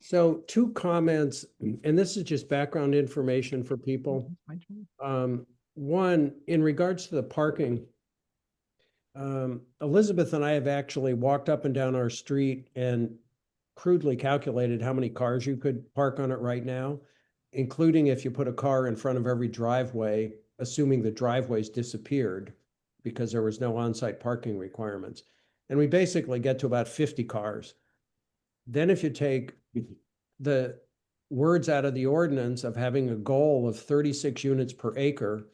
So 2 comments, and this is just background information for people. One, in regards to the parking, Elizabeth and I have actually walked up and down our street and crudely calculated how many cars you could park on it right now, including if you put a car in front of every driveway, assuming the driveways disappeared because there was no on-site parking requirements. And we basically get to about 50 cars. Then if you take the words out of the ordinance of having a goal of 36 units per acre,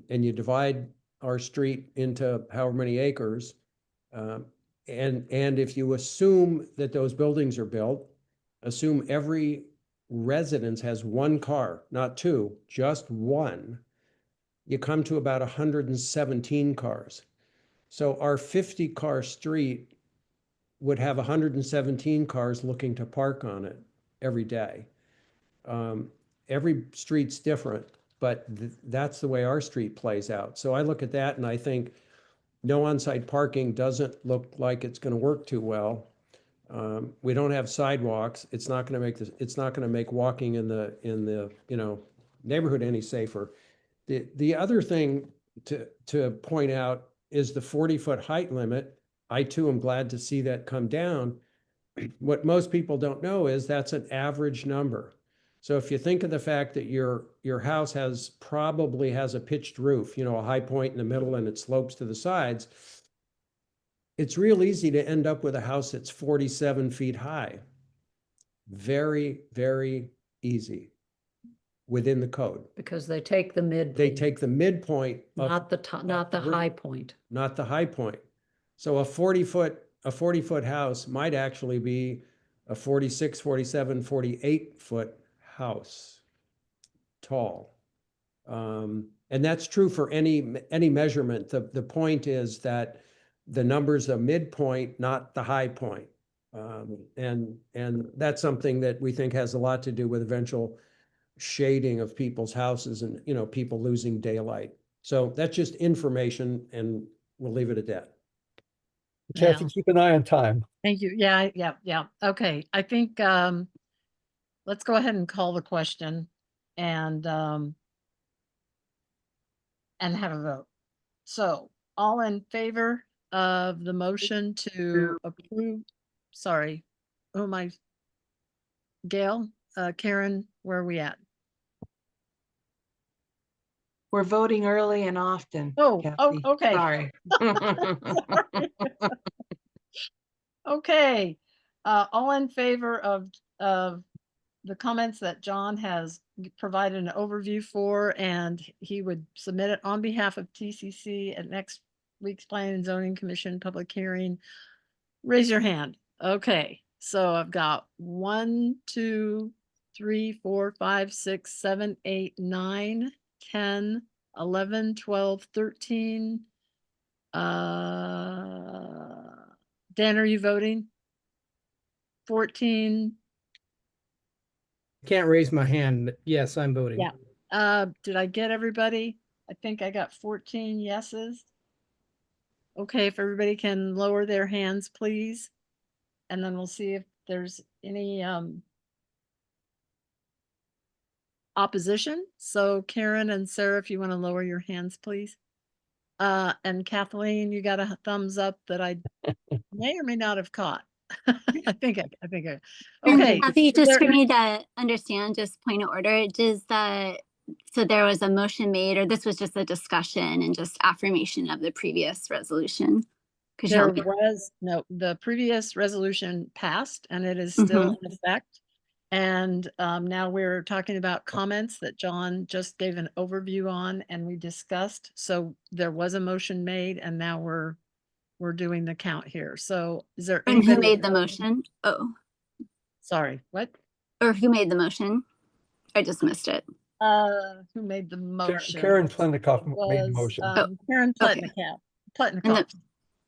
and you divide our street into however many acres. And if you assume that those buildings are built, assume every residence has one car, not two, just one, you come to about 117 cars. So our 50-car street would have 117 cars looking to park on it every day. Every street's different, but that's the way our street plays out. So I look at that and I think no on-site parking doesn't look like it's going to work too well. We don't have sidewalks. It's not going to make it's not going to make walking in the neighborhood any safer. The other thing to point out is the 40-foot height limit. I too am glad to see that come down. What most people don't know is that's an average number. So if you think of the fact that your house probably has a pitched roof, a high point in the middle and it slopes to the sides, it's real easy to end up with a house that's 47 feet high. Very, very easy within the code. Because they take the midpoint. They take the midpoint of Not the top, not the high point. not the high point. So a 40-foot house might actually be a 46, 47, 48-foot house tall. And that's true for any measurement. The point is that the number's a midpoint, not the high point. And that's something that we think has a lot to do with eventual shading of people's houses and, people losing daylight. So that's just information, and we'll leave it at that. Kathy, keep an eye on time. Thank you. Yeah. Okay, I think let's go ahead and call the question and have a vote. So all in favor of the motion to approve, sorry, who am I? Gail, Karen, where are we at? We're voting early and often. Oh, Kathy. okay. Sorry. Okay, all in favor of the comments that John has provided an overview for, and he would submit it on behalf of TCC at next week's Planning and Zoning Commission public hearing. Raise your hand. Okay, so I've got 1, 2, 3, 4, 5, 6, 7, 8, 9, 10, 11, 12, 13. Dan, are you voting? 14. Can't raise my hand, but yes, I'm voting. Yeah. Did I get everybody? I think I got 14 yeses. Okay, if everybody can lower their hands, please. And then we'll see if there's any opposition. So Karen and Sarah, if you want to lower your hands, please. And Kathleen, you got a thumbs up that I may or may not have caught. I think okay. Kathy, just for me to understand, just point of order, so there was a motion made, or this was just a discussion and just affirmation of the previous resolution? There was the previous resolution passed and it is still in effect. And now we're talking about comments that John just gave an overview on and we discussed. So there was a motion made and now we're doing the count here. So is there And who made the motion? Oh, sorry, what? Or who made the motion? I just missed it. Who made the motion? Karen Plenikoff made the motion. Karen Pletnikoff.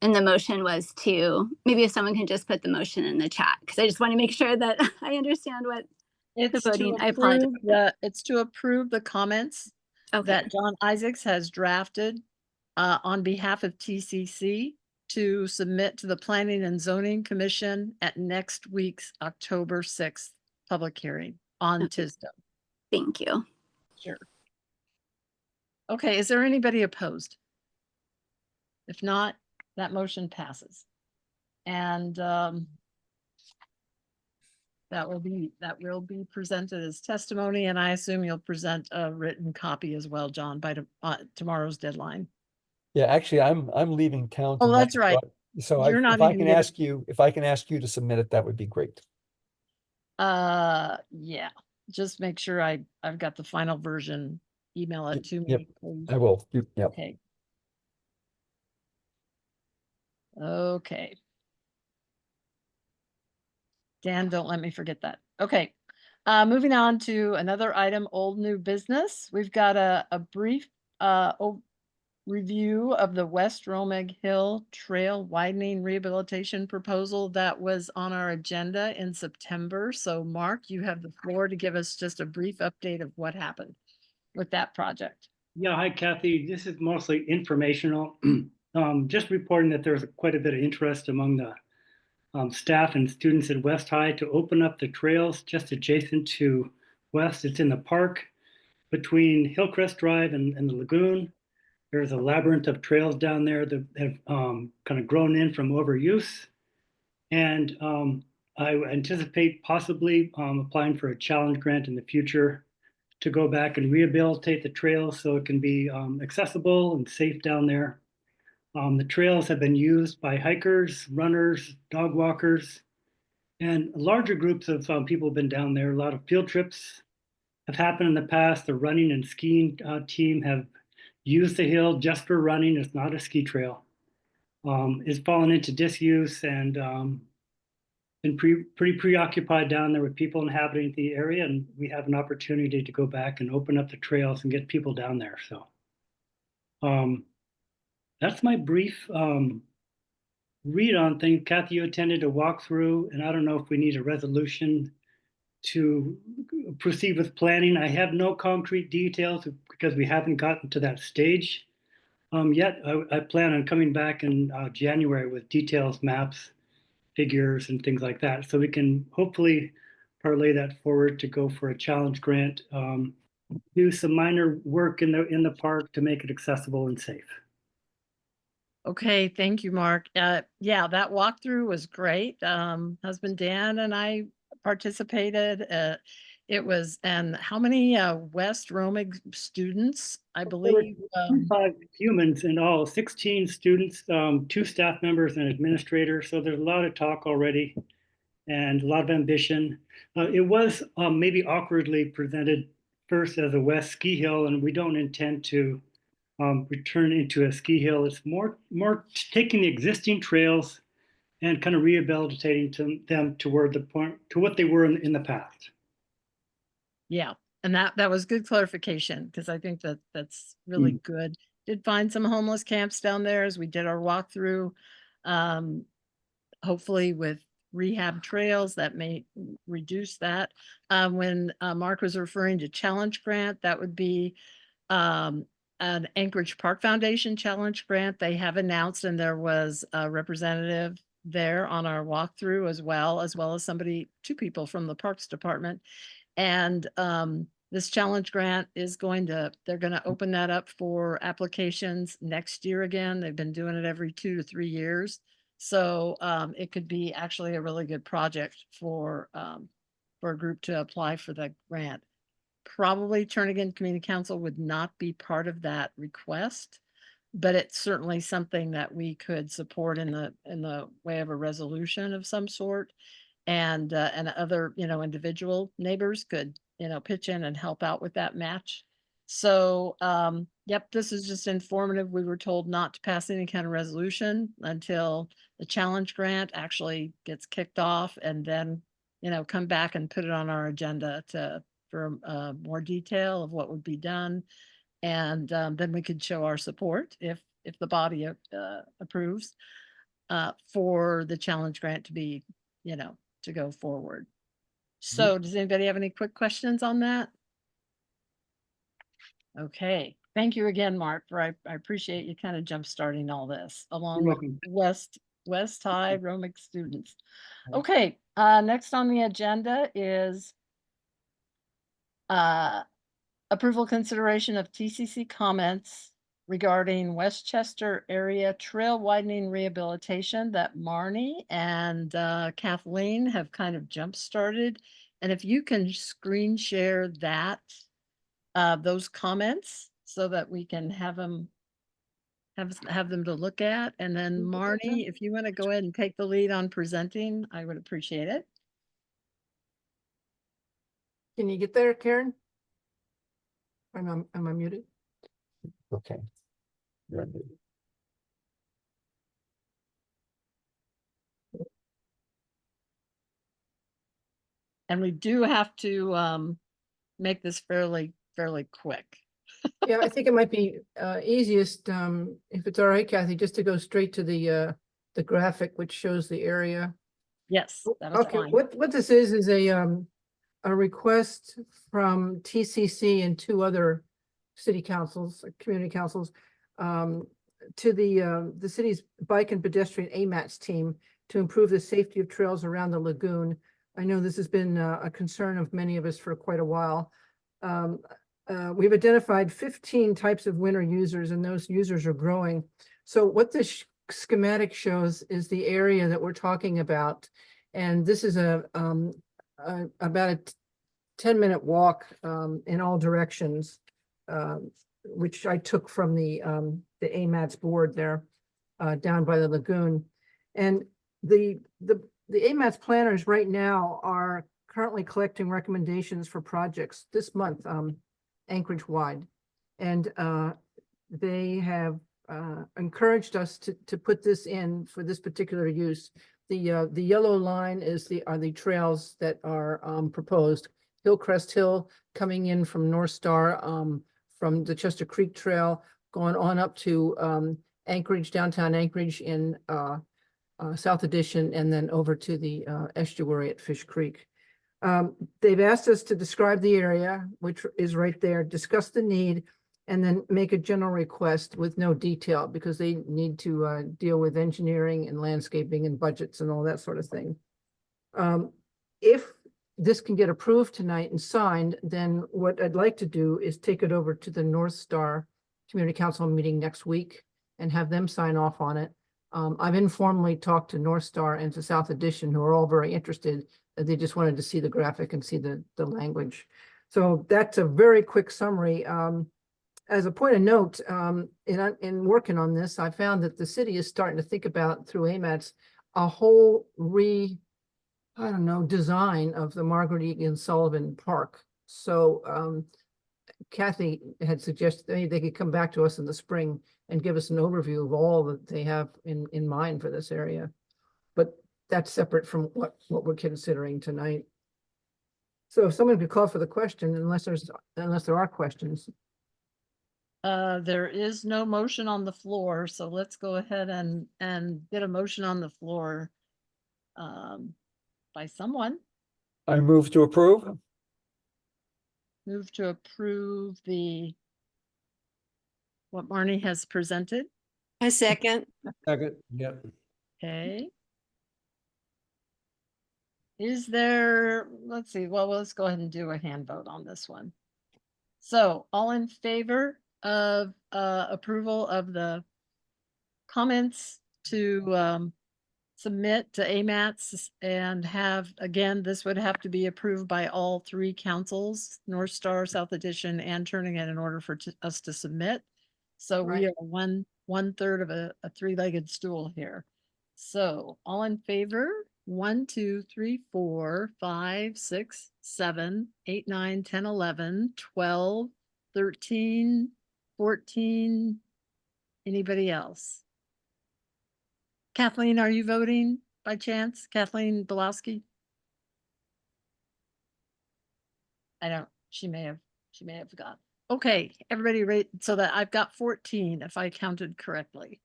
And the motion was maybe if someone can just put the motion in the chat, because I just want to make sure that I understand what the voting. I apologize. It's to approve the comments that John Isaacs has drafted on behalf of TCC to submit to the Planning and Zoning Commission at next week's October 6th public hearing on Tisdale. Thank you. Sure. Okay, is there anybody opposed? If not, that motion passes. And that will be presented as testimony, and I assume you'll present a written copy as well, John, by tomorrow's deadline. Yeah, actually, I'm leaving town. Oh, that's right. So if I can ask you to submit it, that would be great. Yeah, just make sure I've got the final version. Email it to me, please. I will. Yep. Okay. Okay. Dan, don't let me forget that. Okay. Moving on to another item, old new business. We've got a brief review of the West Romig Hill Trail widening rehabilitation proposal that was on our agenda in September. So Mark, you have the floor to give us just a brief update of what happened with that project. Yeah, hi Kathy. This is mostly informational. Just reporting that there's quite a bit of interest among the staff and students at West High to open up the trails just adjacent to West. It's in the park between Hillcrest Drive and the lagoon. There's a labyrinth of trails down there that have kind of grown in from overuse. And I anticipate possibly applying for a challenge grant in the future to go back and rehabilitate the trails so it can be accessible and safe down there. The trails have been used by hikers, runners, dog walkers, and larger groups of people have been down there. A lot of field trips have happened in the past. The running and skiing team have used the hill just for running. It's not a ski trail. It's fallen into disuse and been pretty preoccupied down there with people inhabiting the area. And we have an opportunity to go back and open up the trails and get people down there. So that's my brief read on things. Kathy, you attended a walkthrough, and I don't know if we need a resolution to proceed with planning. I have no concrete details because we haven't gotten to that stage yet. I plan on coming back in January with details, maps, figures, and things like that. So we can hopefully parlay that forward to go for a challenge grant, do some minor work in the park to make it accessible and safe. Okay, thank you, Mark. Yeah, that walkthrough was great. Husband Dan and I participated. It was, and how many West Romig students, I believe? 5 humans in all, 16 students, 2 staff members and administrators. So there's a lot of talk already and a lot of ambition. It was maybe awkwardly presented first as a West ski hill, and we don't intend to return into a ski hill. It's more taking the existing trails and kind of rehabilitating them toward the point to what they were in the past. Yeah, and that was good clarification because I think that's really good. Did find some homeless camps down there as we did our walkthrough. Hopefully with rehab trails that may reduce that. When Mark was referring to challenge grant, that would be an Anchorage Park Foundation challenge grant. They have announced, and there was a representative there on our walkthrough as well as 2 people from the Parks Department. And this challenge grant is they're going to open that up for applications next year again. They've been doing it every 2 to 3 years. So it could be actually a really good project for a group to apply for the grant. Probably Turnagain Community Council would not be part of that request, but it's certainly something that we could support in the way of a resolution of some sort. And other, individual neighbors could, pitch in and help out with that match. So, yep, this is just informative. We were told not to pass any kind of resolution until the challenge grant actually gets kicked off, and then, come back and put it on our agenda for more detail of what would be done. And then we could show our support if the body approves for the challenge grant to be, to go forward. So does anybody have any quick questions on that? Okay, thank you again, Mark, I appreciate you kind of jump starting all this along with West High Romig students. Okay, next on the agenda is approval consideration of TCC comments regarding Westchester area trail widening rehabilitation that Marnie and Kathleen have kind of jump started. And if you can screen share those comments so that we can have them to look at. And then Marnie, if you want to go ahead and take the lead on presenting, I would appreciate it. Can you get there, Karen? Am I muted? Okay. And we do have to make this fairly quick. Yeah, I think it might be easiest, if it's all right, Kathy, just to go straight to the graphic which shows the area. Yes, that is Okay, fine. what this is a request from TCC and two other city councils, community councils, to the city's bike and pedestrian AMATS team to improve the safety of trails around the lagoon. I know this has been a concern of many of us for quite a while. We've identified 15 types of winter users, and those users are growing. So what this schematic shows is the area that we're talking about. And this is about a 10-minute walk in all directions, which I took from the AMATS board there down by the lagoon. And the AMATS planners right now are currently collecting recommendations for projects this month, Anchorage wide. And they have encouraged us to put this in for this particular use. The yellow line are the trails that are proposed. Hillcrest Hill coming in from North Star, from the Chester Creek Trail, going on up to Anchorage, downtown Anchorage in South Addition, and then over to the estuary at Fish Creek. They've asked us to describe the area, which is right there, discuss the need, and then make a general request with no detail, because they need to deal with engineering and landscaping and budgets and all that sort of thing. If this can get approved tonight and signed, then what I'd like to do is take it over to the North Star Community Council meeting next week and have them sign off on it. I've informally talked to North Star and to South Addition, who are all very interested. They just wanted to see the graphic and see the language. So that's a very quick summary. As a point of note, in working on this, I found that the city is starting to think about, through AMATS, a whole design of the Margaret Egan Sullivan Park. So Kathy had suggested they could come back to us in the spring and give us an overview of all that they have in mind for this area. But that's separate from what we're considering tonight. So if someone could call for the question, unless there are questions. There is no motion on the floor, so let's go ahead and get a motion on the floor by someone. I move to approve. Move to approve what Marnie has presented. I second. Second, yep. Okay. Is there, let's see, well, let's go ahead and do a hand vote on this one. So all in favor of approval of the comments to submit to AMATS and have, again, this would have to be approved by all three councils, North Star, South Addition, and Turnagain, in order for us to submit. So we are one third of a three-legged stool here. So all in favor? 1, 2, 3, 4, 5, 6, 7, 8, 9, 10, 11, 12, 13, 14. Anybody else? Kathleen, are you voting by chance? Kathleen Belowski? I don't, she may have forgot. Okay, everybody rate so that I've got 14 if I counted correctly.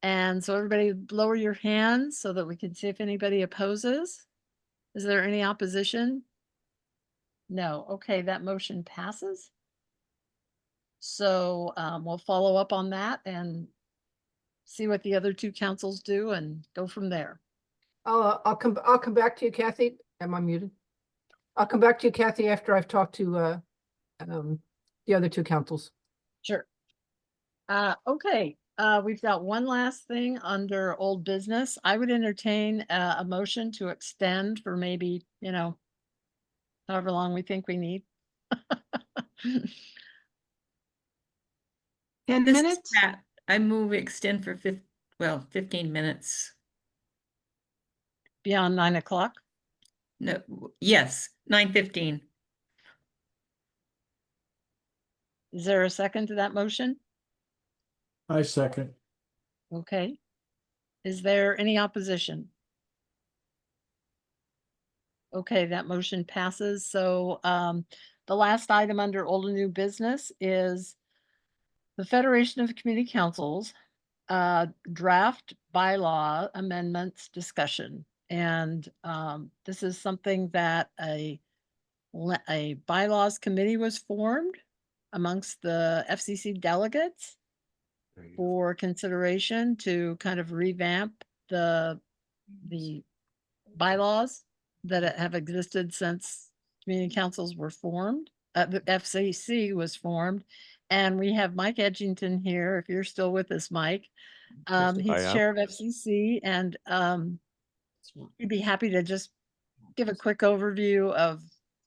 And so everybody lower your hands so that we can see if anybody opposes. Is there any opposition? No. Okay, that motion passes. So we'll follow up on that and see what the other two councils do and go from there. I'll come back to you, Kathy. Am I muted? I'll come back to you, Kathy, after I've talked to the other two councils. Sure. Okay. We've got one last thing under old business. I would entertain a motion to extend for maybe, however long we think we need. 10 This is minutes? Pat. I move extend for 15 minutes. Beyond 9 o'clock? No, yes, 9:15. Is there a second to that motion? I second. Okay. Is there any opposition? Okay, that motion passes. So the last item under old and new business is the Federation of Community Councils draft bylaw amendments discussion. And this is something that a bylaws committee was formed amongst the FCC delegates for consideration to kind of revamp the bylaws that have existed since community councils were formed. The FCC was formed, and we have Mike Edgington here. If you're still with us, Mike, he's chair of FCC, and he'd be happy to just give a quick overview of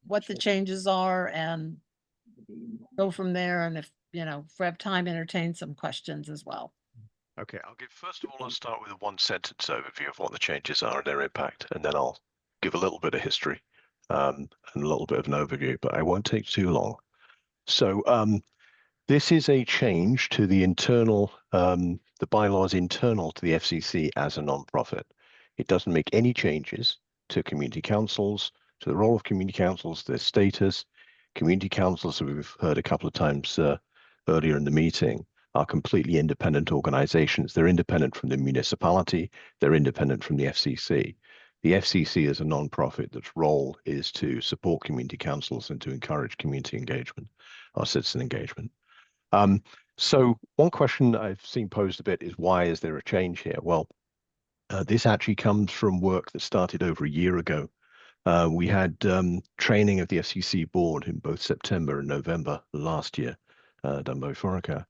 what the changes are and go from there. And if we have time, entertain some questions as well. Okay, first of all, I'll start with a one-sentence overview of what the changes are and their impact, and then I'll give a little bit of history and a little bit of an overview, but I won't take too long. So this is a change to the internal, the bylaws internal to the FCC as a non-profit. It doesn't make any changes to community councils, to the role of community councils, their status. Community councils, we've heard a couple of times earlier in the meeting, are completely independent organizations. They're independent from the municipality. They're independent from the FCC. The FCC is a non-profit that's role is to support community councils and to encourage community engagement or citizen engagement. So one question I've seen posed a bit is, why is there a change here? Well, this actually comes from work that started over a year ago. We had training of the FCC board in both September and November last year, done by Foraker.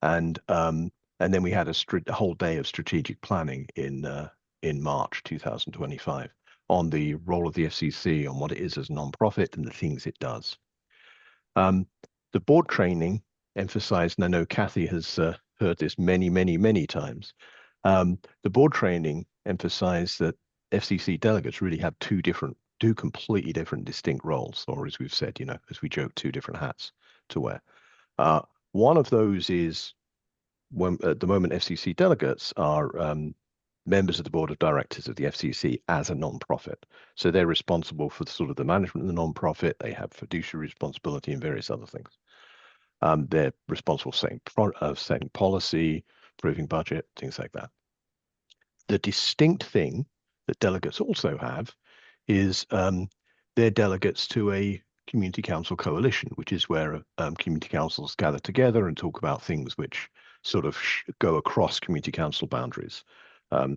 And then we had a whole day of strategic planning in March 2025 on the role of the FCC, on what it is as a non-profit and the things it does. The board training emphasized, and I know Kathy has heard this many times, the board training emphasized that FCC delegates really have two completely different distinct roles, or as we've said, as we joke, two different hats to wear. One of those is, when at the moment FCC delegates are members of the board of directors of the FCC as a non-profit. So they're responsible for sort of the management of the non-profit. They have fiduciary responsibility and various other things. They're responsible for setting policy, approving budget, things like that. The distinct thing that delegates also have is they're delegates to a community council coalition, which is where community councils gather together and talk about things which sort of go across community council boundaries.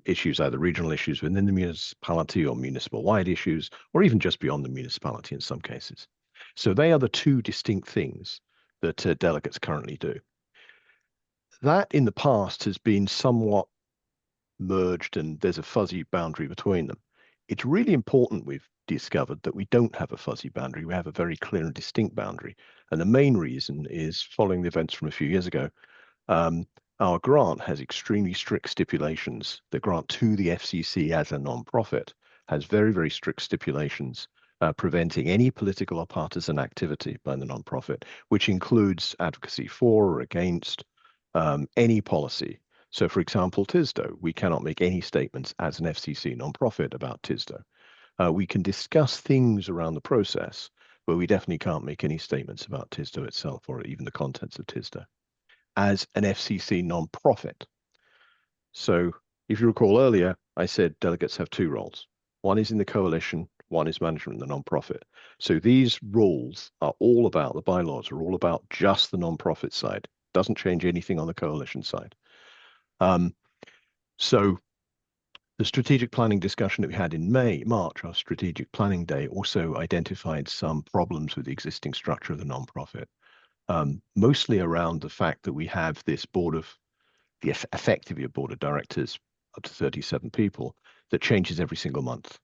Issues, either regional issues within the municipality or municipal-wide issues, or even just beyond the municipality in some cases. So they are the two distinct things that delegates currently do. That in the past has been somewhat merged, and there's a fuzzy boundary between them. It's really important, we've discovered, that we don't have a fuzzy boundary. We have a very clear and distinct boundary. And the main reason is, following the events from a few years ago, our grant has extremely strict stipulations. The grant to the FCC as a non-profit has very strict stipulations preventing any political or partisan activity by the non-profit, which includes advocacy for or against any policy. So, for example, TISDO, we cannot make any statements as an FCC non-profit about TISDO. We can discuss things around the process, but we definitely can't make any statements about TISDO itself or even the contents of TISDO as an FCC non-profit. So if you recall earlier, I said delegates have two roles. One is in the coalition, one is management of the non-profit. So these roles are all about, the bylaws are all about just the non-profit side. Doesn't change anything on the coalition side. So the strategic planning discussion that we had in March, our strategic planning day, also identified some problems with the existing structure of the non-profit. Mostly around the fact that we have this effectively a board of directors, up to 37 people, that changes every single month,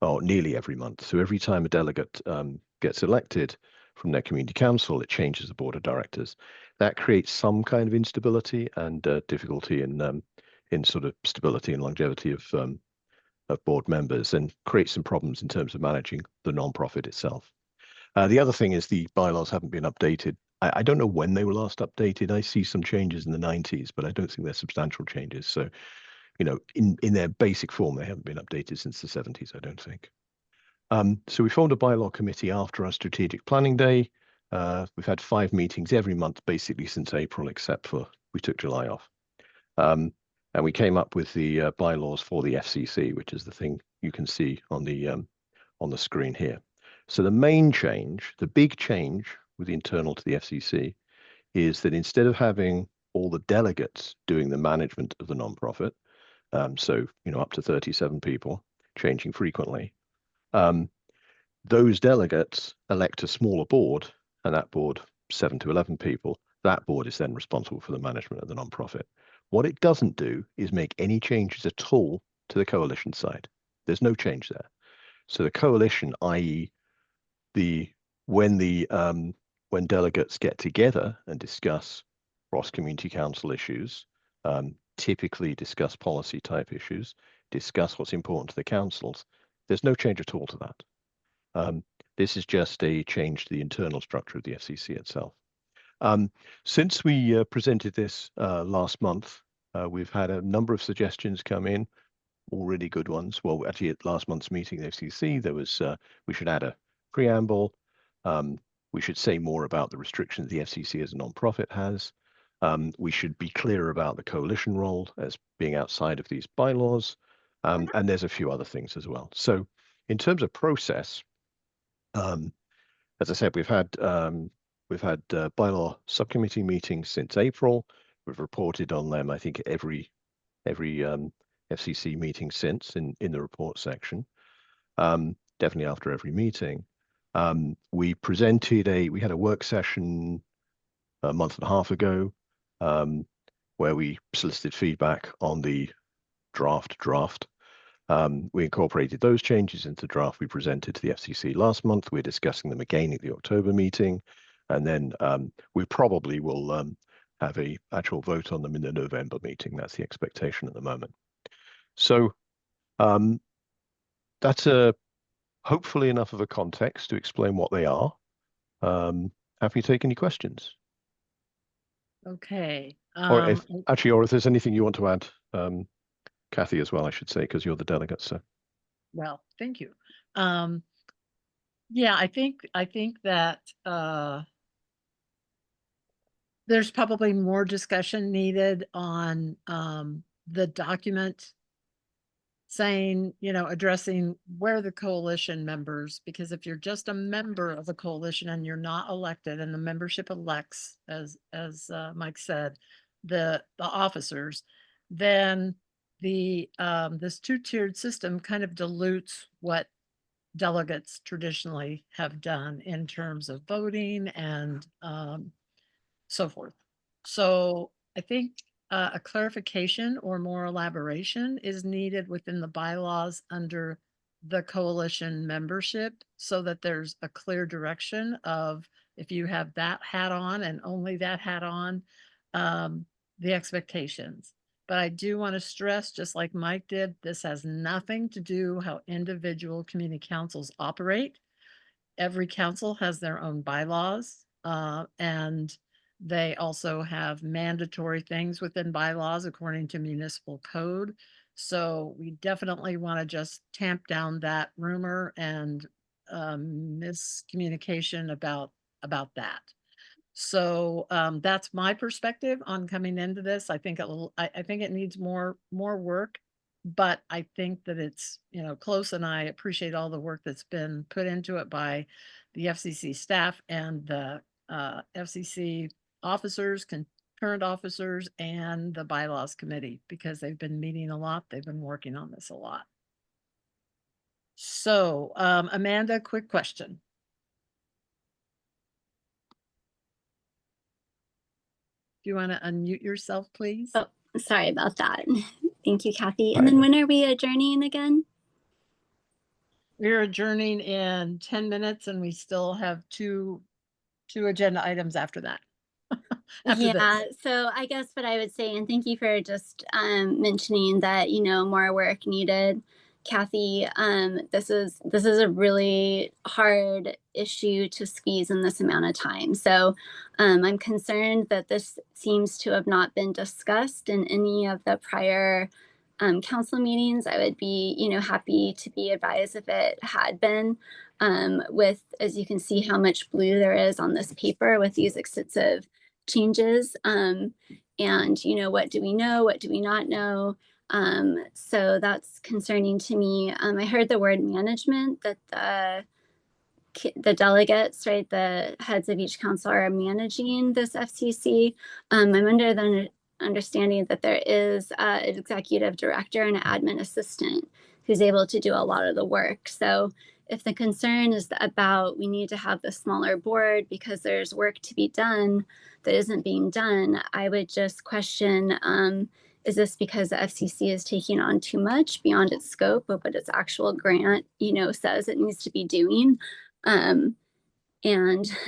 or nearly every month. So every time a delegate gets elected from their community council, it changes the board of directors. That creates some kind of instability and difficulty in sort of stability and longevity of board members, and creates some problems in terms of managing the non-profit itself. The other thing is the bylaws haven't been updated. I don't know when they were last updated. I see some changes in the 90s, but I don't think they're substantial changes. So, in their basic form, they haven't been updated since the 70s, I don't think. So we formed a bylaw committee after our strategic planning day. We've had 5 meetings every month, basically since April, except for we took July off. And we came up with the bylaws for the FCC, which is the thing you can see on the screen here. So the main change, the big change with the internal to the FCC, is that instead of having all the delegates doing the management of the nonprofit, so up to 37 people, changing frequently, those delegates elect a smaller board, and that board, 7 to 11 people, that board is then responsible for the management of the nonprofit. What it doesn't do is make any changes at all to the coalition side. There's no change there. So the coalition, i.e. when delegates get together and discuss cross community council issues, typically discuss policy type issues, discuss what's important to the councils, there's no change at all to that. This is just a change to the internal structure of the FCC itself. Since we presented this last month, we've had a number of suggestions come in, all really good ones. Well, actually at last month's meeting, the FCC, there was, we should add a preamble. We should say more about the restrictions the FCC as a nonprofit has. We should be clear about the coalition role as being outside of these bylaws. And there's a few other things as well. So in terms of process, as I said, we've had bylaw subcommittee meetings since April. We've reported on them, I think, every FCC meeting since in the report section, definitely after every meeting. We had a work session a month and a half ago, where we solicited feedback on the draft. We incorporated those changes into the draft we presented to the FCC last month. We're discussing them again at the October meeting, and then we probably will have an actual vote on them in the November meeting. That's the expectation at the moment. So that's hopefully enough of a context to explain what they are. Happy to take any questions. Okay. Or if there's anything you want to add, Kathy, as well, I should say, because you're the delegate. So. Well, thank you. Yeah, I think that there's probably more discussion needed on the document saying, addressing where the coalition members, because if you're just a member of the coalition and you're not elected and the membership elects, as Mike said, the officers, then this two-tiered system kind of dilutes what delegates traditionally have done in terms of voting and so forth. So I think a clarification or more elaboration is needed within the bylaws under the coalition membership, so that there's a clear direction of, if you have that hat on and only that hat on, the expectations. But I do want to stress, just like Mike did, this has nothing to do how individual community councils operate. Every council has their own bylaws, and they also have mandatory things within bylaws according to municipal code. So we definitely want to just tamp down that rumor and miscommunication about that. So that's my perspective on coming into this. I think I think it needs more work, but I think that it's close, and I appreciate all the work that's been put into it by the FCC staff and the FCC officers, current officers, and the bylaws committee, because they've been meeting a lot. They've been working on this a lot. So Amanda, quick question. Do you want to unmute yourself, please? Oh, sorry about that. Thank you, Kathy. And then when are we adjourning again? We're adjourning in 10 minutes, and we still have two agenda items after that. So I guess what I would say, and thank you for just mentioning that, more work needed, Kathy. This is a really hard issue to squeeze in this amount of time. So I'm concerned that this seems to have not been discussed in any of the prior council meetings. I would be, happy to be advised if it had been, with, as you can see, how much blue there is on this paper with these extensive changes. And, what do we know? What do we not know? So that's concerning to me. I heard the word management, that the delegates, right, the heads of each council are managing this FCC. I'm under the understanding that there is an executive director and an admin assistant who's able to do a lot of the work. So if the concern is about we need to have the smaller board because there's work to be done that isn't being done, I would just question, is this because the FCC is taking on too much beyond its scope of what its actual grant, says it needs to be doing? And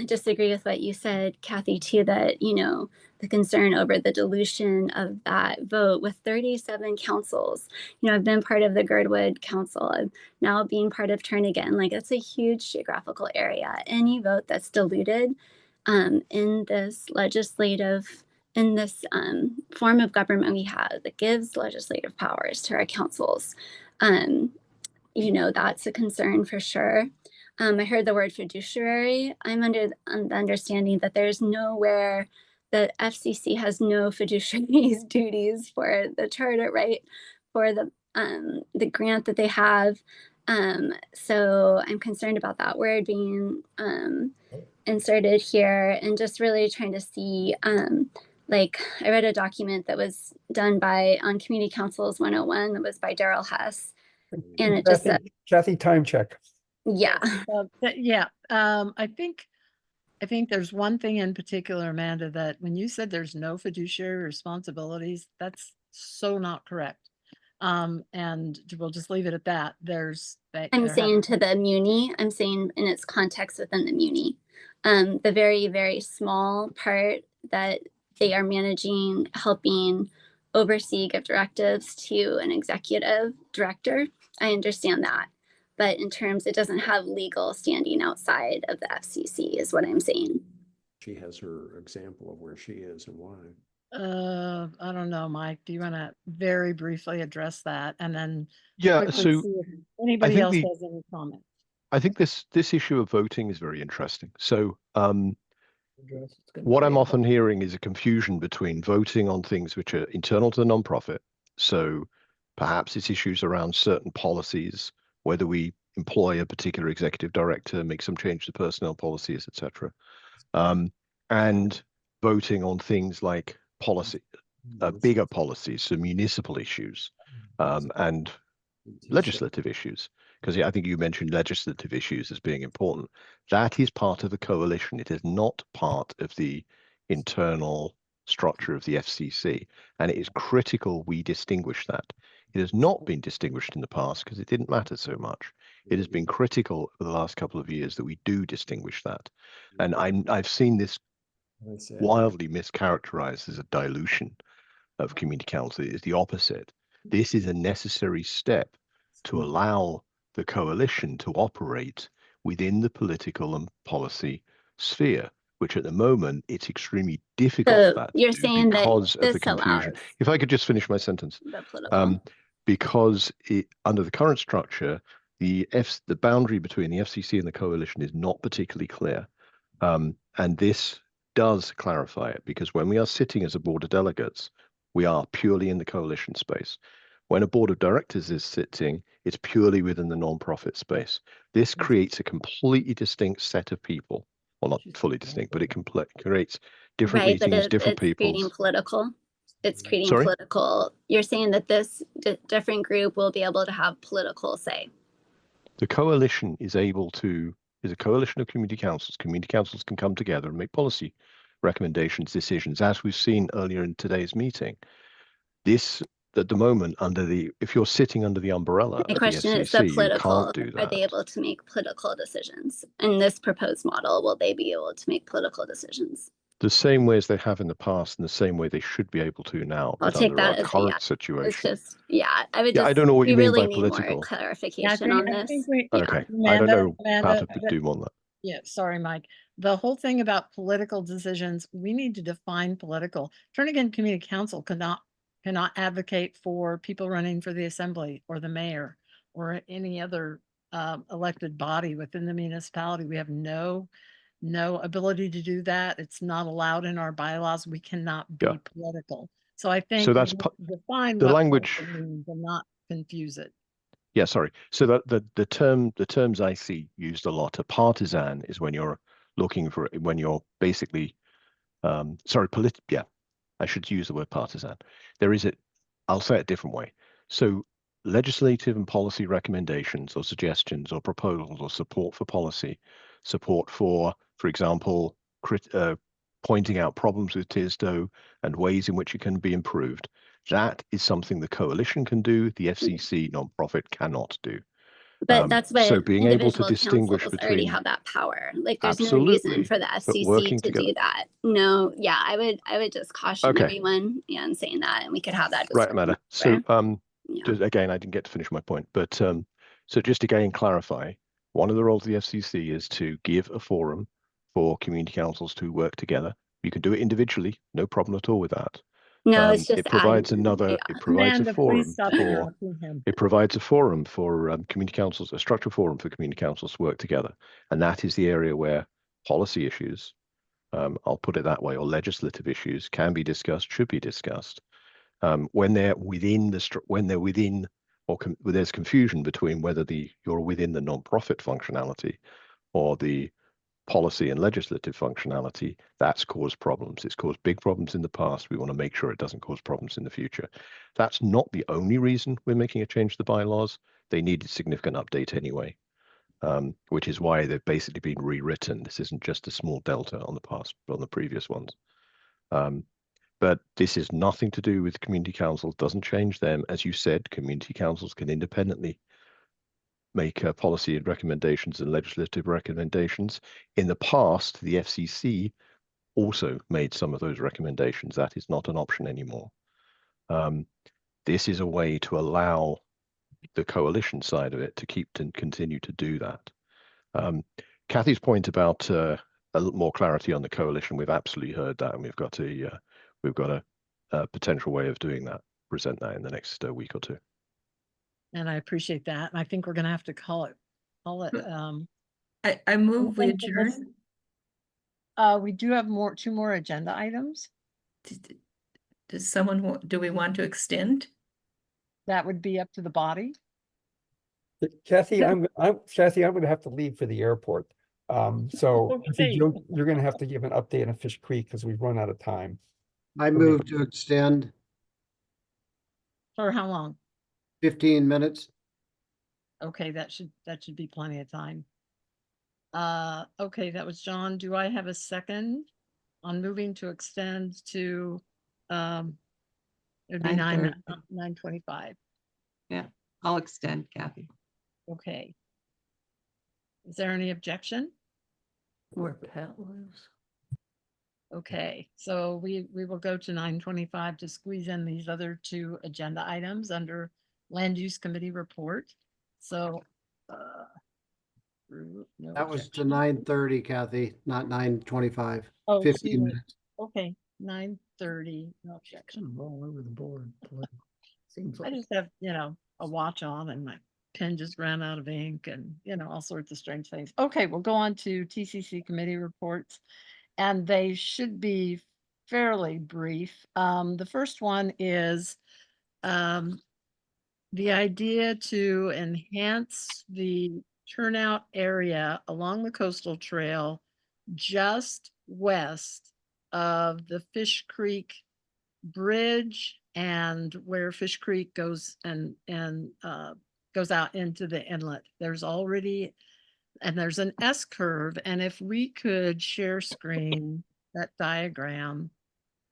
disagree with what you said, Kathy, too, that, the concern over the dilution of that vote with 37 councils. I've been part of the Girdwood Council. I'm now being part of Turnagain. Like, it's a huge geographical area. Any vote that's diluted in this form of government we have that gives legislative powers to our councils, that's a concern for sure. I heard the word fiduciary. I'm under the understanding that there's nowhere the FCC has no fiduciary duties for the charter, right? For the grant that they have. So I'm concerned about that word being inserted here, and just really trying to see, like, I read a document that was done on Community Councils 101 that was by Daryl Hess. And it just said, Kathy, time check. yeah. I think there's one thing in particular, Amanda, that when you said there's no fiduciary responsibilities, that's so not correct. And we'll just leave it at that. I'm saying to the Muni, I'm saying in its context within the Muni, the very, very small part that they are managing, helping oversee, give directives to an executive director. I understand that. But in terms, it doesn't have legal standing outside of the FCC is what I'm saying. She has her example of where she is and why. I don't know, Mike, do you want to very briefly address that? And then so see if anybody else has any comment. I think this issue of voting is very interesting. So what I'm often hearing is a confusion between voting on things which are internal to the nonprofit. So perhaps it's issues around certain policies, whether we employ a particular executive director, make some change to personnel policies, etc. And voting on things like policy, bigger policies, so municipal issues, and legislative issues. Because I think you mentioned legislative issues as being important. That is part of the coalition. It is not part of the internal structure of the FCC. And it is critical we distinguish that. It has not been distinguished in the past because it didn't matter so much. It has been critical over the last couple of years that we do distinguish that. And I've seen this wildly mischaracterized as a dilution of community council. It is the opposite. This is a necessary step to allow the coalition to operate within the political and policy sphere, which at the moment it's extremely difficult So for that you're to do saying because that of the confusion. If I could just finish my sentence. Because under the current structure, the boundary between the FCC and the coalition is not particularly clear. And this does clarify it, because when we are sitting as a board of delegates, we are purely in the coalition space. When a board of directors is sitting, it's purely within the non-profit space. This creates a completely distinct set of people. Well, not fully distinct, but it creates different meetings, different people. Creating political. It's creating political. You're saying that this different group will be able to have political say. The coalition is a coalition of community councils. Community councils can come together and make policy recommendations, decisions, as we've seen earlier in today's meeting. This, at the moment, if you're sitting under the umbrella My of question the is the FCC, you political. can't do that. Are they able to make political decisions in this proposed model? Will they be able to make political decisions? The same way as they have in the past, and the same way they should be able to now. I'll take that as a yes. Situation. It's just, I would just. I don't know what you mean by political. More clarification on this. Okay, I don't know how to do more on that. Yeah, sorry, Mike. The whole thing about political decisions, we need to define political. Turnagain Community Council cannot cannot advocate for people running for the assembly or the mayor or any other elected body within the municipality. We have no ability to do that. It's not allowed in our bylaws. We cannot be Yeah. political. So I think So that's we define the what language. political means and not confuse it. Yeah, sorry. So the terms I see used a lot. A partisan is when you're looking for, when you're basically yeah, I should use the word partisan. There is I'll say it a different way. So legislative and policy recommendations or suggestions or proposals or support for policy, support for example, pointing out problems with TISDO and ways in which it can be improved. That is something the coalition can do, the FCC nonprofit cannot do. But that's what so being able to individual distinguish councils already between have that power. Like there's no reason for the FCC working to together. do that. No, yeah, I would just caution Okay. everyone in saying that, and we could have that Right, discussion. Amanda. So Yeah. just, again, I didn't get to finish my point, but so just again clarify, one of the roles of the FCC is to give a forum for community councils to work together. You can do it individually, no problem at all with that. No, it's just it provides admin, yeah. it provides Amanda, a please forum stop for interrupting him. it provides a forum for community councils, a structured forum for community councils to work together, and that is the area where policy issues, I'll put it that way, or legislative issues can be discussed, should be discussed. When they're within or there's confusion between whether you're within the non-profit functionality or the policy and legislative functionality, that's caused problems. It's caused big problems in the past. We want to make sure it doesn't cause problems in the future. That's not the only reason we're making a change to the bylaws. They needed significant update anyway, which is why they've basically been rewritten. This isn't just a small delta on the previous ones. But this is nothing to do with community councils, doesn't change them. As you said, community councils can independently make policy recommendations and legislative recommendations. In the past, the FCC also made some of those recommendations. That is not an option anymore. This is a way to allow the coalition side of it to continue to do that. Kathy's point about a little more clarity on the coalition, we've absolutely heard that, and we've got a potential way of doing that, present that in the next week or two. And I appreciate that. And I think we're going to have to call it. I move we adjourn. We do have two more agenda items. Does someone do we want to extend? That would be up to the body. Kathy, I'm going to have to leave for the airport. So I think you're going to have to give an update on Fish Creek because we've run out of time. I move to extend For how long? 15 minutes. Okay, that should be plenty of time. Okay, that was John. Do I have a second on moving to extend to it'd be 9:25. Yeah, I'll extend, Kathy. Okay. Is there any objection? Where Pat lives. Okay, so we will go to 9:25 to squeeze in these other two agenda items under Land Use Committee report. So no That was to objection. 9:30, Kathy, not 9:25. Oh, 15 excuse me. minutes. Okay, 9:30, no objection. All over the board. Seems I like just have, a watch on and my pen just ran out of ink and, all sorts of strange things. Okay, we'll go on to TCC committee reports, and they should be fairly brief. The first one is the idea to enhance the turnout area along the coastal trail just west of the Fish Creek Bridge and where Fish Creek goes and goes out into the inlet. There's an S curve, and if we could share screen that diagram,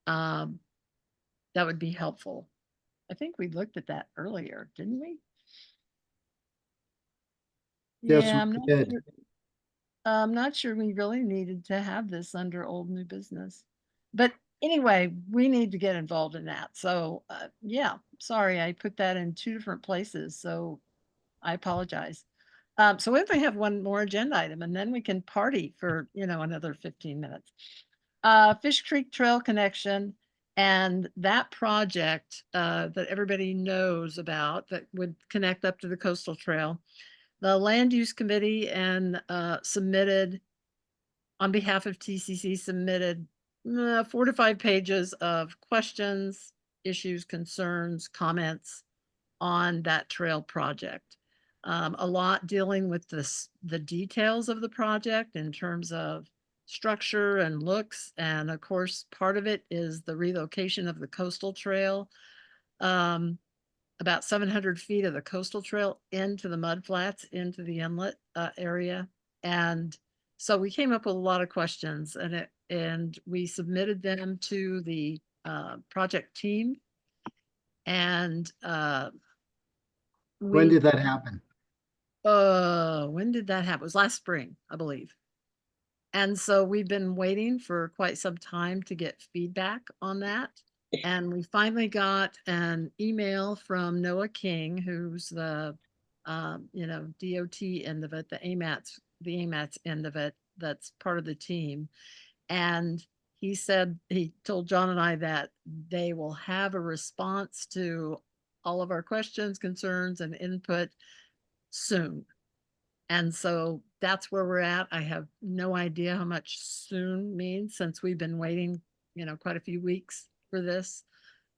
that would be helpful. I think we looked at that earlier, didn't we? Yes, Yeah, we did. I'm not sure we really needed to have this under old new business. But anyway, we need to get involved in that. So yeah, sorry, I put that in two different places. So I apologize. So if I have one more agenda item, and then we can party for, another 15 minutes. Fish Creek Trail connection. And that project that everybody knows about that would connect up to the coastal trail, the land use committee and submitted on behalf of TCC submitted 4 to 5 pages of questions, issues, concerns, comments on that trail project. A lot dealing with the details of the project in terms of structure and looks. And of course, part of it is the relocation of the coastal trail. About 700 feet of the coastal trail into the mudflats, into the inlet area. And so we came up with a lot of questions and we submitted them to the project team. And When did that happen? when did that happen? It was last spring, I believe. And so we've been waiting for quite some time to get feedback on that. And we finally got an email from Noah King, who's the, DOT end of it, the AMATS end of it, that's part of the team. And he said, he told John and I that they will have a response to all of our questions, concerns, and input soon. And so that's where we're at. I have no idea how much soon means since we've been waiting, quite a few weeks for this.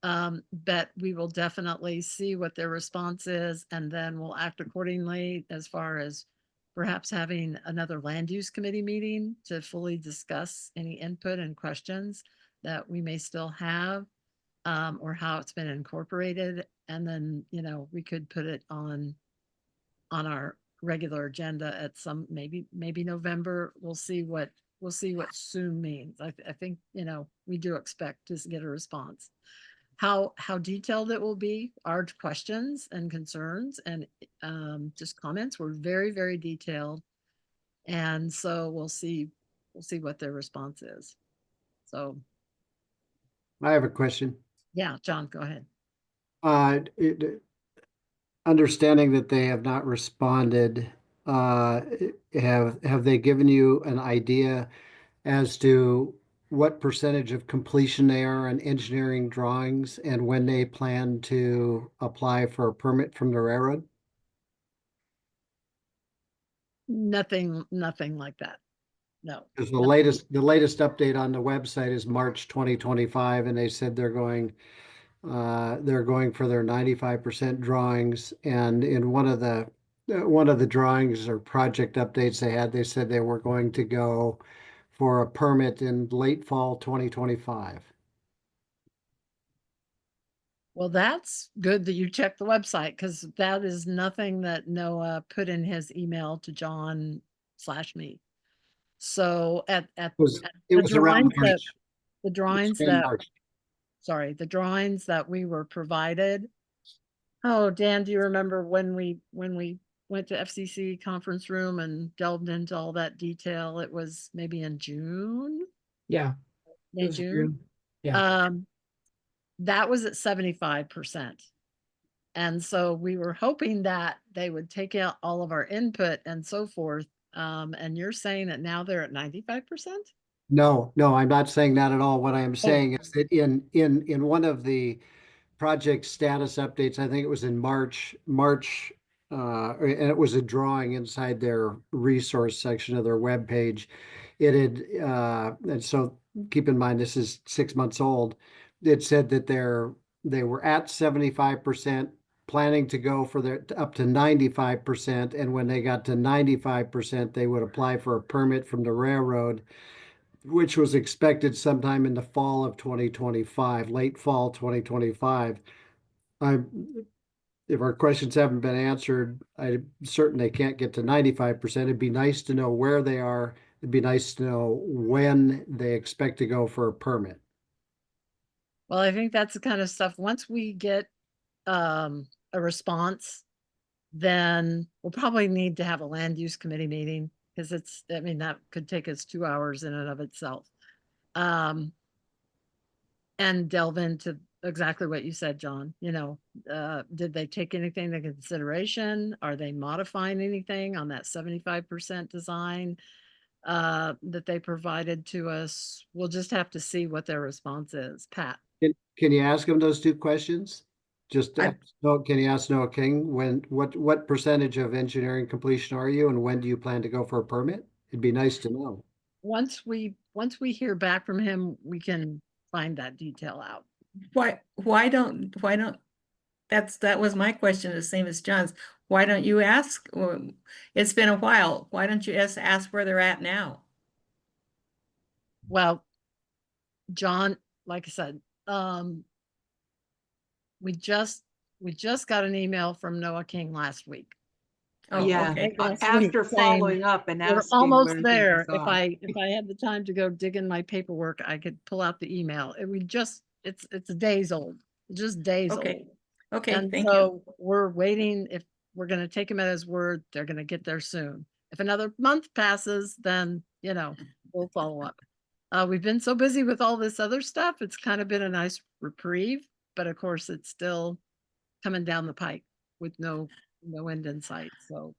But we will definitely see what their response is, and then we'll act accordingly as far as perhaps having another land use committee meeting to fully discuss any input and questions that we may still have, or how it's been incorporated. And then, we could put it on our regular agenda at some, maybe November. We'll see what soon means. I think, we do expect to get a response. How detailed it will be, our questions and concerns and just comments were very, very detailed. And so we'll see what their response is. So I have a question. yeah, John, go ahead. Understanding that they have not responded, have they given you an idea as to what percentage of completion they are on engineering drawings and when they plan to apply for a permit from the railroad? Nothing like that. No. Because the latest update on the website is March 2025, and they said they're going for their 95% drawings. And in one of the drawings or project updates they said they were going to go for a permit in late fall 2025. Well, that's good that you checked the website, because that is nothing that Noah put in his email to John/me. So it was around March. The drawings that we were provided. Oh, Dan, do you remember when we went to FCC conference room and delved into all that detail? It was maybe in June. Yeah. May, June. Yeah. That was at 75%. And so we were hoping that they would take out all of our input and so forth. And you're saying that now they're at 95%? No, I'm not saying that at all. What I am saying is that in one of the project status updates, I think it was in March, and it was a drawing inside their resource section of their webpage. It had, and so keep in mind, this is 6 months old. It said that they were at 75%, planning to go for their up to 95%. And when they got to 95%, they would apply for a permit from the railroad, which was expected sometime in the fall of 2025, late fall 2025. If our questions haven't been answered, I'm certain they can't get to 95%. It'd be nice to know where they are. It'd be nice to know when they expect to go for a permit. Well, I think that's the kind of stuff, once we get a response, then we'll probably need to have a land use committee meeting, because that could take us 2 hours in and of itself. And delve into exactly what you said, John. Did they take anything into consideration? Are they modifying anything on that 75% design that they provided to us? We'll just have to see what their response is. Pat. Can you ask him those two questions? Just, I- can you ask Noah King, what percentage of engineering completion are you and when do you plan to go for a permit? It'd be nice to know. Once we hear back from him, we can find that detail out. Why don't, that was my question, the same as John's. Why don't you ask? Well, it's been a while. Why don't you just ask where they're at now? Well, John, like I said, we just got an email from Noah King last week. Oh, Yeah, okay. after following up and We're asking almost where things there. are If I had the time to go dig in my paperwork, I could pull out the email. It's days old, just days Okay. old. Okay, And thank you. so we're waiting. If we're going to take him at his word, they're going to get there soon. If another month passes, then, we'll follow up. We've been so busy with all this other stuff. It's kind of been a nice reprieve, but of course it's still coming down the pike with no end in sight. So,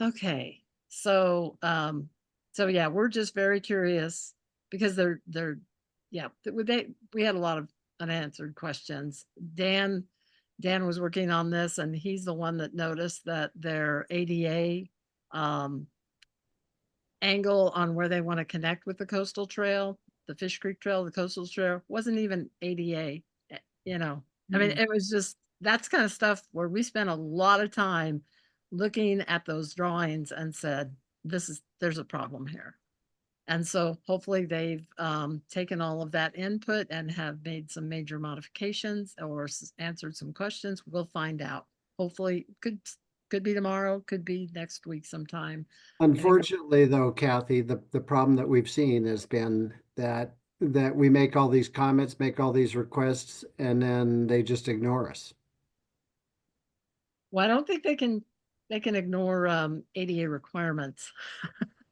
okay. So, yeah, we're just very curious because we had a lot of unanswered questions. Dan was working on this and he's the one that noticed that their ADA, angle on where they want to connect with the coastal trail, the Fish Creek Trail, the coastal trail wasn't even ADA, I mean, it was just, that's kind of stuff where we spent a lot of time looking at those drawings and said, there's a problem here. And so hopefully they've taken all of that input and have made some major modifications or answered some questions. We'll find out. Hopefully could be tomorrow, could be next week sometime. Unfortunately, though, Kathy, the problem that we've seen has been that we make all these comments, make all these requests, and then they just ignore us. Well, I don't think they can ignore ADA requirements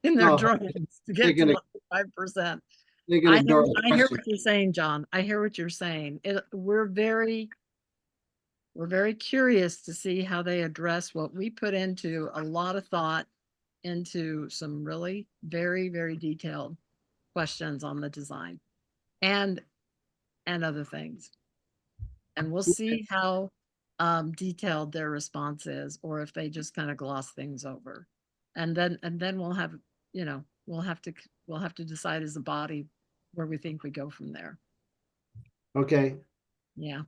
in their No, drawings to they get to can- 5%. They can ignore the I hear question. what you're saying, John. I hear what you're saying. We're very curious to see how they address what we put into a lot of thought into some really very, very detailed questions on the design and other things. And we'll see how detailed their response is, or if they just kind of gloss things over. And then we'll have, we'll have to decide as a body where we think we go from there. Okay. Yeah.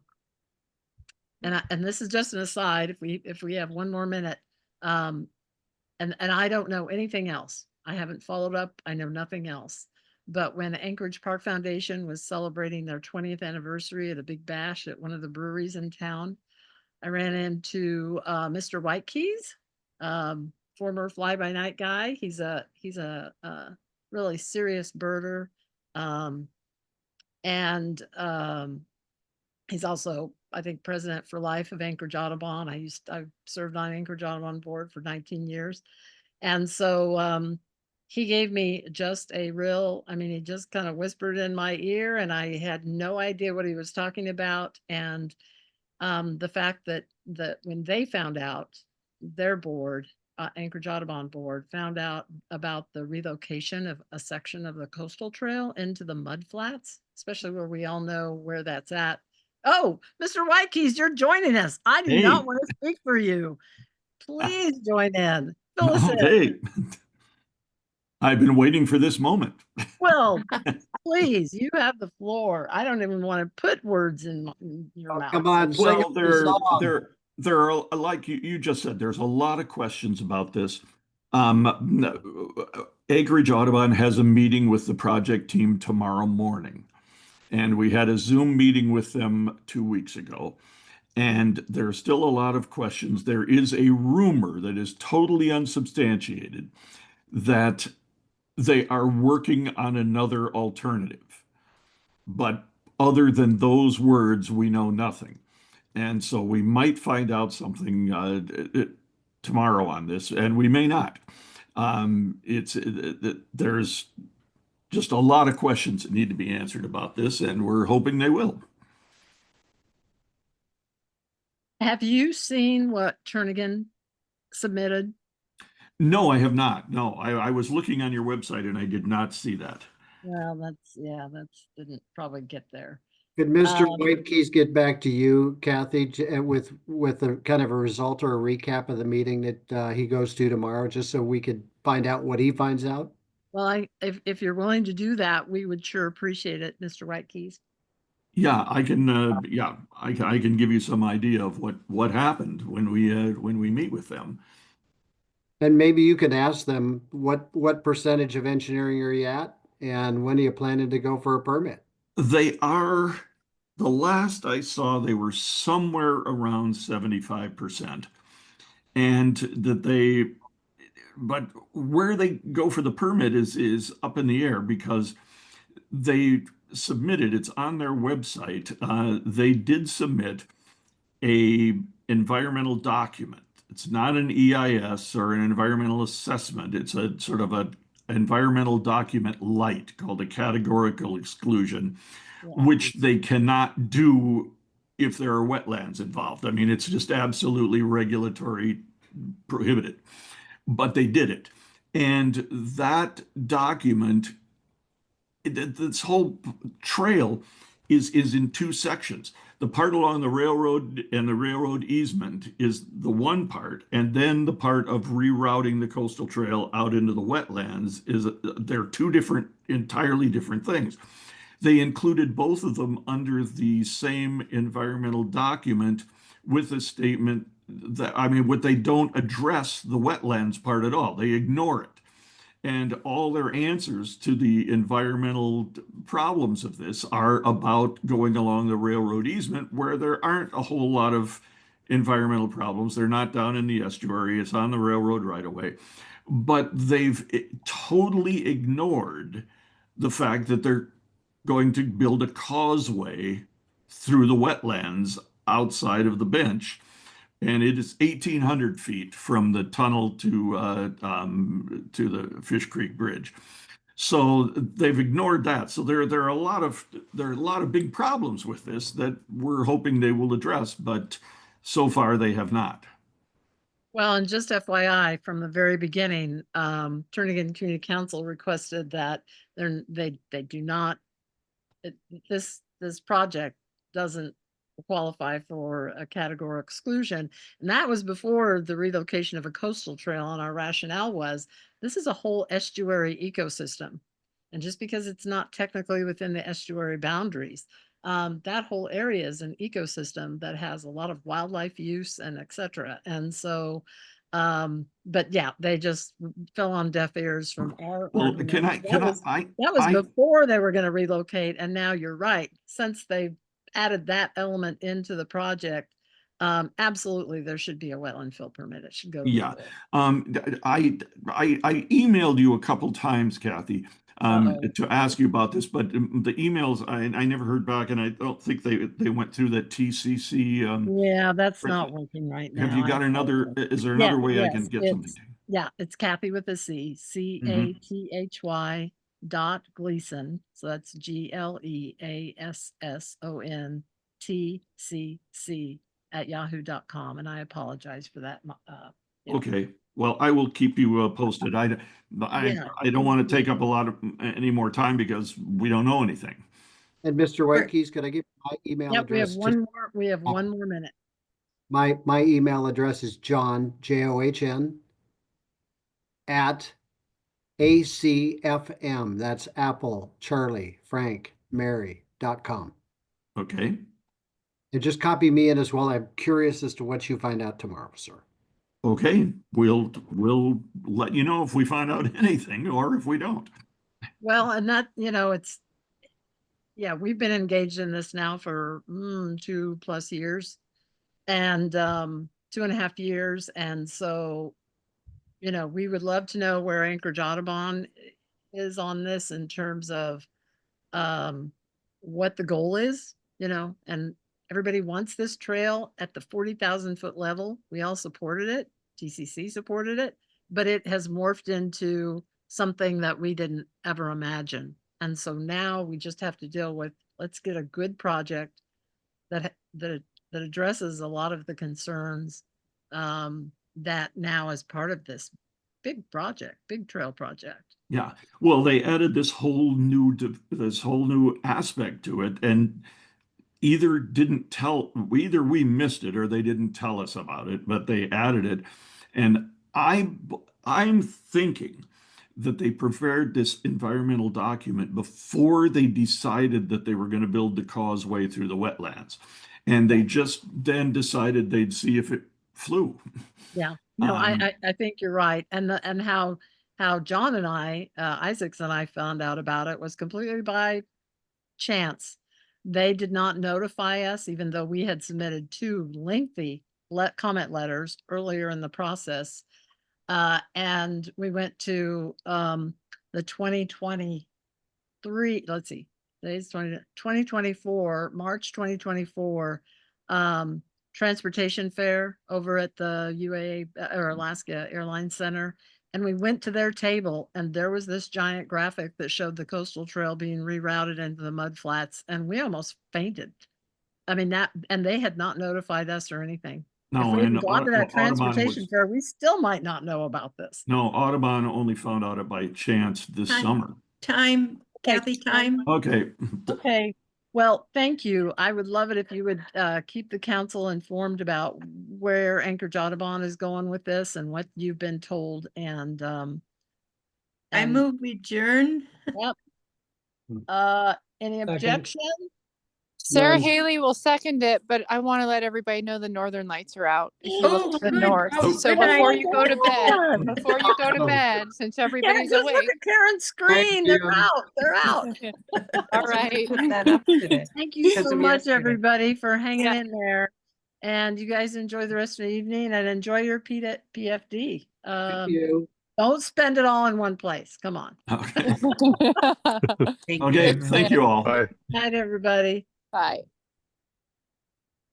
And this is just an aside, if we have one more minute, and I don't know anything else. I haven't followed up. I know nothing else. But when Anchorage Park Foundation was celebrating their 20th anniversary of the Big Bash at one of the breweries in town, I ran into Mr. Whitekeys, former fly-by-night guy. He's a really serious birder, and he's also, I think, president for life of Anchorage Audubon. I served on Anchorage Audubon board for 19 years. And so he gave me just he just kind of whispered in my ear and I had no idea what he was talking about. And the fact that when they found out, their board, Anchorage Audubon board, found out about the relocation of a section of the coastal trail into the mud flats, especially where we all know where that's at. Oh, Mr. Whitekeys, you're joining us. I do not want to speak for you. Please join in. Fill us in. Okay. I've been waiting for this moment. Well, please, you have the floor. I don't even want to put words in your mouth. Come on, Well, there are, like you just said, there's a lot of questions about this. Anchorage Audubon has a meeting with the project team tomorrow morning. And we had a Zoom meeting with them 2 weeks ago. And there's still a lot of questions. There is a rumor that is totally unsubstantiated that they are working on another alternative. But other than those words, we know nothing. And so we might find out something tomorrow on this, and we may not. There's just a lot of questions that need to be answered about this, and we're hoping they will. Have you seen what Turnagain submitted? No, I have not. No, I was looking on your website and I did not see that. Well, that's didn't probably get there. Could Mr. Um, Whitekeys get back to you, Kathy, with a kind of a result or a recap of the meeting that he goes to tomorrow, just so we could find out what he finds out? Well, if you're willing to do that, we would sure appreciate it, Mr. Whitekeys. Yeah, I can. Yeah, I can give you some idea of what happened when we meet with them. And maybe you could ask them what percentage of engineering are you at, and when are you planning to go for a permit? They are, the last I saw, they were somewhere around 75%. And that they, but where they go for the permit is up in the air because they submitted, it's on their website. They did submit a environmental document. It's not an EIS or an environmental assessment. It's a sort of a environmental document light called a categorical exclusion, which they cannot do if there are wetlands involved. I mean, it's just absolutely regulatory prohibited, but they did it. And that document, this whole trail is in two sections. The part along the railroad and the railroad easement is the one part, and then the part of rerouting the coastal trail out into the wetlands is they're two different, entirely different things. They included both of them under the same environmental document with a statement that, I mean, what they don't address the wetlands part at all. They ignore it. And all their answers to the environmental problems of this are about going along the railroad easement where there aren't a whole lot of environmental problems. They're not down in the estuary, it's on the railroad right away. But they've totally ignored the fact that they're going to build a causeway through the wetlands outside of the bench. And it is 1,800 feet from the tunnel to the Fish Creek Bridge. So they've ignored that. So there are a lot of big problems with this that we're hoping they will address, but so far they have not. Well, and just FYI, from the very beginning, Turnagain Community Council requested that they do not, this project doesn't qualify for a category exclusion. And that was before the relocation of a coastal trail. And our rationale was, this is a whole estuary ecosystem. And just because it's not technically within the estuary boundaries, that whole area is an ecosystem that has a lot of wildlife use and etc. And so, but yeah, they just fell on deaf ears from our Well, argument. That was before they were going to relocate. And now you're right. Since they added that element into the project, absolutely there should be a wetland fill permit. It should go to the Yeah. board. I emailed you a couple times, Kathy, to ask you about this, but the emails I never heard back, and I don't think they went through that TCC. Yeah, that's not working right now. Have you got another? Is there another way I can get something? Yeah, it's Kathy with a C, Cathy.Gleason. So that's GLEASSON@yahoo.com. And I apologize for that. Okay. Well, I will keep you posted. I don't want to take up a lot of any more time because we don't know anything. And Mr. Whitekeys, could I give my email Yep, address? we have one more minute. My email address is John, JOHN, at ACFM. That's Apple, Charlie, Frank, Mary.com. Okay. And just copy me in as well. I'm curious as to what you find out tomorrow, sir. Okay. We'll let you know if we find out anything or if we don't. Well, and that, it's, yeah, we've been engaged in this now for 2+ years and 2.5 years. And so, we would love to know where Anchorage Audubon is on this in terms of what the goal is, and everybody wants this trail at the 40,000 foot level. We all supported it. TCC supported it, but it has morphed into something that we didn't ever imagine. And so now we just have to deal with, let's get a good project that addresses a lot of the concerns that now is part of this big project, big trail project. Yeah, well, they added this whole new aspect to it, and either we missed it or they didn't tell us about it, but they added it. And I'm thinking that they prepared this environmental document before they decided that they were going to build the causeway through the wetlands. And they just then decided they'd see if it flew. Yeah, no, I think you're right. And how John and I, Isaacs and I found out about it was completely by chance. They did not notify us, even though we had submitted 2 lengthy comment letters earlier in the process. And we went to the 2023, let's see, today's 2024, March 2024 transportation fair over at the UAA or Alaska Airlines Center. And we went to their table and there was this giant graphic that showed the coastal trail being rerouted into the mud flats. And we almost fainted. I mean, and they had not notified us or anything. No, if we and had gone to that Audubon transportation fair, we still might not know about this. No, Audubon only found out it by chance this summer. Kathy, time. Okay. Okay. Well, thank you. I would love it if you would keep the council informed about where Anchorage Audubon is going with this and what you've been told. And I move we adjourn. Yep. Any objection? Sarah Haley will second it, but I want to let everybody know the northern lights are out if you look to the north. So before you go to bed, since everybody's just awake. look at Karen's screen. They're out. They're out. All right. Thank you so much, everybody, for hanging in there. And you guys enjoy the rest of the evening and enjoy your PFD. Thank you. Don't spend it all in one place. Come on. Okay, thank you all. Bye. Night, everybody. Bye.